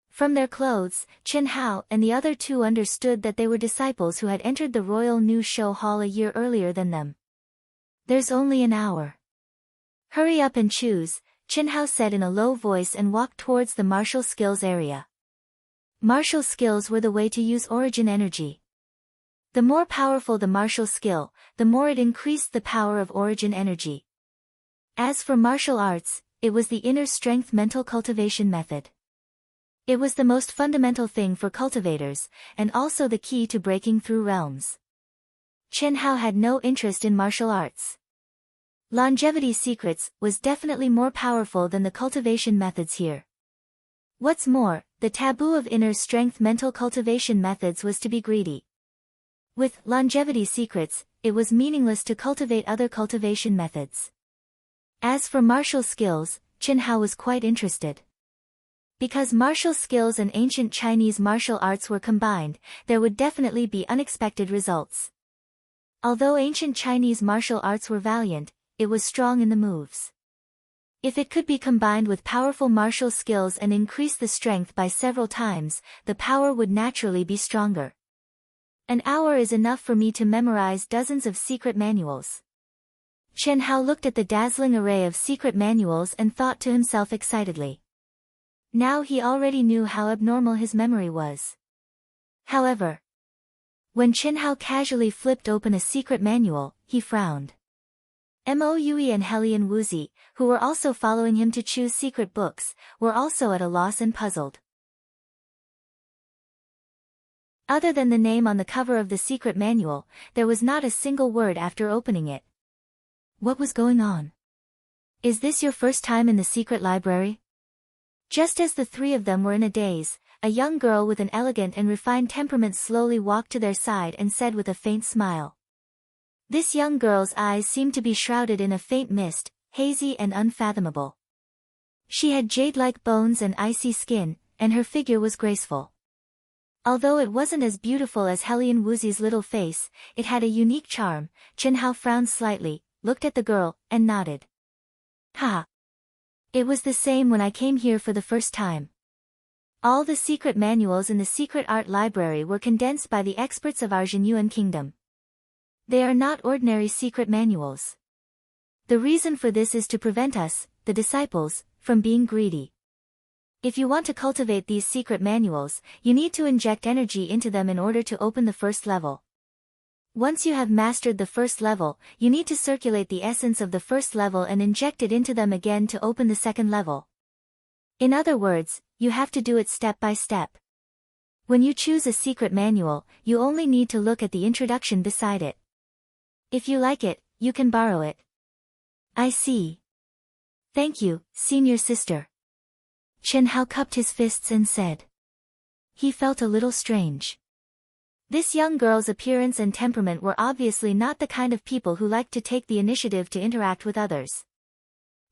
From their clothes, Chen Hao and the other 2 understood that they were disciples who had entered the Royal New Show Hall a year earlier than them. There's only an hour. Hurry up and choose, Chen Hao said in a low voice and walked towards the martial skills area. Martial skills were the way to use origin energy. The more powerful the martial skill, the more it increased the power of origin energy. As for martial arts, it was the inner strength mental cultivation method. It was the most fundamental thing for cultivators, and also the key to breaking through realms. Chen Hao had no interest in martial arts. Longevity secrets was definitely more powerful than the cultivation methods here. What's more, the taboo of inner strength mental cultivation methods was to be greedy. With longevity secrets, it was meaningless to cultivate other cultivation methods. As for martial skills, Chen Hao was quite interested. Because martial skills and ancient Chinese martial arts were combined, there would definitely be unexpected results. Although ancient Chinese martial arts were valiant, it was strong in the moves. If it could be combined with powerful martial skills and increase the strength by several times, the power would naturally be stronger. An hour is enough for me to memorize dozens of secret manuals. Chen Hao looked at the dazzling array of secret manuals and thought to himself excitedly. Now he already knew how abnormal his memory was. However, when Chen Hao casually flipped open a secret manual, he frowned. Moue and Helian Wuzi, who were also following him to choose secret books, were also at a loss and puzzled. Other than the name on the cover of the secret manual, there was not a single word after opening it. What was going on? Is this your first time in the secret library? Just as the 3 of them were in a daze, a young girl with an elegant and refined temperament slowly walked to their side and said with a faint smile. This young girl's eyes seemed to be shrouded in a faint mist, hazy and unfathomable. She had jade-like bones and icy skin, and her figure was graceful. Although it wasn't as beautiful as Helian Wuzi's little face, it had a unique charm. Chen Hao frowned slightly, looked at the girl, and nodded. Ha! It was the same when I came here for the first time. All the secret manuals in the secret art library were condensed by the experts of our Jinyuan kingdom. They are not ordinary secret manuals. The reason for this is to prevent us, the disciples, from being greedy. If you want to cultivate these secret manuals, you need to inject energy into them in order to open the first level. Once you have mastered the first level, you need to circulate the essence of the first level and inject it into them again to open the second level. In other words, you have to do it step by step. When you choose a secret manual, you only need to look at the introduction beside it. If you like it, you can borrow it. I see. Thank you, senior sister. Chen Hao cupped his fists and said. He felt a little strange. This young girl's appearance and temperament were obviously not the kind of people who liked to take the initiative to interact with others.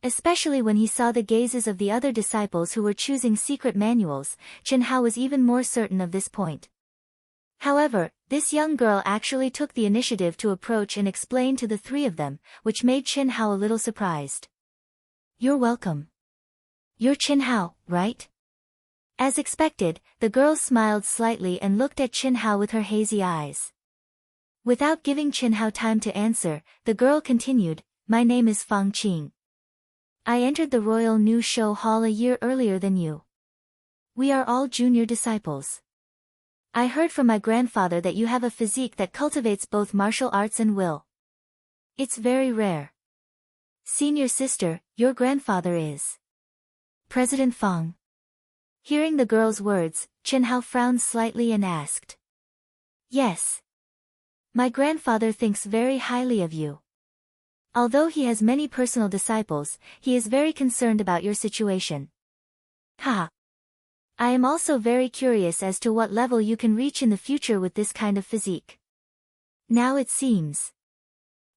Especially when he saw the gazes of the other disciples who were choosing secret manuals, Chen Hao was even more certain of this point. However, this young girl actually took the initiative to approach and explain to the three of them, which made Chin Hao a little surprised. "You're welcome. You're Chin Hao, right?" As expected, the girl smiled slightly and looked at Chin Hao with her hazy eyes. Without giving Chin Hao time to answer, the girl continued, "My name is Fang Qing. I entered the Royal New Show Hall a year earlier than you. We are all junior disciples. I heard from my grandfather that you have a physique that cultivates both martial arts and will. It's very rare. Senior sister, your grandfather is President Fang." Hearing the girl's words, Chin Hao frowned slightly and asked, "Yes. My grandfather thinks very highly of you. Although he has many personal disciples, he is very concerned about your situation. Haha. I am also very curious as to what level you can reach in the future with this kind of physique. Now it seems."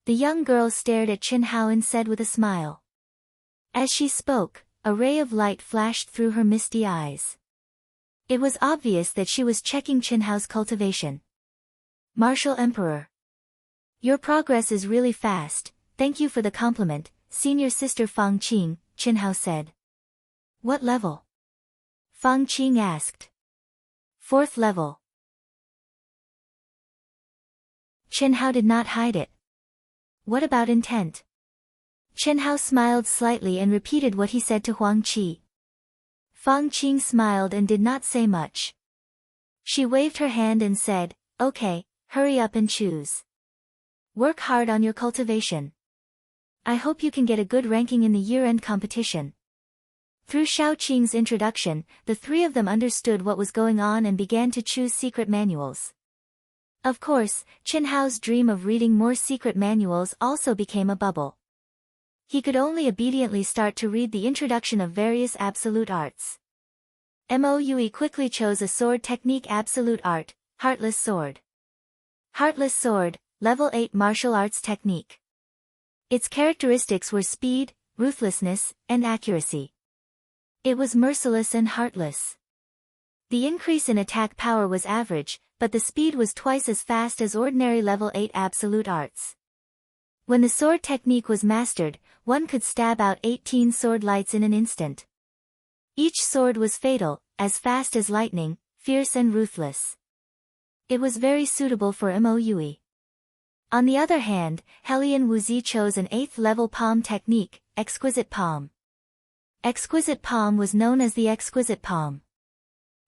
The young girl stared at Chin Hao and said with a smile. As she spoke, a ray of light flashed through her misty eyes. It was obvious that she was checking Chin Hao's cultivation. "Martial Emperor. Your progress is really fast, thank you for the compliment, senior sister Fang Qing," Chin Hao said. "What level?" Fang Qing asked. "4th level." Chin Hao did not hide it. "What about intent?" Chin Hao smiled slightly and repeated what he said to Huang Qi. Fang Qing smiled and did not say much. She waved her hand and said, "Okay, hurry up and choose. Work hard on your cultivation. I hope you can get a good ranking in the year-end competition." Through Shao Qing's introduction, the three of them understood what was going on and began to choose secret manuals. Of course, Chin Hao's dream of reading more secret manuals also became a bubble. He could only obediently start to read the introduction of various absolute arts. Moue quickly chose a sword technique absolute art, Heartless Sword. Heartless Sword, level 8 martial arts technique. Its characteristics were speed, ruthlessness, and accuracy. It was merciless and heartless. The increase in attack power was average, but the speed was twice as fast as ordinary level 8 absolute arts. When the sword technique was mastered, one could stab out 18 sword lights in an instant. Each sword was fatal, as fast as lightning, fierce and ruthless. It was very suitable for Moue. On the other hand, Helian Wuzi chose an 8th level palm technique, Exquisite Palm. Exquisite Palm was known as the Exquisite Palm.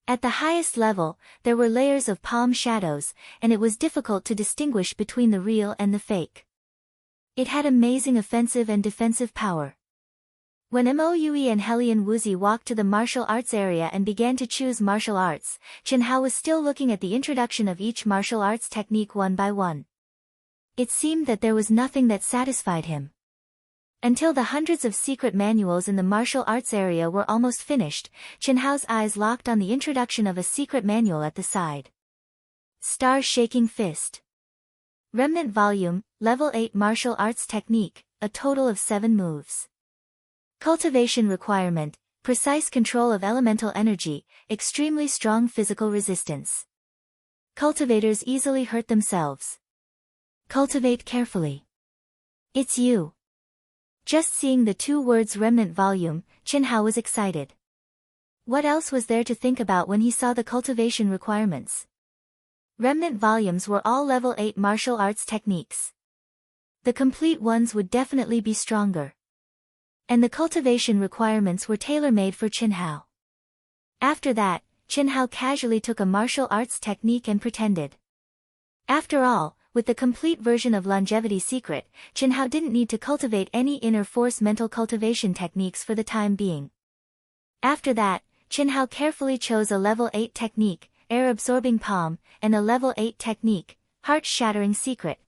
At the highest level, there were layers of palm shadows, and it was difficult to distinguish between the real and the fake. It had amazing offensive and defensive power. When Moue and Helian Wuzi walked to the martial arts area and began to choose martial arts, Chin Hao was still looking at the introduction of each martial arts technique one by one. It seemed that there was nothing that satisfied him. Until the hundreds of secret manuals in the martial arts area were almost finished, Chin Hao's eyes locked on the introduction of a secret manual at the side. Star Shaking Fist. Remnant Volume, Level 8 Martial Arts Technique, a total of 7 moves. Cultivation requirement, precise control of elemental energy, extremely strong physical resistance. Cultivators easily hurt themselves. Cultivate carefully. It's you. Just seeing the 2 words Remnant Volume, Chin Hao was excited. What else was there to think about when he saw the cultivation requirements? Remnant volumes were all level 8 martial arts techniques. The complete ones would definitely be stronger. And the cultivation requirements were tailor-made for Chin Hao. After that, Chin Hao casually took a martial arts technique and pretended. After all, with the complete version of Longevity Secret, Chin Hao didn't need to cultivate any inner force mental cultivation techniques for the time being. After that, Chin Hao carefully chose a level 8 technique, Air Absorbing Palm, and a level 8 technique, Heart Shattering Secret.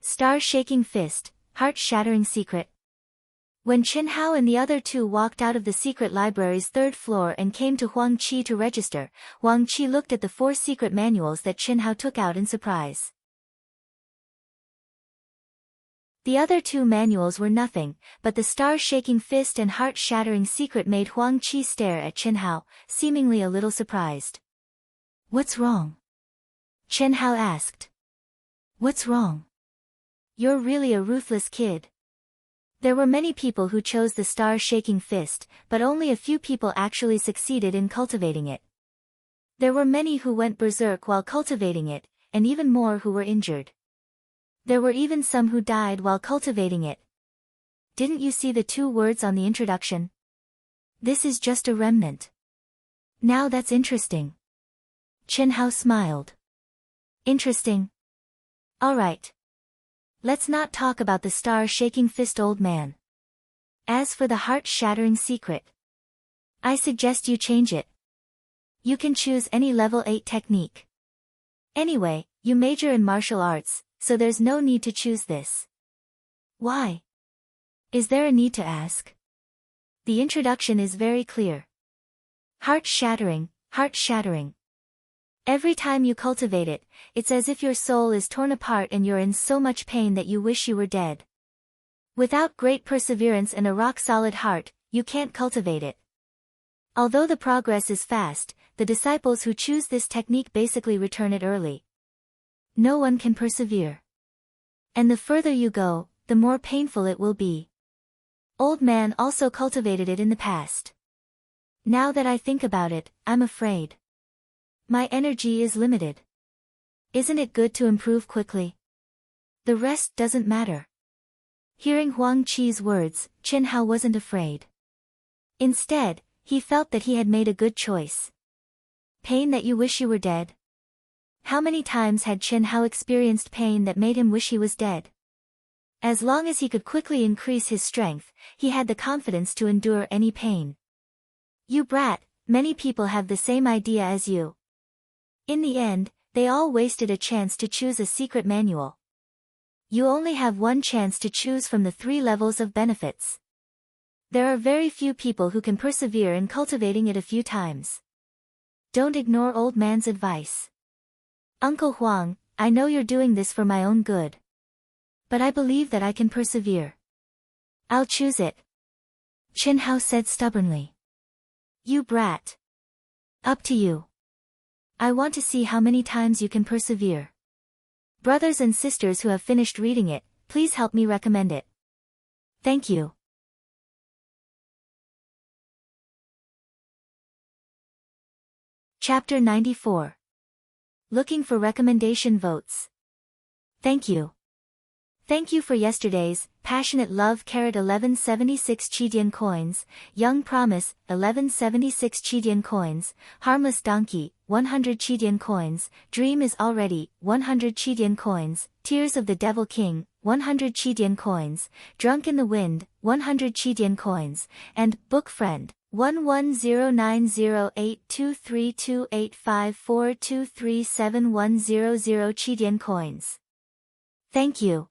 Star Shaking Fist, Heart Shattering Secret. When Chin Hao and the other 2 walked out of the secret library's 3rd floor and came to Huang Qi to register, Huang Qi looked at the 4 secret manuals that Chin Hao took out in surprise. The other 2 manuals were nothing, but the Star-Shaking Fist and Heart-Shattering Secret made Huang Qi stare at Chin Hao, seemingly a little surprised. What's wrong? Chen Hao asked. What's wrong? You're really a ruthless kid. There were many people who chose the star-shaking fist, but only a few people actually succeeded in cultivating it. There were many who went berserk while cultivating it, and even more who were injured. There were even some who died while cultivating it. Didn't you see the 2 words on the introduction? This is just a remnant. Now that's interesting. Chen Hao smiled. Interesting. Alright. Let's not talk about the star-shaking fist, old man. As for the heart-shattering secret, I suggest you change it. You can choose any level 8 technique. Anyway, you major in martial arts, so there's no need to choose this. Why? Is there a need to ask? The introduction is very clear. Heart-shattering, heart-shattering. Every time you cultivate it, it's as if your soul is torn apart and you're in so much pain that you wish you were dead. Without great perseverance and a rock-solid heart, you can't cultivate it. Although the progress is fast, the disciples who choose this technique basically return it early. No one can persevere. And the further you go, the more painful it will be. Old man also cultivated it in the past. Now that I think about it, I'm afraid. My energy is limited. Isn't it good to improve quickly? The rest doesn't matter. Hearing Huang Qi's words, Chen Hao wasn't afraid. Instead, he felt that he had made a good choice. Pain that you wish you were dead? How many times had Chen Hao experienced pain that made him wish he was dead? As long as he could quickly increase his strength, he had the confidence to endure any pain. You brat, many people have the same idea as you. In the end, they all wasted a chance to choose a secret manual. You only have one chance to choose from the 3 levels of benefits. There are very few people who can persevere in cultivating it a few times. Don't ignore old man's advice. Uncle Huang, I know you're doing this for my own good. But I believe that I can persevere. I'll choose it. Chen Hao said stubbornly. You brat. Up to you. I want to see how many times you can persevere. Brothers and sisters who have finished reading it, please help me recommend it. Thank you. Chapter 94. Looking for recommendation votes. Thank you. Thank you for yesterday's Passionate Love 1176 Chidian coins, Young Promise 1176 Chidian coins, Harmless Donkey 100 Chidian coins, Dream is Already 100 Chidian coins, Tears of the Devil King 100 Chidian coins, Drunk in the Wind 100 Chidian coins, and Book Friend 110908232854237100 Chidian coins. Thank you.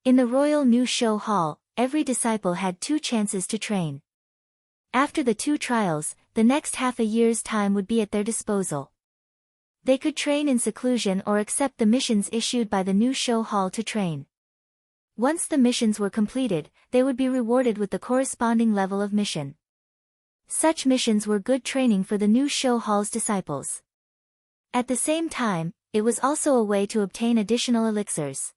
In the Royal New Show Hall, every disciple had 2 chances to train. After the 2 trials, the next half a year's time would be at their disposal. They could train in seclusion or accept the missions issued by the New Show Hall to train. Once the missions were completed, they would be rewarded with the corresponding level of mission. Such missions were good training for the New Show Hall's disciples. At the same time, it was also a way to obtain additional elixirs.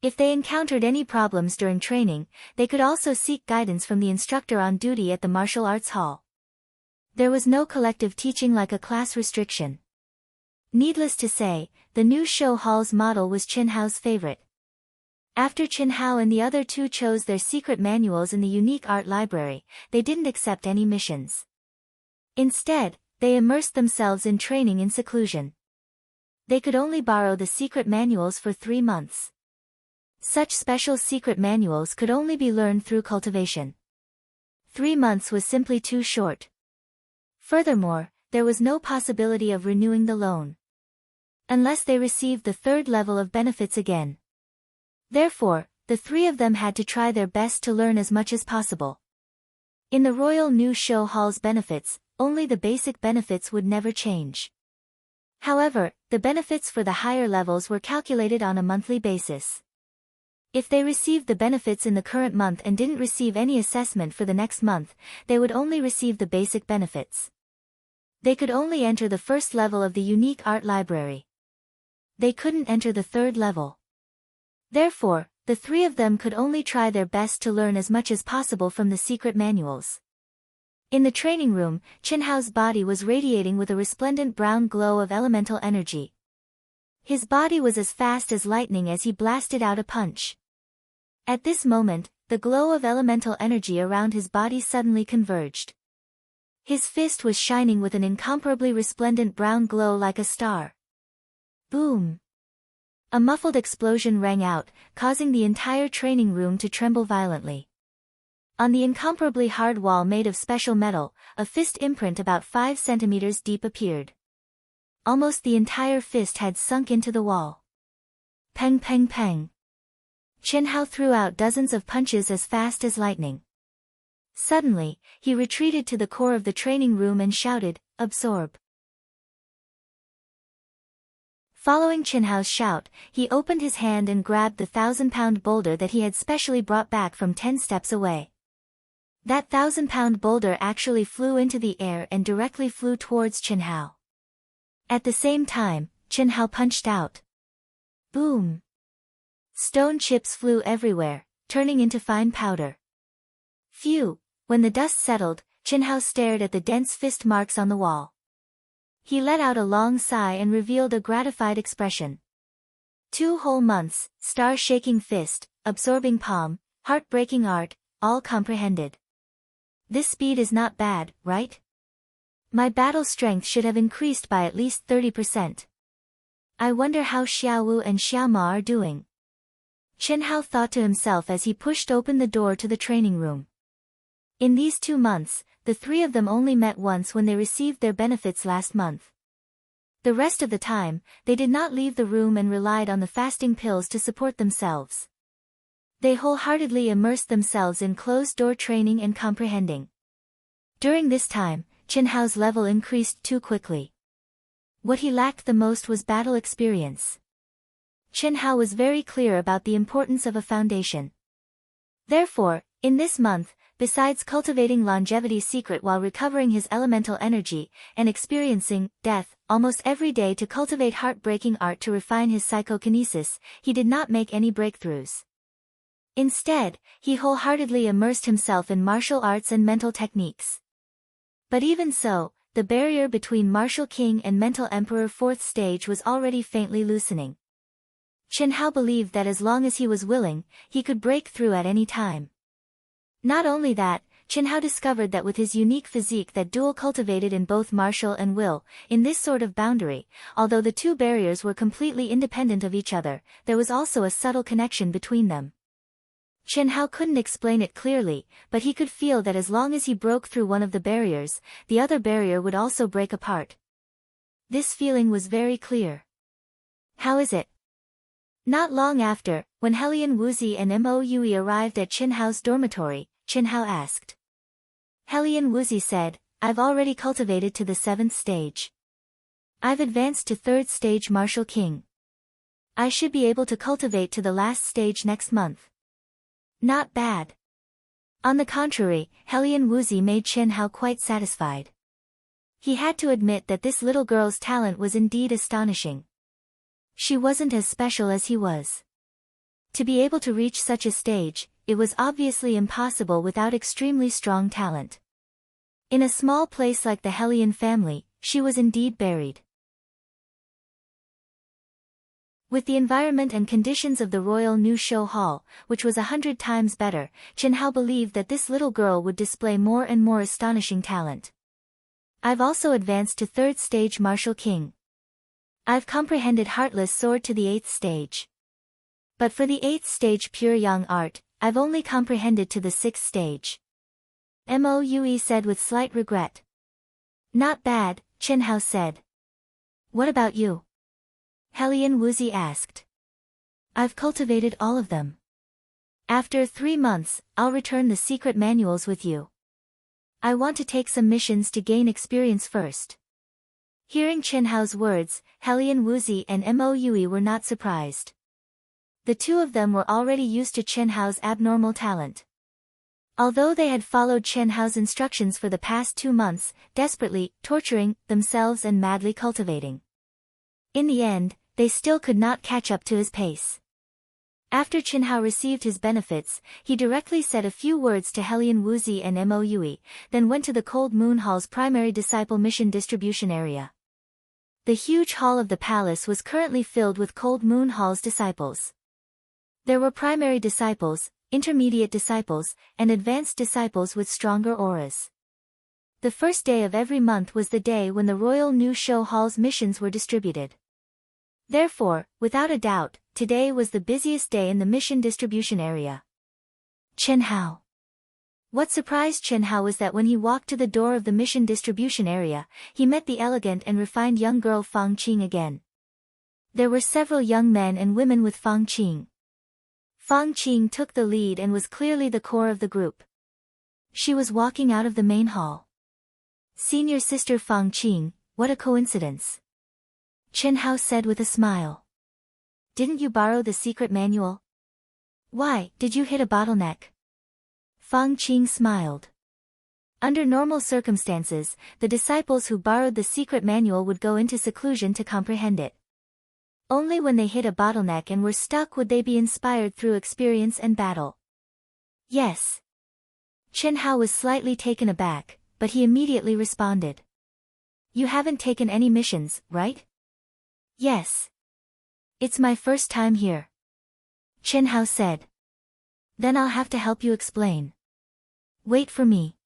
If they encountered any problems during training, they could also seek guidance from the instructor on duty at the martial arts hall. There was no collective teaching like a class restriction. Needless to say, the New Show Hall's model was Chen Hao's favorite. After Chen Hao and the other 2 chose their secret manuals in the unique art library, they didn't accept any missions. Instead, they immersed themselves in training in seclusion. They could only borrow the secret manuals for 3 months. Such special secret manuals could only be learned through cultivation. 3 months was simply too short. Furthermore, there was no possibility of renewing the loan. Unless they received the 3rd level of benefits again. Therefore, the 3 of them had to try their best to learn as much as possible. In the Royal New Show Hall's benefits, only the basic benefits would never change. However, the benefits for the higher levels were calculated on a monthly basis. If they received the benefits in the current month and didn't receive any assessment for the next month, they would only receive the basic benefits. They could only enter the 1st level of the unique art library. they couldn't enter the third level. Therefore, the three of them could only try their best to learn as much as possible from the secret manuals. In the training room, Chinhao's body was radiating with a resplendent brown glow of elemental energy. His body was as fast as lightning as he blasted out a punch. At this moment, the glow of elemental energy around his body suddenly converged. His fist was shining with an incomparably resplendent brown glow like a star. Boom! A muffled explosion rang out, causing the entire training room to tremble violently. On the incomparably hard wall made of special metal, a fist imprint about 5 centimeters deep appeared. Almost the entire fist had sunk into the wall. Peng peng peng. Chinhao threw out dozens of punches as fast as lightning. Suddenly, he retreated to the core of the training room and shouted, "Absorb." Following Chinhao's shout, he opened his hand and grabbed the 1,000-pound boulder that he had specially brought back from 10 steps away. That 1,000-pound boulder actually flew into the air and directly flew towards Chinhao. At the same time, Chinhao punched out. Boom! Stone chips flew everywhere, turning into fine powder. Phew! When the dust settled, Chinhao stared at the dense fist marks on the wall. He let out a long sigh and revealed a gratified expression. 2 whole months, star-shaking fist, absorbing palm, heartbreaking art, all comprehended. This speed is not bad, right? My battle strength should have increased by at least 30%. I wonder how Xiaowu and Xiaoma are doing. Chinhao thought to himself as he pushed open the door to the training room. In these 2 months, the three of them only met once when they received their benefits last month. The rest of the time, they did not leave the room and relied on the fasting pills to support themselves. They wholeheartedly immersed themselves in closed-door training and comprehending. During this time, Chinhao's level increased too quickly. What he lacked the most was battle experience. Chinhao was very clear about the importance of a foundation. Therefore, in this month, besides cultivating longevity's secret while recovering his elemental energy, and experiencing death almost every day to cultivate heartbreaking art to refine his psychokinesis, he did not make any breakthroughs. Instead, he wholeheartedly immersed himself in martial arts and mental techniques. But even so, the barrier between Martial King and Mental Emperor 4th stage was already faintly loosening. Chinhao believed that as long as he was willing, he could break through at any time. Not only that, Chinhao discovered that with his unique physique that dual cultivated in both martial and will, in this sort of boundary, although the two barriers were completely independent of each other, there was also a subtle connection between them. Chinhao couldn't explain it clearly, but he could feel that as long as he broke through one of the barriers, the other barrier would also break apart. This feeling was very clear. How is it? Not long after, when Helian Wuzi and Mo Yui arrived at Chinhao's dormitory, Chinhao asked. Helian Wuzi said, "I've already cultivated to the 7th stage. I've advanced to 3rd stage Martial King. I should be able to cultivate to the last stage next month." Not bad. On the contrary, Helian Wuzi made Chinhao quite satisfied. He had to admit that this little girl's talent was indeed astonishing. She wasn't as special as he was. To be able to reach such a stage, it was obviously impossible without extremely strong talent. In a small place like the Helian family, she was indeed buried. With the environment and conditions of the Royal New Show Hall, which was 100 times better, Chinhao believed that this little girl would display more and more astonishing talent. I've also advanced to 3rd stage Martial King. I've comprehended Heartless Sword to the 8th stage. But for the 8th stage Pure Young Art, I've only comprehended to the 6th stage. Mo Yui said with slight regret. Not bad, Chinhao said. What about you? Helian Wuzi asked. I've cultivated all of them. After 3 months, I'll return the secret manuals with you. I want to take some missions to gain experience first. Hearing Chinhao's words, Helian Wuzi and Mo Yui were not surprised. The two of them were already used to Chinhao's abnormal talent. Although they had followed Chinhao's instructions for the past 2 months, desperately torturing themselves and madly cultivating. In the end, they still could not catch up to his pace. After Chen Hao received his benefits, he directly said a few words to Helian Wuzi and Mo Yui, then went to the Cold Moon Hall's primary disciple mission distribution area. The huge hall of the palace was currently filled with Cold Moon Hall's disciples. There were primary disciples, intermediate disciples, and advanced disciples with stronger auras. The first day of every month was the day when the Royal New Show Hall's missions were distributed. Therefore, without a doubt, today was the busiest day in the mission distribution area. Chen Hao. What surprised Chen Hao was that when he walked to the door of the mission distribution area, he met the elegant and refined young girl Fang Qing again. There were several young men and women with Fang Qing. Fang Qing took the lead and was clearly the core of the group. She was walking out of the main hall. Senior sister Fang Qing, what a coincidence. Chen Hao said with a smile. Didn't you borrow the secret manual? Why, did you hit a bottleneck? Fang Qing smiled. Under normal circumstances, the disciples who borrowed the secret manual would go into seclusion to comprehend it. Only when they hit a bottleneck and were stuck would they be inspired through experience and battle. Yes. Chen Hao was slightly taken aback, but he immediately responded. You haven't taken any missions, right? Yes. It's my first time here. Chen Hao said. Then I'll have to help you explain. Wait for me.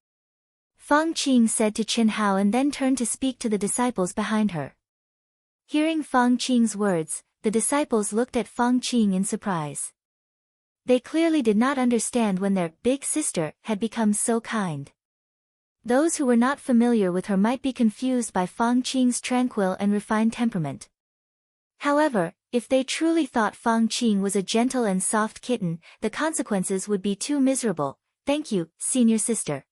Fang Qing said to Chen Hao and then turned to speak to the disciples behind her. Hearing Fang Qing's words, the disciples looked at Fang Qing in surprise. They clearly did not understand when their big sister had become so kind. Those who were not familiar with her might be confused by Fang Qing's tranquil and refined temperament. However, if they truly thought Fang Qing was a gentle and soft kitten, the consequences would be too miserable. Thank you, senior sister.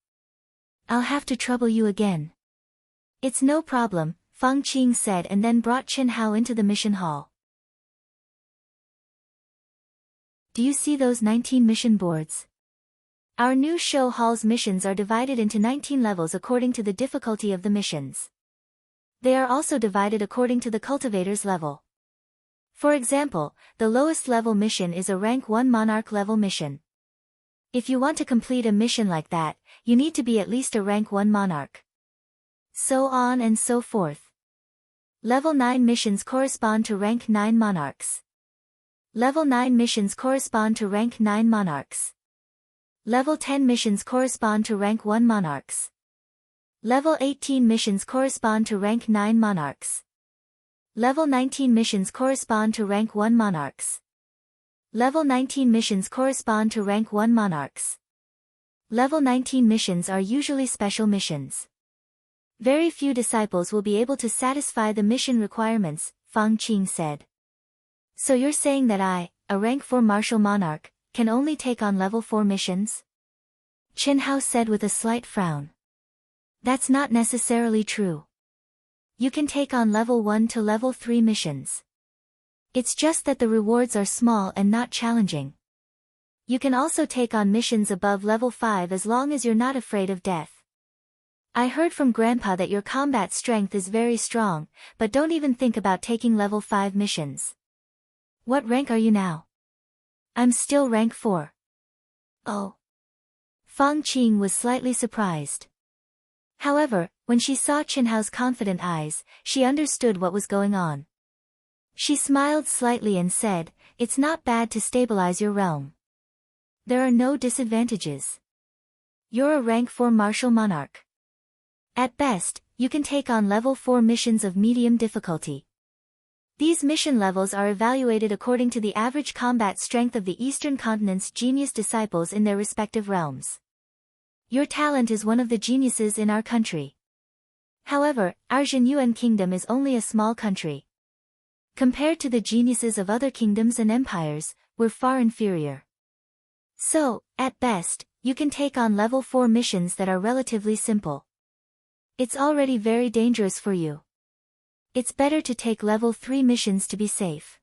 I'll have to trouble you again. It's no problem, Fang Qing said and then brought Chen Hao into the mission hall. Do you see those 19 mission boards? Our new show hall's missions are divided into 19 levels according to the difficulty of the missions. They are also divided according to the cultivator's level. For example, the lowest level mission is a rank 1 monarch level mission. If you want to complete a mission like that, you need to be at least a rank 1 monarch. So on and so forth. Level 9 missions correspond to rank 9 monarchs. Level 9 missions correspond to rank 9 monarchs. Level 10 missions correspond to rank 1 monarchs. Level 18 missions correspond to rank 9 monarchs. Level 19 missions correspond to rank 1 monarchs. Level 19 missions correspond to rank 1 monarchs. Level 19 missions are usually special missions. Very few disciples will be able to satisfy the mission requirements, Fang Qing said. So you're saying that I, a rank 4 martial monarch, can only take on level 4 missions? Chen Hao said with a slight frown. That's not necessarily true. You can take on level 1 to level 3 missions. It's just that the rewards are small and not challenging. You can also take on missions above level 5 as long as you're not afraid of death. I heard from Grandpa that your combat strength is very strong, but don't even think about taking level 5 missions. What rank are you now? I'm still rank 4. Oh. Fang Qing was slightly surprised. However, when she saw Chen Hao's confident eyes, she understood what was going on. She smiled slightly and said, "It's not bad to stabilize your realm. There are no disadvantages. You're a rank 4 martial monarch. At best, you can take on level 4 missions of medium difficulty. These mission levels are evaluated according to the average combat strength of the Eastern Continent's genius disciples in their respective realms. Your talent is one of the geniuses in our country. However, our Zhenyuan kingdom is only a small country. Compared to the geniuses of other kingdoms and empires, we're far inferior. So, at best, you can take on level 4 missions that are relatively simple. It's already very dangerous for you. It's better to take level 3 missions to be safe.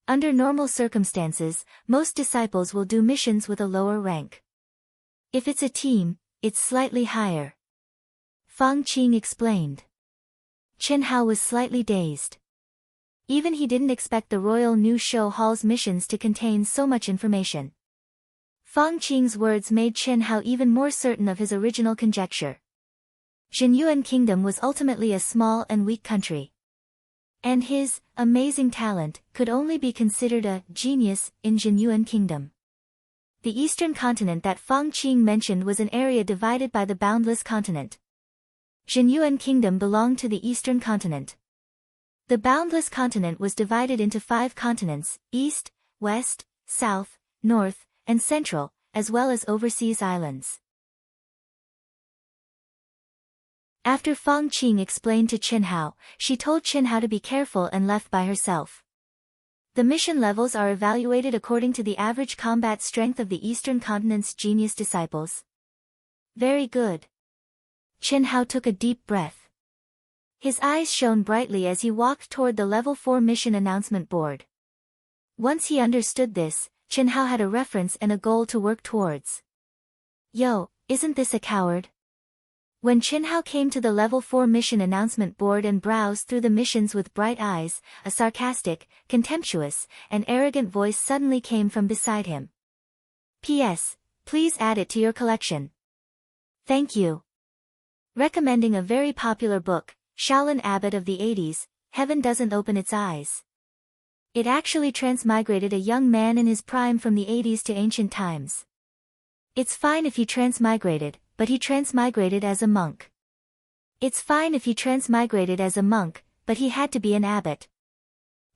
Under normal circumstances, most disciples will do missions with a lower rank. If it's a team, it's slightly higher. Fang Qing explained. Chen Hao was slightly dazed. Even he didn't expect the Royal New Show Hall's missions to contain so much information. Fang Qing's words made Chen Hao even more certain of his original conjecture. Jinyuan Kingdom was ultimately a small and weak country. And his amazing talent could only be considered a genius in Jinyuan Kingdom. The eastern continent that Fang Qing mentioned was an area divided by the boundless continent. Jinyuan Kingdom belonged to the eastern continent. The boundless continent was divided into 5 continents: east, west, south, north, and central, as well as overseas islands. After Fang Qing explained to Chen Hao, she told Chen Hao to be careful and left by herself. The mission levels are evaluated according to the average combat strength of the Eastern Continent's genius disciples. Very good. Chen Hao took a deep breath. His eyes shone brightly as he walked toward the Level 4 mission announcement board. Once he understood this, Chen Hao had a reference and a goal to work towards. Yo, isn't this a coward? When Chen Hao came to the Level 4 mission announcement board and browsed through the missions with bright eyes, a sarcastic, contemptuous, and arrogant voice suddenly came from beside him. P.S. Please add it to your collection. Thank you. Recommending a very popular book, Shaolin Abbot of the 80s, Heaven Doesn't Open Its Eyes. It actually transmigrated a young man in his prime from the 80s to ancient times. It's fine if he transmigrated, but he transmigrated as a monk. It's fine if he transmigrated as a monk, but he had to be an abbot.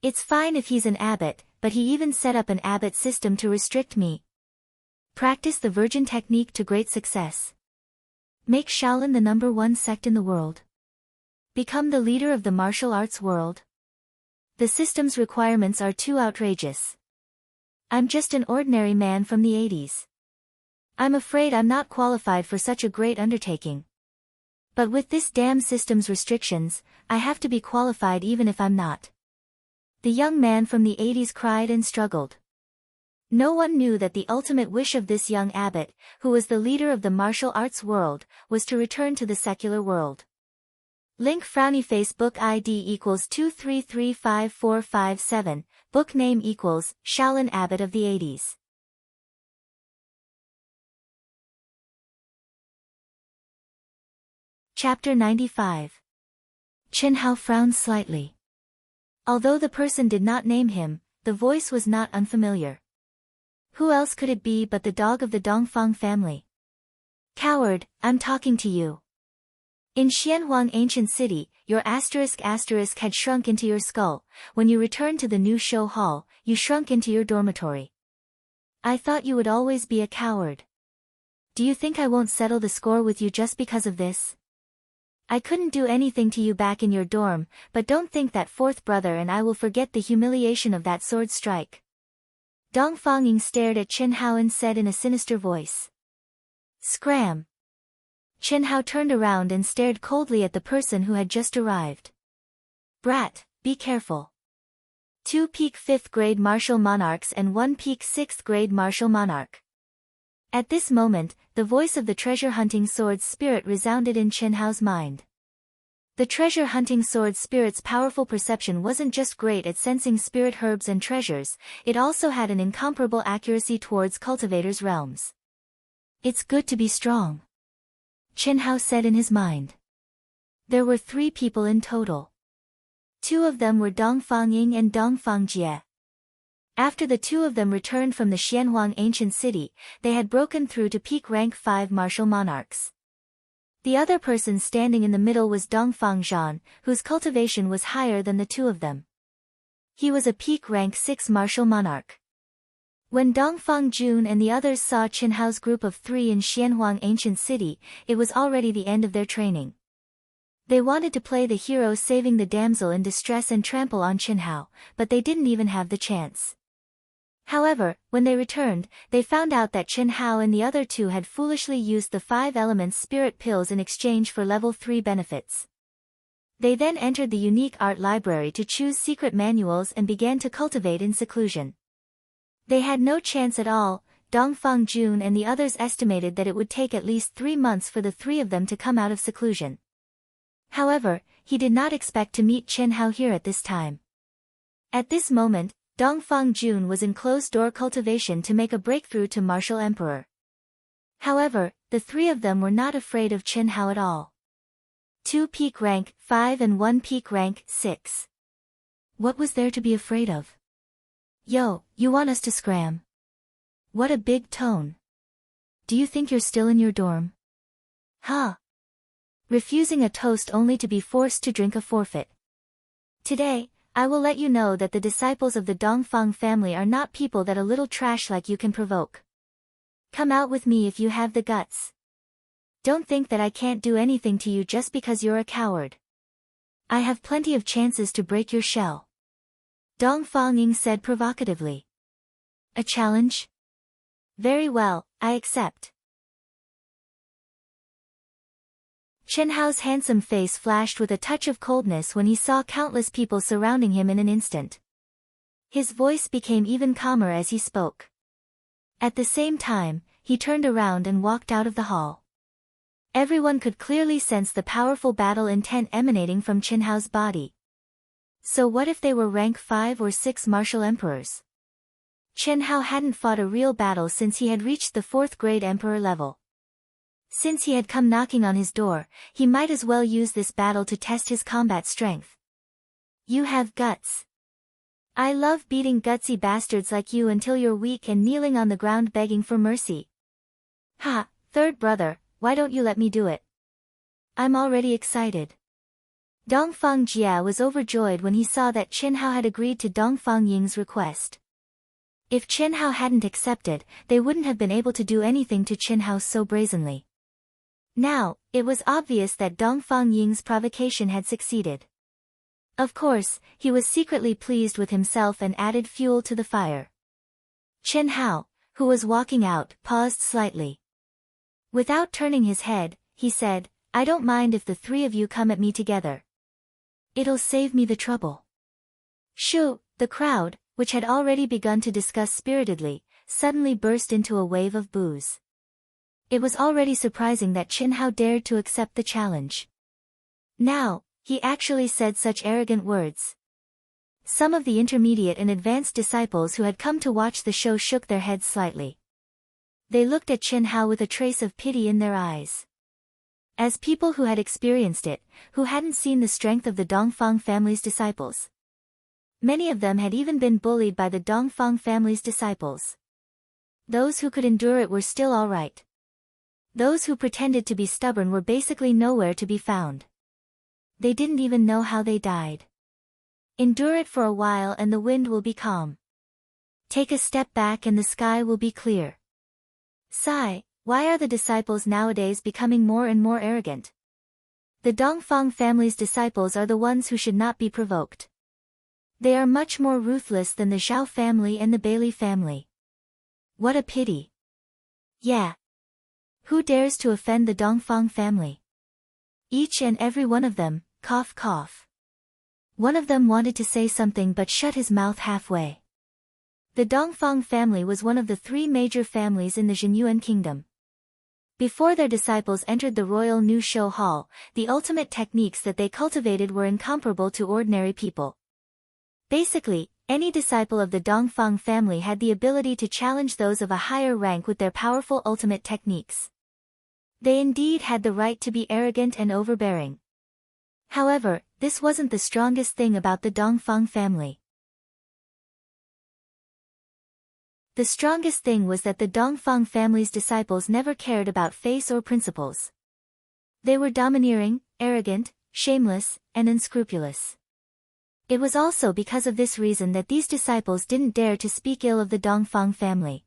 It's fine if he's an abbot, but he even set up an abbot system to restrict me. Practice the virgin technique to great success. Make Shaolin the #1 sect in the world. Become the leader of the martial arts world. The system's requirements are too outrageous. I'm just an ordinary man from the 80s. I'm afraid I'm not qualified for such a great undertaking. But with this damn system's restrictions, I have to be qualified even if I'm not. The young man from the 80s cried and struggled. No one knew that the ultimate wish of this young abbot, who was the leader of the martial arts world, was to return to the secular world. Link frowny face book ID equals 2335457, book name equals Shaolin Abbot of the 80s. Chapter 95. Chen Hao frowned slightly. Although the person did not name him, the voice was not unfamiliar. Who else could it be but the dog of the Dongfang family? Coward, I'm talking to you. In Xianhuang ancient city, your *** had shrunk into your skull. When you returned to the new show hall, you shrunk into your dormitory. I thought you would always be a coward. Do you think I won't settle the score with you just because of this? I couldn't do anything to you back in your dorm, but don't think that fourth brother and I will forget the humiliation of that sword strike. Dong Fangying stared at Chen Hao and said in a sinister voice. Scram. Chen Hao turned around and stared coldly at the person who had just arrived. Brat, be careful. 2 peak 5th grade martial monarchs and 1 peak 6th grade martial monarch. At this moment, the voice of the treasure-hunting sword spirit resounded in Chen Hao's mind. The treasure-hunting sword spirit's powerful perception wasn't just great at sensing spirit herbs and treasures, it also had an incomparable accuracy towards cultivators' realms. It's good to be strong, Chen Hao said in his mind. There were 3 people in total. 2 of them were Dong Fangying and Dong Fangjie. After the 2 of them returned from the Xianhuang ancient city, they had broken through to peak rank 5 martial monarchs. The other person standing in the middle was Dong Fangzhan, whose cultivation was higher than the 2 of them. He was a peak rank 6 martial monarch. When Dong Fangjun and the others saw Chen Hao's group of 3 in Xianhuang ancient city, it was already the end of their training. They wanted to play the hero saving the damsel in distress and trample on Chen Hao, but they didn't even have the chance. However, when they returned, they found out that Chen Hao and the other 2 had foolishly used the 5 elements spirit pills in exchange for level 3 benefits. They then entered the unique art library to choose secret manuals and began to cultivate in seclusion. They had no chance at all. Dong Fangjun and the others estimated that it would take at least 3 months for the 3 of them to come out of seclusion. However, he did not expect to meet Chen Hao here at this time. At this moment, Dongfang Jun was in closed-door cultivation to make a breakthrough to martial emperor. However, the three of them were not afraid of Chen Hao at all. 2 peak rank 5 and 1 peak rank 6. What was there to be afraid of? Yo, you want us to scram? What a big tone. Do you think you're still in your dorm? Huh? Refusing a toast only to be forced to drink a forfeit. Today, I will let you know that the disciples of the Dongfang family are not people that a little trash like you can provoke. Come out with me if you have the guts. Don't think that I can't do anything to you just because you're a coward. I have plenty of chances to break your shell. Dongfang Ying said provocatively. A challenge? Very well, I accept. Chen Hao's handsome face flashed with a touch of coldness when he saw countless people surrounding him in an instant. His voice became even calmer as he spoke. At the same time, he turned around and walked out of the hall. Everyone could clearly sense the powerful battle intent emanating from Chen Hao's body. So what if they were rank 5 or 6 martial emperors? Chen Hao hadn't fought a real battle since he had reached the 4th grade emperor level. Since he had come knocking on his door, he might as well use this battle to test his combat strength. You have guts. I love beating gutsy bastards like you until you're weak and kneeling on the ground begging for mercy. Ha, third brother, why don't you let me do it? I'm already excited. Dongfang Jia was overjoyed when he saw that Chen Hao had agreed to Dongfang Ying's request. If Chen Hao hadn't accepted, they wouldn't have been able to do anything to Chen Hao so brazenly. Now, it was obvious that Dongfang Ying's provocation had succeeded. Of course, he was secretly pleased with himself and added fuel to the fire. Chen Hao, who was walking out, paused slightly. Without turning his head, he said, I don't mind if the three of you come at me together. It'll save me the trouble. Shoo, the crowd, which had already begun to discuss spiritedly, suddenly burst into a wave of boos. It was already surprising that Chen Hao dared to accept the challenge. Now, he actually said such arrogant words. Some of the intermediate and advanced disciples who had come to watch the show shook their heads slightly. They looked at Chen Hao with a trace of pity in their eyes. As people who had experienced it, who hadn't seen the strength of the Dongfang family's disciples. Many of them had even been bullied by the Dongfang family's disciples. Those who could endure it were still all right. Those who pretended to be stubborn were basically nowhere to be found. They didn't even know how they died. Endure it for a while and the wind will be calm. Take a step back and the sky will be clear. Sigh, why are the disciples nowadays becoming more and more arrogant? The Dongfang family's disciples are the ones who should not be provoked. They are much more ruthless than the Zhao family and the Bailey family. What a pity. Yeah. Who dares to offend the Dongfang family? Each and every one of them, cough cough. One of them wanted to say something but shut his mouth halfway. The Dongfang family was one of the 3 major families in the Zhenyuan kingdom. Before their disciples entered the royal new show hall, the ultimate techniques that they cultivated were incomparable to ordinary people. Basically, any disciple of the Dongfang family had the ability to challenge those of a higher rank with their powerful ultimate techniques. They indeed had the right to be arrogant and overbearing. However, this wasn't the strongest thing about the Dongfang family. The strongest thing was that the Dongfang family's disciples never cared about face or principles. They were domineering, arrogant, shameless, and unscrupulous. It was also because of this reason that these disciples didn't dare to speak ill of the Dongfang family.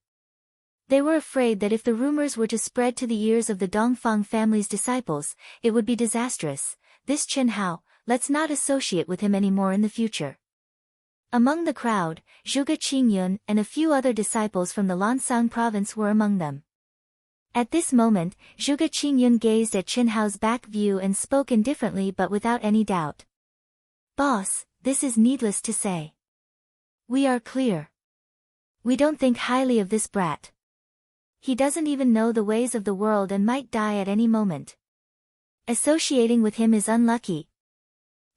They were afraid that if the rumors were to spread to the ears of the Dongfang family's disciples, it would be disastrous. This Chen Hao, let's not associate with him anymore in the future. Among the crowd, Zhuge Qingyun and a few other disciples from the Lansang province were among them. At this moment, Zhuge Qingyun gazed at Chen Hao's back view and spoke indifferently but without any doubt. Boss, this is needless to say. We are clear. We don't think highly of this brat. He doesn't even know the ways of the world and might die at any moment. Associating with him is unlucky.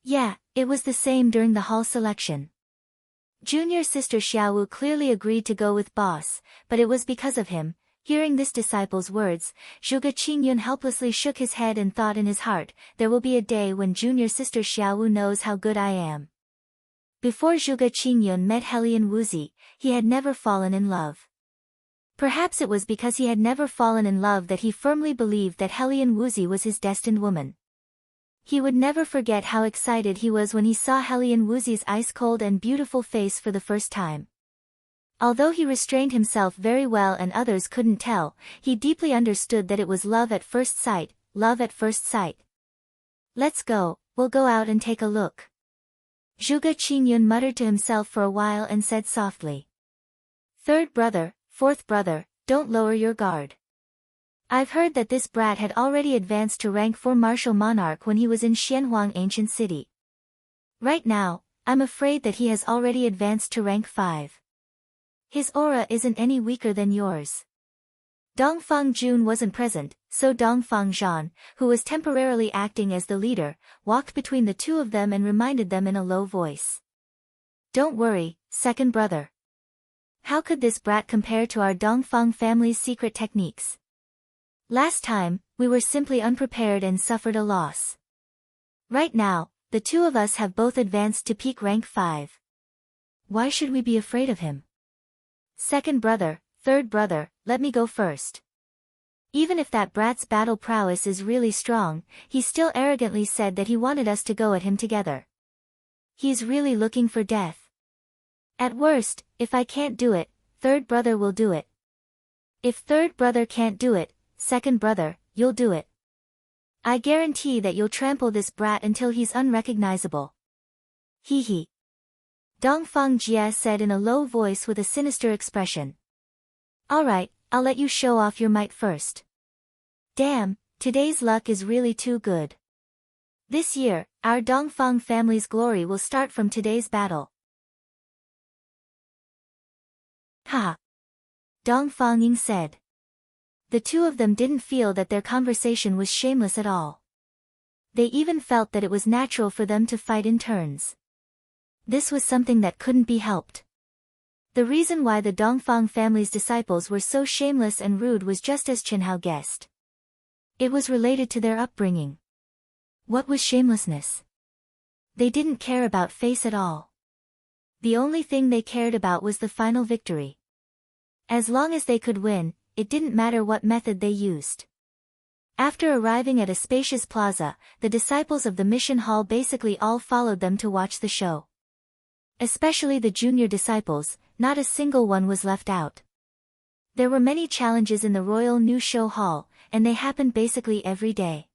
Yeah, it was the same during the hall selection. Junior sister Xiaowu clearly agreed to go with boss, but it was because of him. Hearing this disciple's words, Zhuge Qingyun helplessly shook his head and thought in his heart, there will be a day when junior sister Xiaowu knows how good I am. Before Zhuge Qingyun met Helian Wuzi, he had never fallen in love. Perhaps it was because he had never fallen in love that he firmly believed that Helian Wuzi was his destined woman. He would never forget how excited he was when he saw Helian Wuzi's ice-cold and beautiful face for the first time. Although he restrained himself very well and others couldn't tell, he deeply understood that it was love at first sight, love at first sight. Let's go, we'll go out and take a look. Zhuge Qingyun muttered to himself for a while and said softly. Third brother, fourth brother, don't lower your guard. I've heard that this brat had already advanced to rank 4 martial monarch when he was in Xianhuang ancient city. Right now, I'm afraid that he has already advanced to rank 5. His aura isn't any weaker than yours. Dongfang Jun wasn't present, so Dongfang Zhan, who was temporarily acting as the leader, walked between the two of them and reminded them in a low voice. Don't worry, second brother. How could this brat compare to our Dongfang family's secret techniques? Last time, we were simply unprepared and suffered a loss. Right now, the two of us have both advanced to peak rank 5. Why should we be afraid of him? Second brother, third brother, let me go first. Even if that brat's battle prowess is really strong, he still arrogantly said that he wanted us to go at him together. He's really looking for death. At worst, if I can't do it, third brother will do it. If third brother can't do it, second brother, you'll do it. I guarantee that you'll trample this brat until he's unrecognizable. Hee hee. Dongfang Jia said in a low voice with a sinister expression. Alright, I'll let you show off your might first. Damn, today's luck is really too good. This year, our Dongfang family's glory will start from today's battle. Ha! Dongfang Ying said. The two of them didn't feel that their conversation was shameless at all. They even felt that it was natural for them to fight in turns. This was something that couldn't be helped. The reason why the Dongfang family's disciples were so shameless and rude was just as Qinhao guessed. It was related to their upbringing. What was shamelessness? They didn't care about face at all. The only thing they cared about was the final victory. As long as they could win, it didn't matter what method they used. After arriving at a spacious plaza, the disciples of the mission hall basically all followed them to watch the show. Especially the junior disciples, not a single one was left out. There were many challenges in the Royal New Show Hall, and they happened basically every day.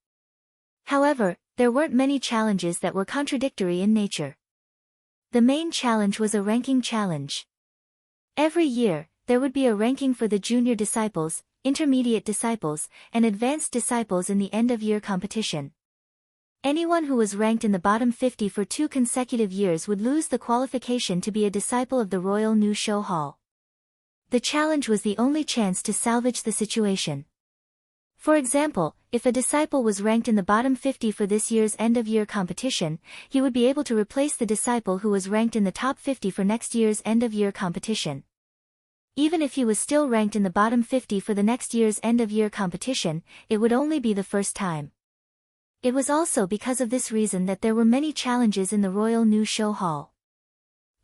However, there weren't many challenges that were contradictory in nature. The main challenge was a ranking challenge. Every year, there would be a ranking for the junior disciples, intermediate disciples, and advanced disciples in the end-of-year competition. Anyone who was ranked in the bottom 50 for 2 consecutive years would lose the qualification to be a disciple of the Royal New Show Hall. The challenge was the only chance to salvage the situation. For example, if a disciple was ranked in the bottom 50 for this year's end-of-year competition, he would be able to replace the disciple who was ranked in the top 50 for next year's end-of-year competition. Even if he was still ranked in the bottom 50 for the next year's end-of-year competition, it would only be the first time. It was also because of this reason that there were many challenges in the Royal New Show Hall.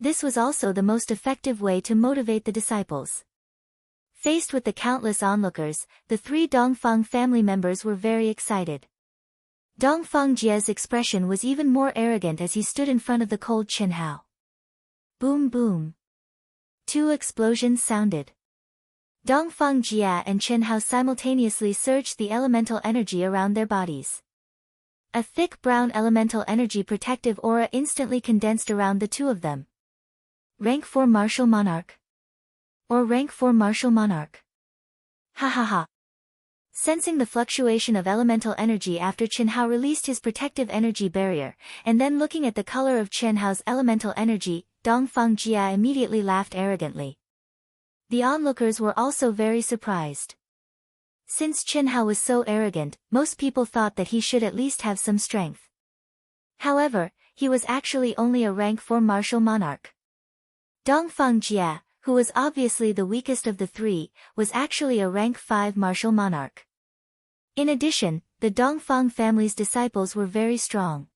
This was also the most effective way to motivate the disciples. Faced with the countless onlookers, the 3 Dongfang family members were very excited. Dongfang Jie's expression was even more arrogant as he stood in front of the cold Qinhao. Boom boom. 2 explosions sounded. Dongfang Jia and Qinhao simultaneously surged the elemental energy around their bodies. A thick brown elemental energy protective aura instantly condensed around the two of them. Rank 4 Martial Monarch. Or Rank 4 Martial Monarch. Ha ha ha. Sensing the fluctuation of elemental energy after Qinhao released his protective energy barrier, and then looking at the color of Qinhao's elemental energy, Dongfang Jia immediately laughed arrogantly. The onlookers were also very surprised. Since Qinhao was so arrogant, most people thought that he should at least have some strength. However, he was actually only a rank 4 martial monarch. Dongfang Jie, who was obviously the weakest of the three, was actually a rank 5 martial monarch. In addition, the Dongfang family's disciples were very strong.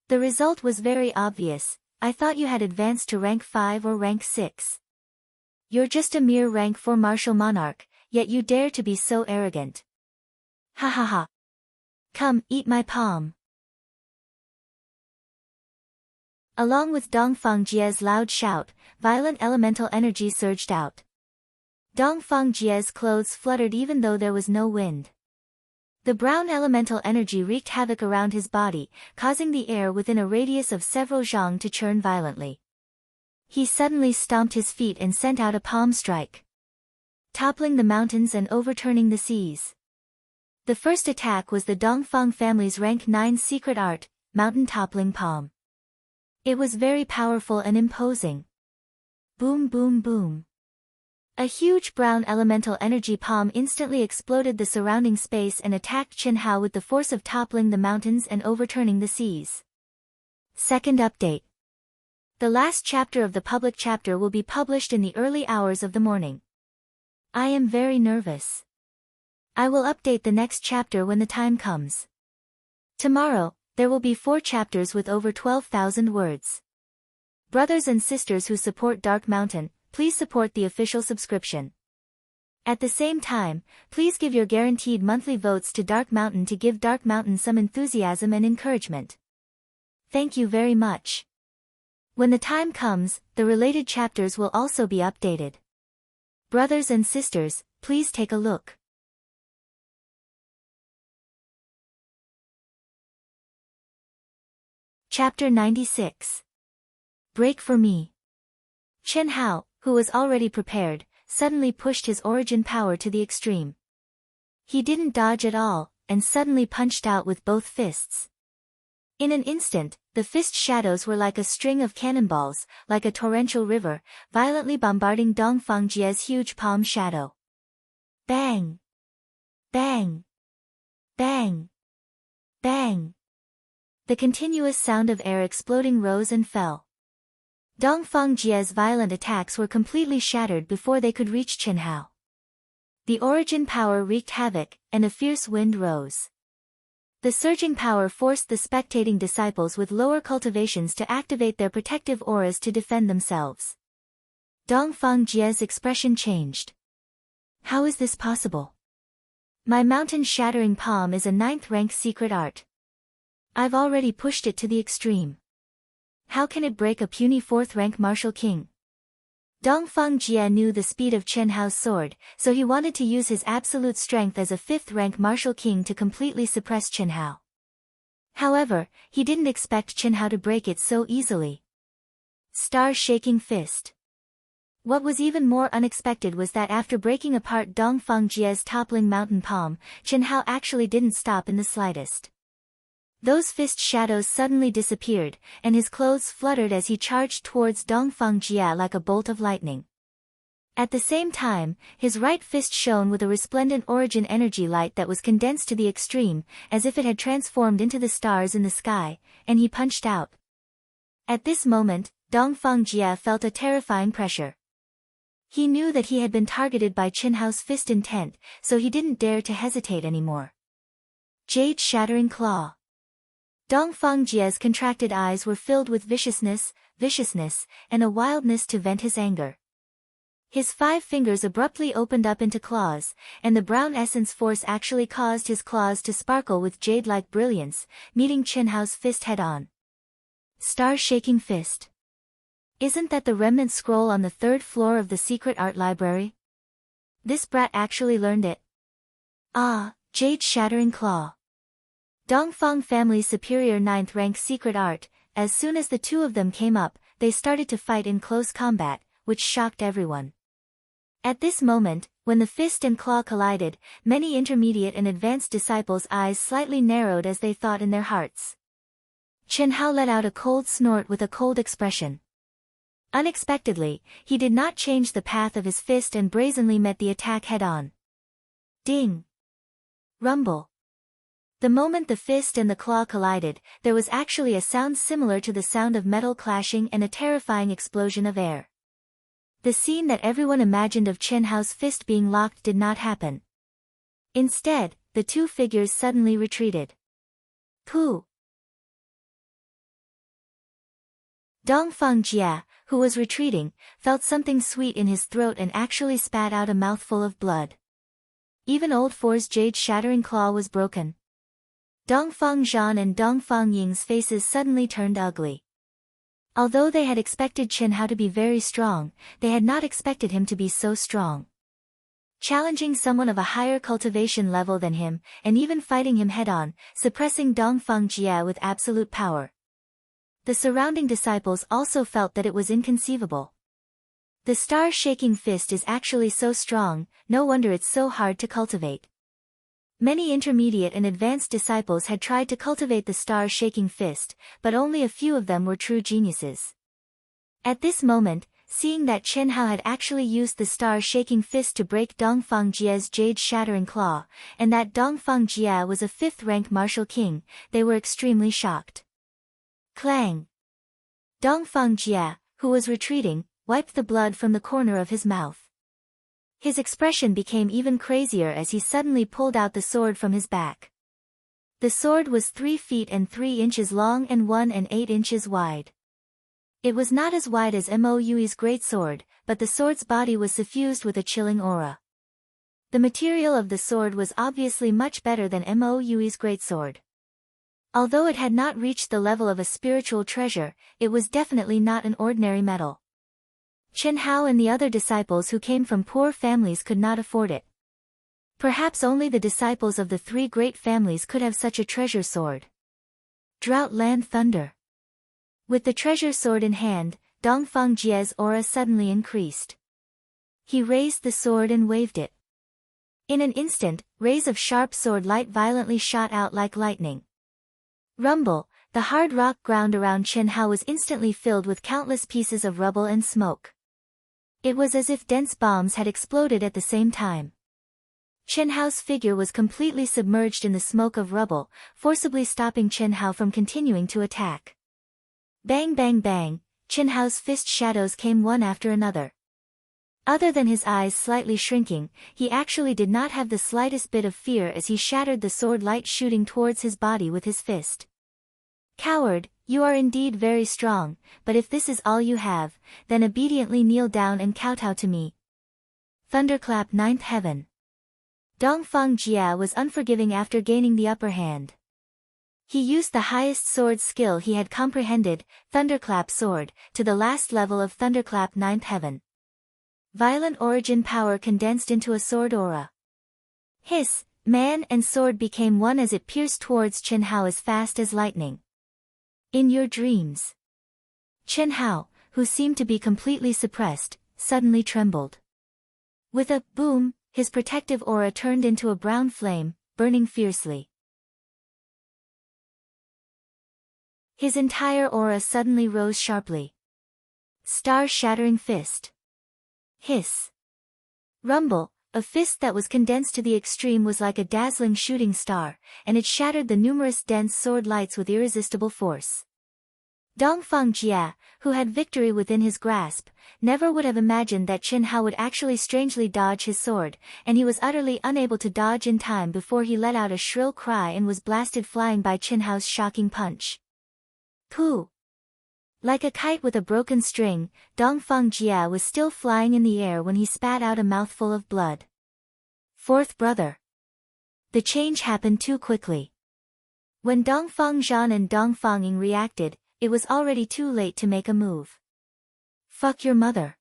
The result was very obvious. I thought you had advanced to rank 5 or rank 6. You're just a mere rank 4 martial monarch, yet you dare to be so arrogant. Ha ha ha. Come, eat my palm. Along with Dongfang Jie's loud shout, violent elemental energy surged out. Dongfang Jie's clothes fluttered even though there was no wind. The brown elemental energy wreaked havoc around his body, causing the air within a radius of several zhang to churn violently. He suddenly stomped his feet and sent out a palm strike, toppling the mountains and overturning the seas. The first attack was the Dongfang family's rank 9 secret art, mountain toppling palm. It was very powerful and imposing. Boom boom boom. A huge brown elemental energy palm instantly exploded the surrounding space and attacked Qin Hao with the force of toppling the mountains and overturning the seas. Second update. The last chapter of the public chapter will be published in the early hours of the morning. I am very nervous. I will update the next chapter when the time comes. Tomorrow, there will be 4 chapters with over 12,000 words. Brothers and sisters who support Dark Mountain, please support the official subscription. At the same time, please give your guaranteed monthly votes to Dark Mountain to give Dark Mountain some enthusiasm and encouragement. Thank you very much. When the time comes, the related chapters will also be updated. Brothers and sisters, please take a look. Chapter 96. Break for me. Qin Hao, who was already prepared, suddenly pushed his origin power to the extreme. He didn't dodge at all, and suddenly punched out with both fists. In an instant, the fist shadows were like a string of cannonballs, like a torrential river, violently bombarding Dongfang Jie's huge palm shadow. Bang! Bang! Bang! Bang! The continuous sound of air exploding rose and fell. Dongfang Jie's violent attacks were completely shattered before they could reach Qin Hao. The origin power wreaked havoc, and a fierce wind rose. The surging power forced the spectating disciples with lower cultivations to activate their protective auras to defend themselves. Dongfang Jie's expression changed. How is this possible? My mountain-shattering palm is a 9th rank secret art. I've already pushed it to the extreme. How can it break a puny 4th rank martial king? Dongfang Jie knew the speed of Qin Hao's sword, so he wanted to use his absolute strength as a 5th rank martial king to completely suppress Qin Hao. However, he didn't expect Qin Hao to break it so easily. Star-shaking fist. What was even more unexpected was that after breaking apart Dongfang Jie's toppling mountain palm, Qin Hao actually didn't stop in the slightest. Those fist shadows suddenly disappeared, and his clothes fluttered as he charged towards Dongfang Jie like a bolt of lightning. At the same time, his right fist shone with a resplendent origin energy light that was condensed to the extreme, as if it had transformed into the stars in the sky, and he punched out. At this moment, Dongfang Jie felt a terrifying pressure. He knew that he had been targeted by Qin Hao's fist intent, so he didn't dare to hesitate anymore. Jade shattering claw. Dongfang Jie's contracted eyes were filled with viciousness, and a wildness to vent his anger. His 5 fingers abruptly opened up into claws, and the brown essence force actually caused his claws to sparkle with jade-like brilliance, meeting Qin Hao's fist head-on. Star-shaking fist. Isn't that the remnant scroll on the 3rd floor of the secret art library? This brat actually learned it. Ah, jade shattering claw. Dongfang family's superior 9th rank secret art, as soon as the 2 of them came up, they started to fight in close combat, which shocked everyone. At this moment, when the fist and claw collided, many intermediate and advanced disciples' eyes slightly narrowed as they thought in their hearts. Qin Hao let out a cold snort with a cold expression. Unexpectedly, he did not change the path of his fist and brazenly met the attack head-on. Ding! Rumble! The moment the fist and the claw collided, there was actually a sound similar to the sound of metal clashing and a terrifying explosion of air. The scene that everyone imagined of Chen Hao's fist being locked did not happen. Instead, the two figures suddenly retreated. Pooh! Dongfang Jia, who was retreating, felt something sweet in his throat and actually spat out a mouthful of blood. Even Old Four's jade shattering claw was broken. Dongfang Zhan and Dongfang Ying's faces suddenly turned ugly. Although they had expected Chen Hao to be very strong, they had not expected him to be so strong. Challenging someone of a higher cultivation level than him, and even fighting him head-on, suppressing Dongfang Jia with absolute power. The surrounding disciples also felt that it was inconceivable. The star-shaking fist is actually so strong, no wonder it's so hard to cultivate. Many intermediate and advanced disciples had tried to cultivate the star-shaking fist, but only a few of them were true geniuses. At this moment, seeing that Chen Hao had actually used the star-shaking fist to break Dongfang Jia's jade-shattering claw, and that Dongfang Jia was a 5th-rank martial king, they were extremely shocked. Clang! Dongfang Jia, who was retreating, wiped the blood from the corner of his mouth. His expression became even crazier as he suddenly pulled out the sword from his back. The sword was 3 feet and 3 inches long and 1 and 8 inches wide. It was not as wide as Mouyui's great sword, but the sword's body was suffused with a chilling aura. The material of the sword was obviously much better than Mouyui's great sword. Although it had not reached the level of a spiritual treasure, it was definitely not an ordinary metal. Chen Hao and the other disciples who came from poor families could not afford it. Perhaps only the disciples of the 3 great families could have such a treasure sword. Drought Land Thunder. With the treasure sword in hand, Dongfang Jia's aura suddenly increased. He raised the sword and waved it. In an instant, rays of sharp sword light violently shot out like lightning. Rumble, the hard rock ground around Chen Hao was instantly filled with countless pieces of rubble and smoke. It was as if dense bombs had exploded at the same time. Chen Hao's figure was completely submerged in the smoke of rubble, forcibly stopping Chen Hao from continuing to attack. Bang bang bang, Chen Hao's fist shadows came one after another. Other than his eyes slightly shrinking, he actually did not have the slightest bit of fear as he shattered the sword light shooting towards his body with his fist. Coward, you are indeed very strong, but if this is all you have, then obediently kneel down and kowtow to me. Thunderclap 9th Heaven. Dongfang Jia was unforgiving after gaining the upper hand. He used the highest sword skill he had comprehended, Thunderclap Sword, to the last level of Thunderclap 9th Heaven. Violent origin power condensed into a sword aura. Hiss, man and sword became one as it pierced towards Chen Hao as fast as lightning. In your dreams. Chen Hao, who seemed to be completely suppressed, suddenly trembled. With a boom, his protective aura turned into a brown flame, burning fiercely. His entire aura suddenly rose sharply. Star-shattering fist. Hiss. Rumble, a fist that was condensed to the extreme was like a dazzling shooting star, and it shattered the numerous dense sword lights with irresistible force. Dongfang Jia, who had victory within his grasp, never would have imagined that Chen Hao would actually strangely dodge his sword, and he was utterly unable to dodge in time before he let out a shrill cry and was blasted flying by Chen Hao's shocking punch. Pooh! Like a kite with a broken string, Dongfang Jia was still flying in the air when he spat out a mouthful of blood. 4th brother. The change happened too quickly. When Dongfang Zhan and Dongfang Ying reacted, it was already too late to make a move. Fuck your mother.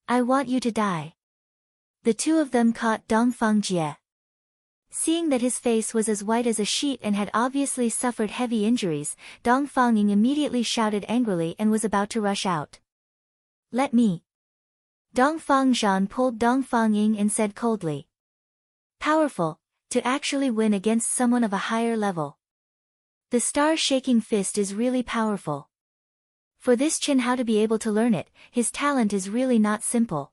I want you to die. The two of them caught Dongfang Jia. Seeing that his face was as white as a sheet and had obviously suffered heavy injuries, Dongfang Ying immediately shouted angrily and was about to rush out. Let me. Dongfang Zhan pulled Dongfang Ying and said coldly. Powerful, to actually win against someone of a higher level. The star-shaking fist is really powerful. For this Chen Hao to be able to learn it, his talent is really not simple.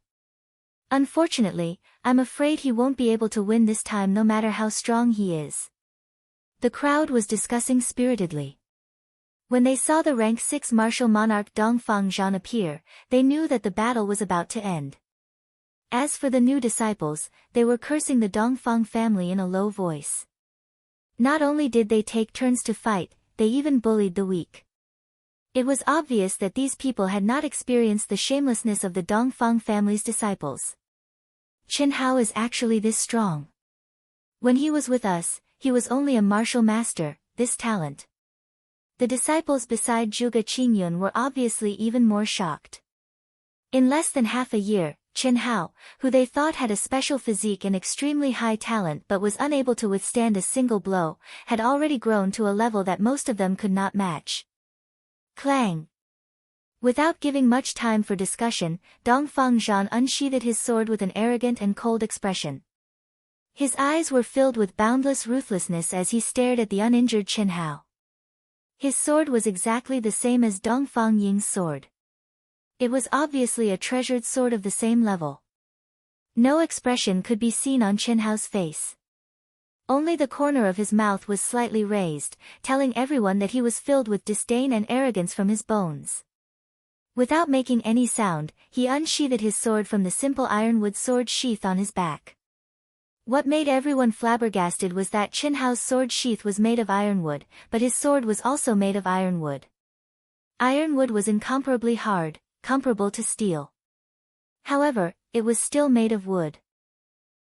Unfortunately, I'm afraid he won't be able to win this time no matter how strong he is. The crowd was discussing spiritedly. When they saw the rank 6 martial monarch Dongfang Zhan appear, they knew that the battle was about to end. As for the new disciples, they were cursing the Dongfang family in a low voice. Not only did they take turns to fight, they even bullied the weak. It was obvious that these people had not experienced the shamelessness of the Dongfang family's disciples. Chen Hao is actually this strong. When he was with us, he was only a martial master, this talent. The disciples beside Zhuge Qingyun were obviously even more shocked. In less than half a year, Chen Hao, who they thought had a special physique and extremely high talent but was unable to withstand a single blow, had already grown to a level that most of them could not match. Clang! Without giving much time for discussion, Dongfang Zhan unsheathed his sword with an arrogant and cold expression. His eyes were filled with boundless ruthlessness as he stared at the uninjured Chen Hao. His sword was exactly the same as Dongfang Ying's sword. It was obviously a treasured sword of the same level. No expression could be seen on Chen Hao's face. Only the corner of his mouth was slightly raised, telling everyone that he was filled with disdain and arrogance from his bones. Without making any sound, he unsheathed his sword from the simple ironwood sword sheath on his back. What made everyone flabbergasted was that Chen Hao's sword sheath was made of ironwood, but his sword was also made of ironwood. Ironwood was incomparably hard, comparable to steel. However, it was still made of wood.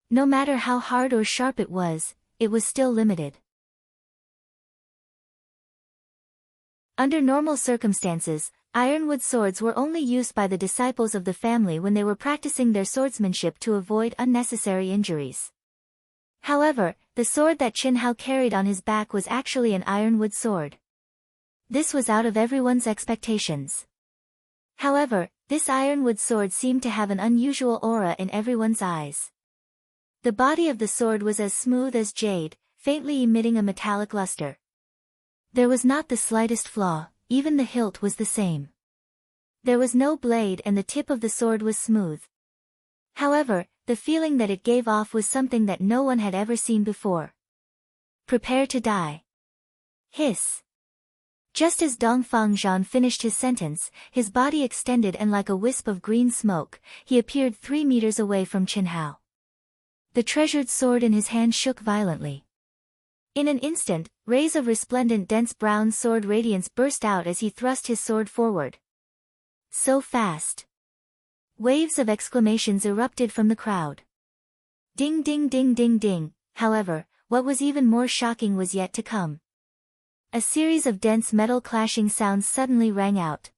No matter how hard or sharp it was still limited. Under normal circumstances, ironwood swords were only used by the disciples of the family when they were practicing their swordsmanship to avoid unnecessary injuries. However, the sword that Chen Hao carried on his back was actually an ironwood sword. This was out of everyone's expectations. However, this ironwood sword seemed to have an unusual aura in everyone's eyes. The body of the sword was as smooth as jade, faintly emitting a metallic luster. There was not the slightest flaw, even the hilt was the same. There was no blade and the tip of the sword was smooth. However, the feeling that it gave off was something that no one had ever seen before. Prepare to die. Hiss. Just as Dongfang Zhan finished his sentence, his body extended and like a wisp of green smoke, he appeared 3 meters away from Chen Hao. The treasured sword in his hand shook violently. In an instant, rays of resplendent dense brown sword radiance burst out as he thrust his sword forward. So fast! Waves of exclamations erupted from the crowd. Ding ding ding ding ding. However, what was even more shocking was yet to come. A series of dense metal clashing sounds suddenly rang out.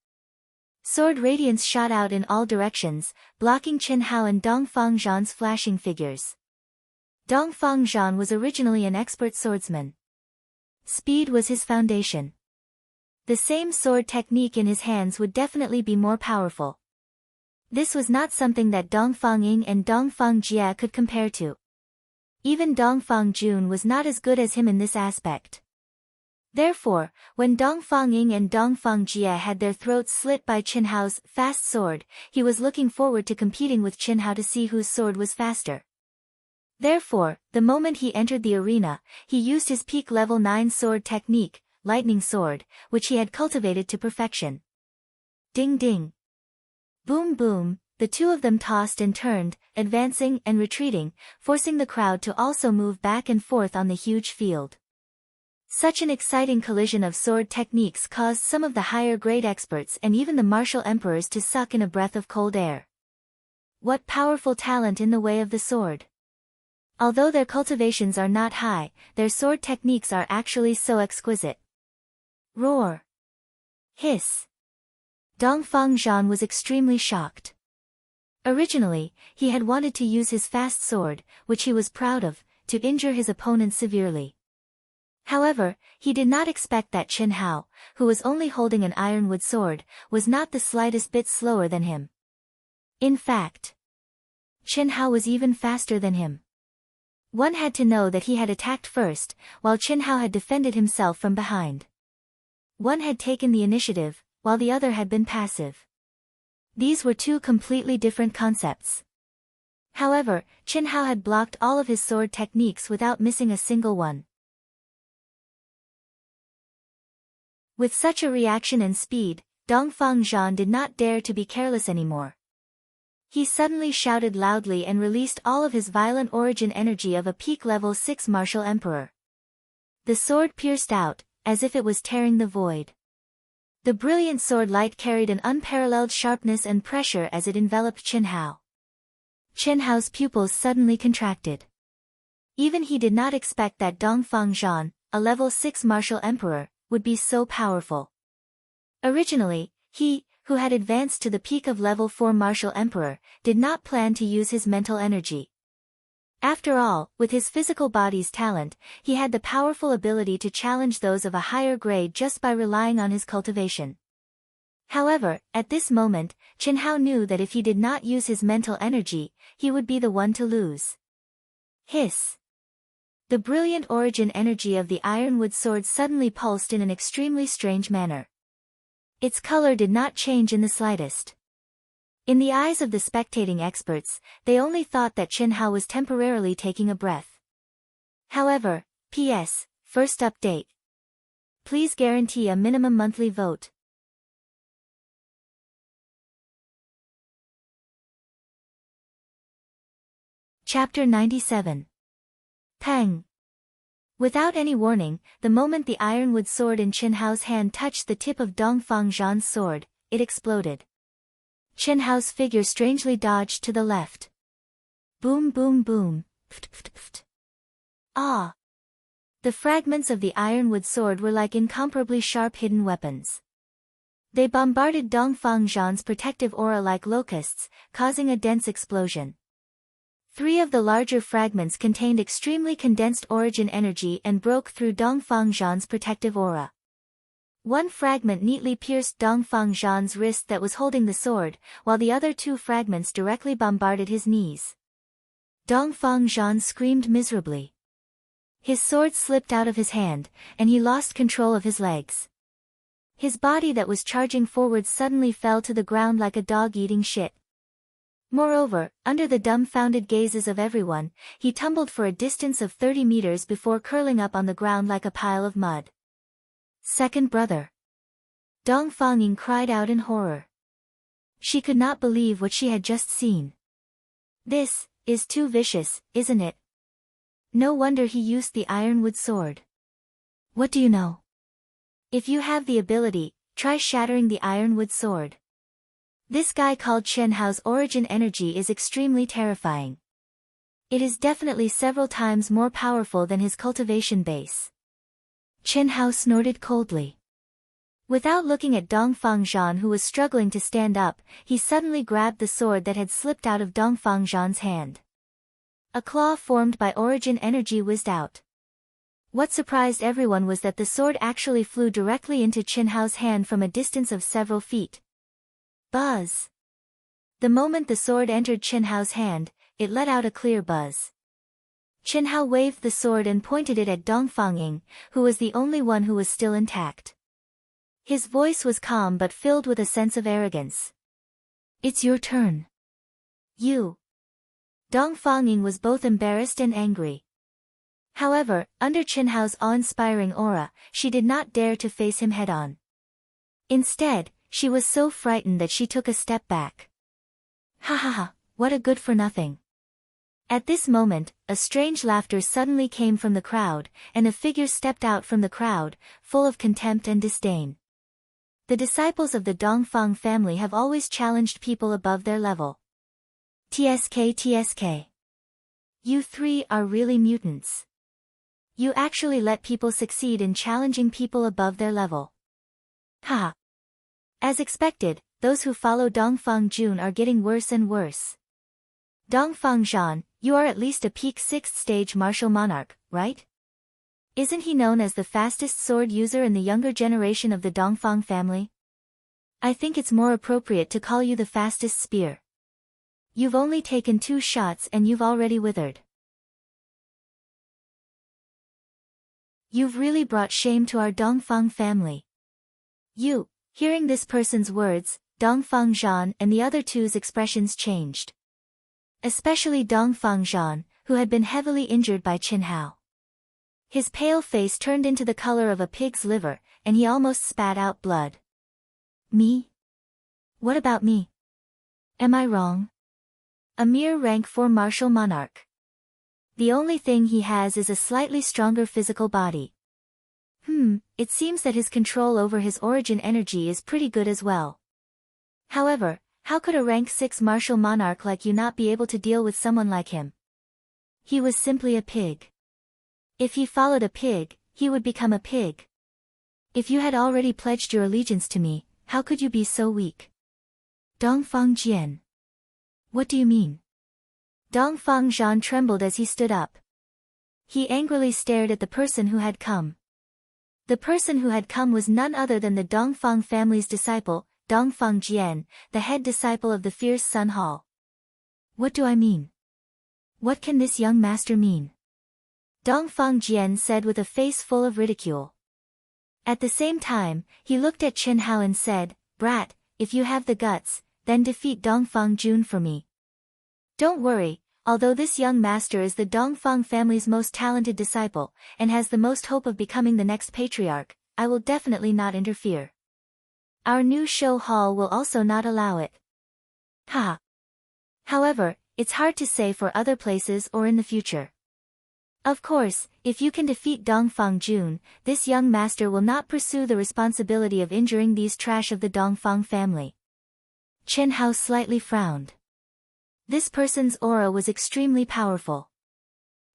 Sword radiance shot out in all directions, blocking Chen Hao and Dongfang Zhan's flashing figures. Dongfang Zhan was originally an expert swordsman. Speed was his foundation. The same sword technique in his hands would definitely be more powerful. This was not something that Dongfang Ying and Dongfang Jie could compare to. Even Dongfang Jun was not as good as him in this aspect. Therefore, when Dongfang Ying and Dongfang Jie had their throats slit by Chen Hao's fast sword, he was looking forward to competing with Chen Hao to see whose sword was faster. Therefore, the moment he entered the arena, he used his peak level 9 sword technique, lightning sword, which he had cultivated to perfection. Ding ding. Boom boom, the two of them tossed and turned, advancing and retreating, forcing the crowd to also move back and forth on the huge field. Such an exciting collision of sword techniques caused some of the higher-grade experts and even the martial emperors to suck in a breath of cold air. What powerful talent in the way of the sword! Although their cultivations are not high, their sword techniques are actually so exquisite. Roar! Hiss! Dongfang Zhan was extremely shocked. Originally, he had wanted to use his fast sword, which he was proud of, to injure his opponent severely. However, he did not expect that Chen Hao, who was only holding an ironwood sword, was not the slightest bit slower than him. In fact, Chen Hao was even faster than him. One had to know that he had attacked first, while Chen Hao had defended himself from behind. One had taken the initiative, while the other had been passive. These were two completely different concepts. However, Chen Hao had blocked all of his sword techniques without missing a single one. With such a reaction and speed, Dongfang Zhan did not dare to be careless anymore. He suddenly shouted loudly and released all of his violent origin energy of a peak level 6 martial emperor. The sword pierced out, as if it was tearing the void. The brilliant sword light carried an unparalleled sharpness and pressure as it enveloped Chen Hao. Chen Hao's pupils suddenly contracted. Even he did not expect that Dongfang Zhan, a level 6 martial emperor, would be so powerful. Originally, he, who had advanced to the peak of level 4 martial emperor, did not plan to use his mental energy. After all, with his physical body's talent, he had the powerful ability to challenge those of a higher grade just by relying on his cultivation. However, at this moment, Chen Hao knew that if he did not use his mental energy, he would be the one to lose. Hiss! The brilliant origin energy of the ironwood sword suddenly pulsed in an extremely strange manner. Its color did not change in the slightest. In the eyes of the spectating experts, they only thought that Chen Hao was temporarily taking a breath. However, P.S. First update. Please guarantee a minimum monthly vote. Chapter 97. Pang. Without any warning, the moment the ironwood sword in Chen Hao's hand touched the tip of Dongfang Zhan's sword, it exploded. Chen Hao's figure strangely dodged to the left. Boom boom boom, pft pft pft. Ah! The fragments of the ironwood sword were like incomparably sharp hidden weapons. They bombarded Dongfang Zhan's protective aura like locusts, causing a dense explosion. 3 of the larger fragments contained extremely condensed origin energy and broke through Dongfang Zhan's protective aura. One fragment neatly pierced Dongfang Zhan's wrist that was holding the sword, while the other 2 fragments directly bombarded his knees. Dongfang Zhan screamed miserably. His sword slipped out of his hand, and he lost control of his legs. His body that was charging forward suddenly fell to the ground like a dog eating shit. Moreover, under the dumbfounded gazes of everyone, he tumbled for a distance of 30 meters before curling up on the ground like a pile of mud. Second brother. Dongfang Ying cried out in horror. She could not believe what she had just seen. This is too vicious, isn't it? No wonder he used the ironwood sword. What do you know? If you have the ability, try shattering the ironwood sword. This guy called Chen Hao's origin energy is extremely terrifying. It is definitely several times more powerful than his cultivation base. Chen Hao snorted coldly. Without looking at Dongfang Zhan who was struggling to stand up, he suddenly grabbed the sword that had slipped out of Dongfang Zhan's hand. A claw formed by origin energy whizzed out. What surprised everyone was that the sword actually flew directly into Chen Hao's hand from a distance of several feet. Buzz! The moment the sword entered Chen Hao's hand, it let out a clear buzz. Chen Hao waved the sword and pointed it at Dongfang Ying, who was the only one who was still intact. His voice was calm but filled with a sense of arrogance. It's your turn. You. Dongfang Ying was both embarrassed and angry. However, under Chen Hao's awe-inspiring aura, she did not dare to face him head-on. Instead, she was so frightened that she took a step back. Ha ha ha, what a good-for-nothing. At this moment, a strange laughter suddenly came from the crowd, and a figure stepped out from the crowd, full of contempt and disdain. The disciples of the Dongfang family have always challenged people above their level. TSK. You 3 are really mutants. You actually let people succeed in challenging people above their level. Ha! As expected, those who follow Dongfang Jun are getting worse and worse. Dongfang Zhan, you are at least a peak 6th stage martial monarch, right? Isn't he known as the fastest sword user in the younger generation of the Dongfang family? I think it's more appropriate to call you the fastest spear. You've only taken 2 shots and you've already withered. You've really brought shame to our Dongfang family. You. Hearing this person's words, Dongfang Zhan and the other 2's expressions changed. Especially Dongfang Zhan, who had been heavily injured by Chen Hao. His pale face turned into the color of a pig's liver, and he almost spat out blood. Me? What about me? Am I wrong? A mere rank 4 martial monarch. The only thing he has is a slightly stronger physical body. It seems that his control over his origin energy is pretty good as well. However, how could a rank 6 martial monarch like you not be able to deal with someone like him? He was simply a pig. If he followed a pig, he would become a pig. If you had already pledged your allegiance to me, how could you be so weak? Dongfang Jian. What do you mean? Dongfang Zhan trembled as he stood up. He angrily stared at the person who had come. The person who had come was none other than the Dongfang family's disciple, Dongfang Jian, the head disciple of the fierce Sun Hall. What do I mean? What can this young master mean? Dongfang Jian said with a face full of ridicule. At the same time, he looked at Chen Hao and said, "Brat, if you have the guts, then defeat Dongfang Jun for me." Don't worry, although this young master is the Dongfang family's most talented disciple, and has the most hope of becoming the next patriarch, I will definitely not interfere. Our new show hall will also not allow it. Ha! However, it's hard to say for other places or in the future. Of course, if you can defeat Dongfang Jun, this young master will not pursue the responsibility of injuring these trash of the Dongfang family. Chen Hao slightly frowned. This person's aura was extremely powerful.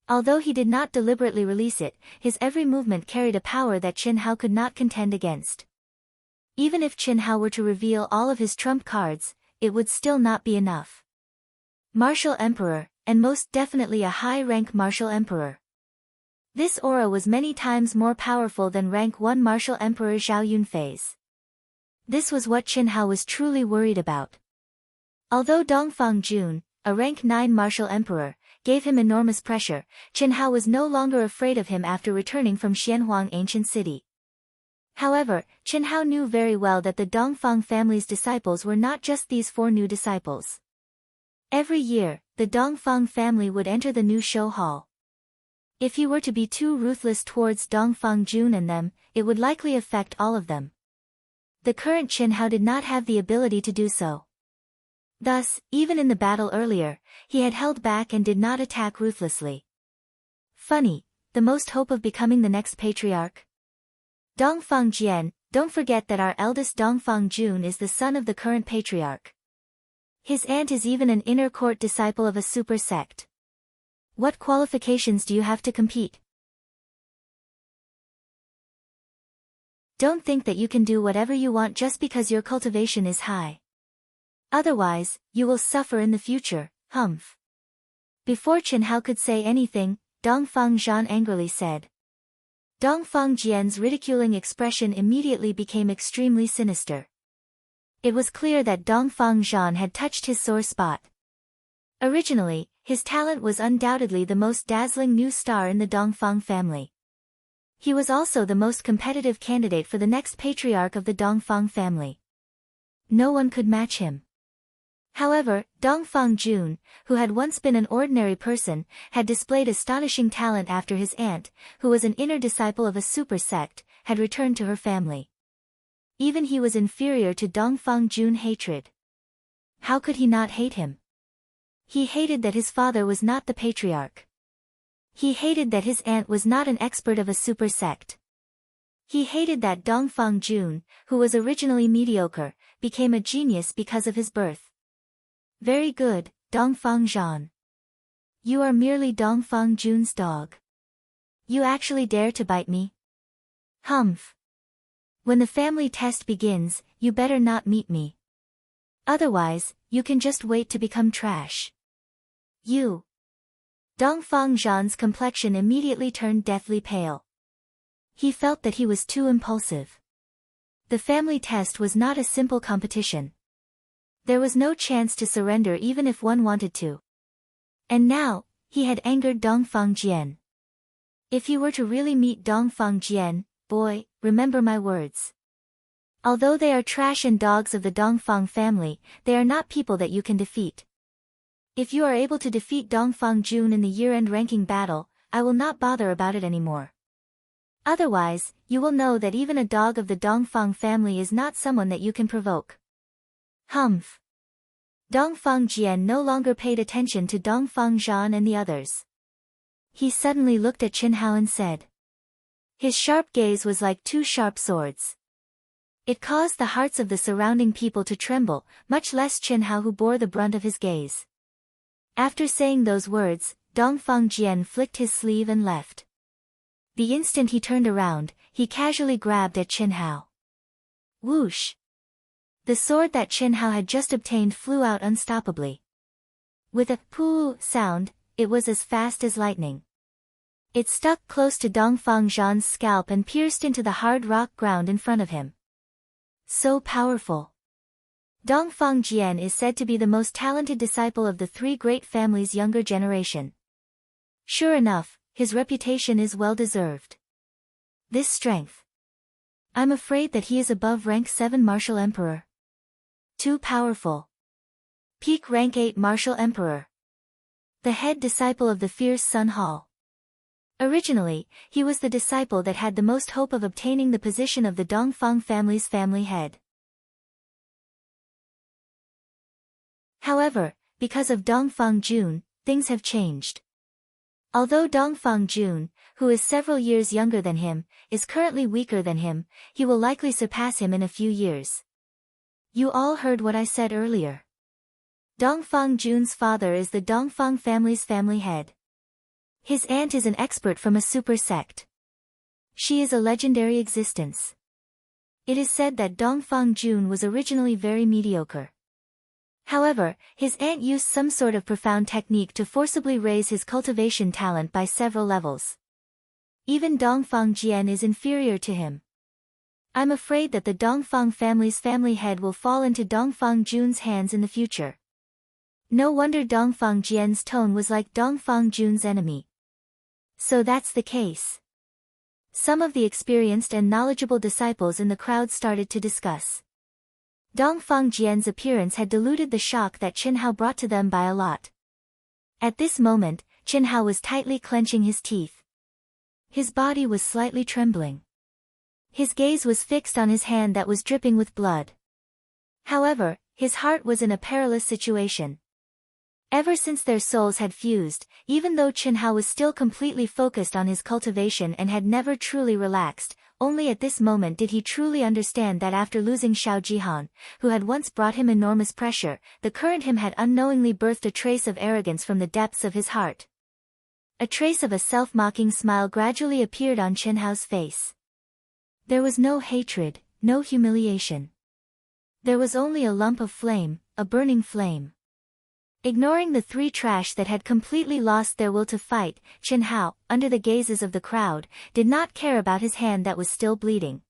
Although he did not deliberately release it, his every movement carried a power that Chen Hao could not contend against. Even if Chen Hao were to reveal all of his trump cards, it would still not be enough. Martial Emperor, and most definitely a high-rank Martial Emperor. This aura was many times more powerful than rank 1 Martial Emperor Zhao Yunfei's. This was what Chen Hao was truly worried about. Although Dongfang Jun, a rank 9 Martial Emperor, gave him enormous pressure, Chen Hao was no longer afraid of him after returning from Xianhuang ancient city. However, Chen Hao knew very well that the Dongfang family's disciples were not just these 4 new disciples. Every year, the Dongfang family would enter the new show hall. If he were to be too ruthless towards Dongfang Jun and them, it would likely affect all of them. The current Chen Hao did not have the ability to do so. Thus, even in the battle earlier, he had held back and did not attack ruthlessly. Funny, the most hope of becoming the next patriarch? Dongfang Jian, don't forget that our eldest Dongfang Jun is the son of the current patriarch. His aunt is even an inner court disciple of a super sect. What qualifications do you have to compete? Don't think that you can do whatever you want just because your cultivation is high. Otherwise, you will suffer in the future, humph. Before Chen Hao could say anything, Dongfang Zhan angrily said. Dongfang Jian's ridiculing expression immediately became extremely sinister. It was clear that Dongfang Zhan had touched his sore spot. Originally, his talent was undoubtedly the most dazzling new star in the Dongfang family. He was also the most competitive candidate for the next patriarch of the Dongfang family. No one could match him. However, Dongfang Jun, who had once been an ordinary person, had displayed astonishing talent after his aunt, who was an inner disciple of a super sect, had returned to her family. Even he was inferior to Dongfang Jun hatred. How could he not hate him? He hated that his father was not the patriarch. He hated that his aunt was not an expert of a super sect. He hated that Dongfang Jun, who was originally mediocre, became a genius because of his birth. Very good, Dongfang Zhan. You are merely Dongfang Jun's dog. You actually dare to bite me? Humph. When the family test begins, you better not meet me. Otherwise, you can just wait to become trash. You. Dongfang Zhan's complexion immediately turned deathly pale. He felt that he was too impulsive. The family test was not a simple competition. There was no chance to surrender even if one wanted to. And now, he had angered Dongfang Jian. If you were to really meet Dongfang Jian, boy, remember my words. Although they are trash and dogs of the Dongfang family, they are not people that you can defeat. If you are able to defeat Dongfang Jun in the year-end ranking battle, I will not bother about it anymore. Otherwise, you will know that even a dog of the Dongfang family is not someone that you can provoke. Humph. Dongfang Jian no longer paid attention to Dongfang Zhan and the others. He suddenly looked at Chen Hao and said. His sharp gaze was like two sharp swords. It caused the hearts of the surrounding people to tremble, much less Chen Hao who bore the brunt of his gaze. After saying those words, Dongfang Jian flicked his sleeve and left. The instant he turned around, he casually grabbed at Chen Hao. Whoosh! The sword that Chen Hao had just obtained flew out unstoppably. With a poo sound, it was as fast as lightning. It stuck close to Dongfang Zhan's scalp and pierced into the hard rock ground in front of him. So powerful. Dongfang Jian is said to be the most talented disciple of the three great families' younger generation. Sure enough, his reputation is well deserved. This strength. I'm afraid that he is above rank 7 Martial Emperor. Too powerful. Peak rank 8 Martial Emperor. The head disciple of the fierce Sun Hall. Originally, he was the disciple that had the most hope of obtaining the position of the Dongfang family's family head. However, because of Dongfang Jun, things have changed. Although Dongfang Jun, who is several years younger than him, is currently weaker than him, he will likely surpass him in a few years. You all heard what I said earlier. Dongfang Jun's father is the Dongfang family's family head. His aunt is an expert from a super sect. She is a legendary existence. It is said that Dongfang Jun was originally very mediocre. However, his aunt used some sort of profound technique to forcibly raise his cultivation talent by several levels. Even Dongfang Jian is inferior to him. I'm afraid that the Dongfang family's family head will fall into Dongfang Jun's hands in the future. No wonder Dongfang Jian's tone was like Dongfang Jun's enemy. So that's the case. Some of the experienced and knowledgeable disciples in the crowd started to discuss. Dongfang Jian's appearance had diluted the shock that Chen Hao brought to them by a lot. At this moment, Chen Hao was tightly clenching his teeth. His body was slightly trembling. His gaze was fixed on his hand that was dripping with blood. However, his heart was in a perilous situation. Ever since their souls had fused, even though Chen Hao was still completely focused on his cultivation and had never truly relaxed, only at this moment did he truly understand that after losing Xiao Jihan, who had once brought him enormous pressure, the current him had unknowingly birthed a trace of arrogance from the depths of his heart. A trace of a self-mocking smile gradually appeared on Chen Hao's face. There was no hatred, no humiliation. There was only a lump of flame, a burning flame. Ignoring the three trash that had completely lost their will to fight, Chen Hao, under the gazes of the crowd, did not care about his hand that was still bleeding.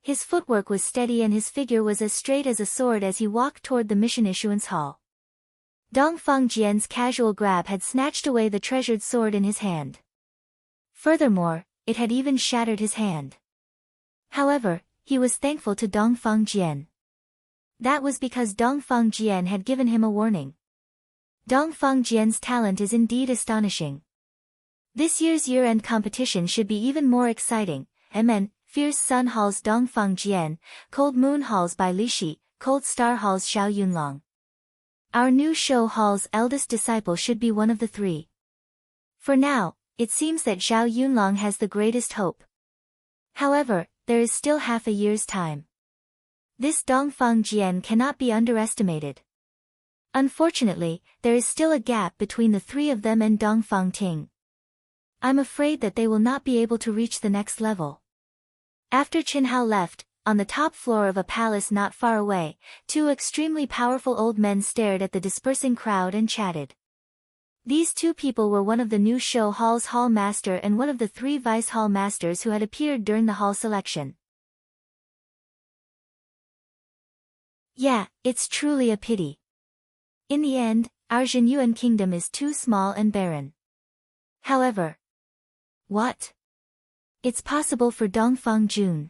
His footwork was steady and his figure was as straight as a sword as he walked toward the mission issuance hall. Dongfang Jian's casual grab had snatched away the treasured sword in his hand. Furthermore, it had even shattered his hand. However, he was thankful to Dongfang Jian. That was because Dongfang Jian had given him a warning. Dongfang Jian's talent is indeed astonishing. This year's year-end competition should be even more exciting. Fierce Sun Hall's Dongfang Jian, Cold Moon Hall's by Li Shi, Cold Star Hall's Xiao Yunlong. Our new show hall's eldest disciple should be one of the three. For now, it seems that Xiao Yunlong has the greatest hope. However, there is still half a year's time. This Dongfang Jian cannot be underestimated. Unfortunately, there is still a gap between the three of them and Dongfang Ting. I'm afraid that they will not be able to reach the next level. After Chen Hao left, on the top floor of a palace not far away, two extremely powerful old men stared at the dispersing crowd and chatted. These two people were one of the new show hall's hall master and one of the three vice hall masters who had appeared during the hall selection. Yeah, it's truly a pity. In the end, our Zhenyuan kingdom is too small and barren. However. What? It's possible for Dongfang Jun.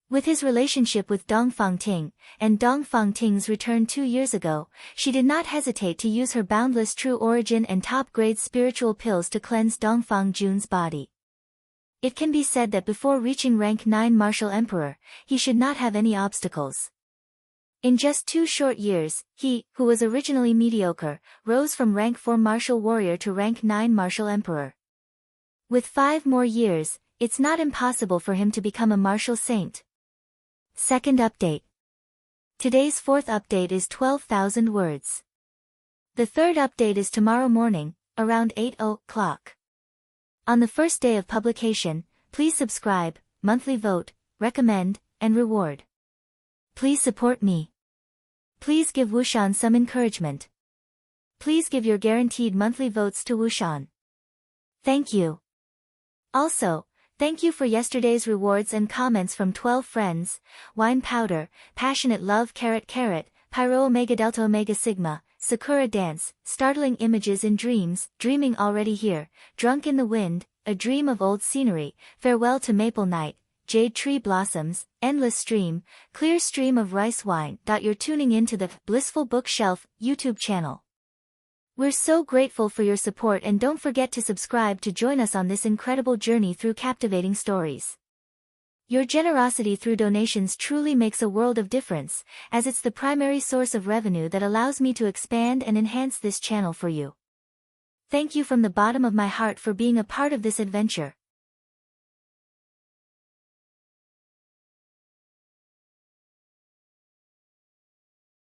With his relationship with Dongfang Ting, and Dongfang Ting's return 2 years ago, she did not hesitate to use her boundless true origin and top-grade spiritual pills to cleanse Dongfang Jun's body. It can be said that before reaching rank 9 Martial Emperor, he should not have any obstacles. In just 2 short years, he, who was originally mediocre, rose from rank 4 Martial Warrior to rank 9 Martial Emperor. With 5 more years, it's not impossible for him to become a martial saint. Second update. Today's 4th update is 12,000 words. The 3rd update is tomorrow morning, around 8 o'clock. On the first day of publication, please subscribe, monthly vote, recommend, and reward. Please support me. Please give Wushan some encouragement. Please give your guaranteed monthly votes to Wushan. Thank you. Also, thank you for yesterday's rewards and comments from 12 friends: Wine Powder, Passionate Love, Pyro Omega Delta Omega Sigma, Sakura Dance, Startling Images in Dreams, Dreaming Already Here, Drunk in the Wind, A Dream of Old Scenery, Farewell to Maple Night, Jade Tree Blossoms, Endless Stream, Clear Stream of Rice Wine. You're tuning into the Blissful Bookshelf YouTube channel. We're so grateful for your support, and don't forget to subscribe to join us on this incredible journey through captivating stories. Your generosity through donations truly makes a world of difference, as it's the primary source of revenue that allows me to expand and enhance this channel for you. Thank you from the bottom of my heart for being a part of this adventure.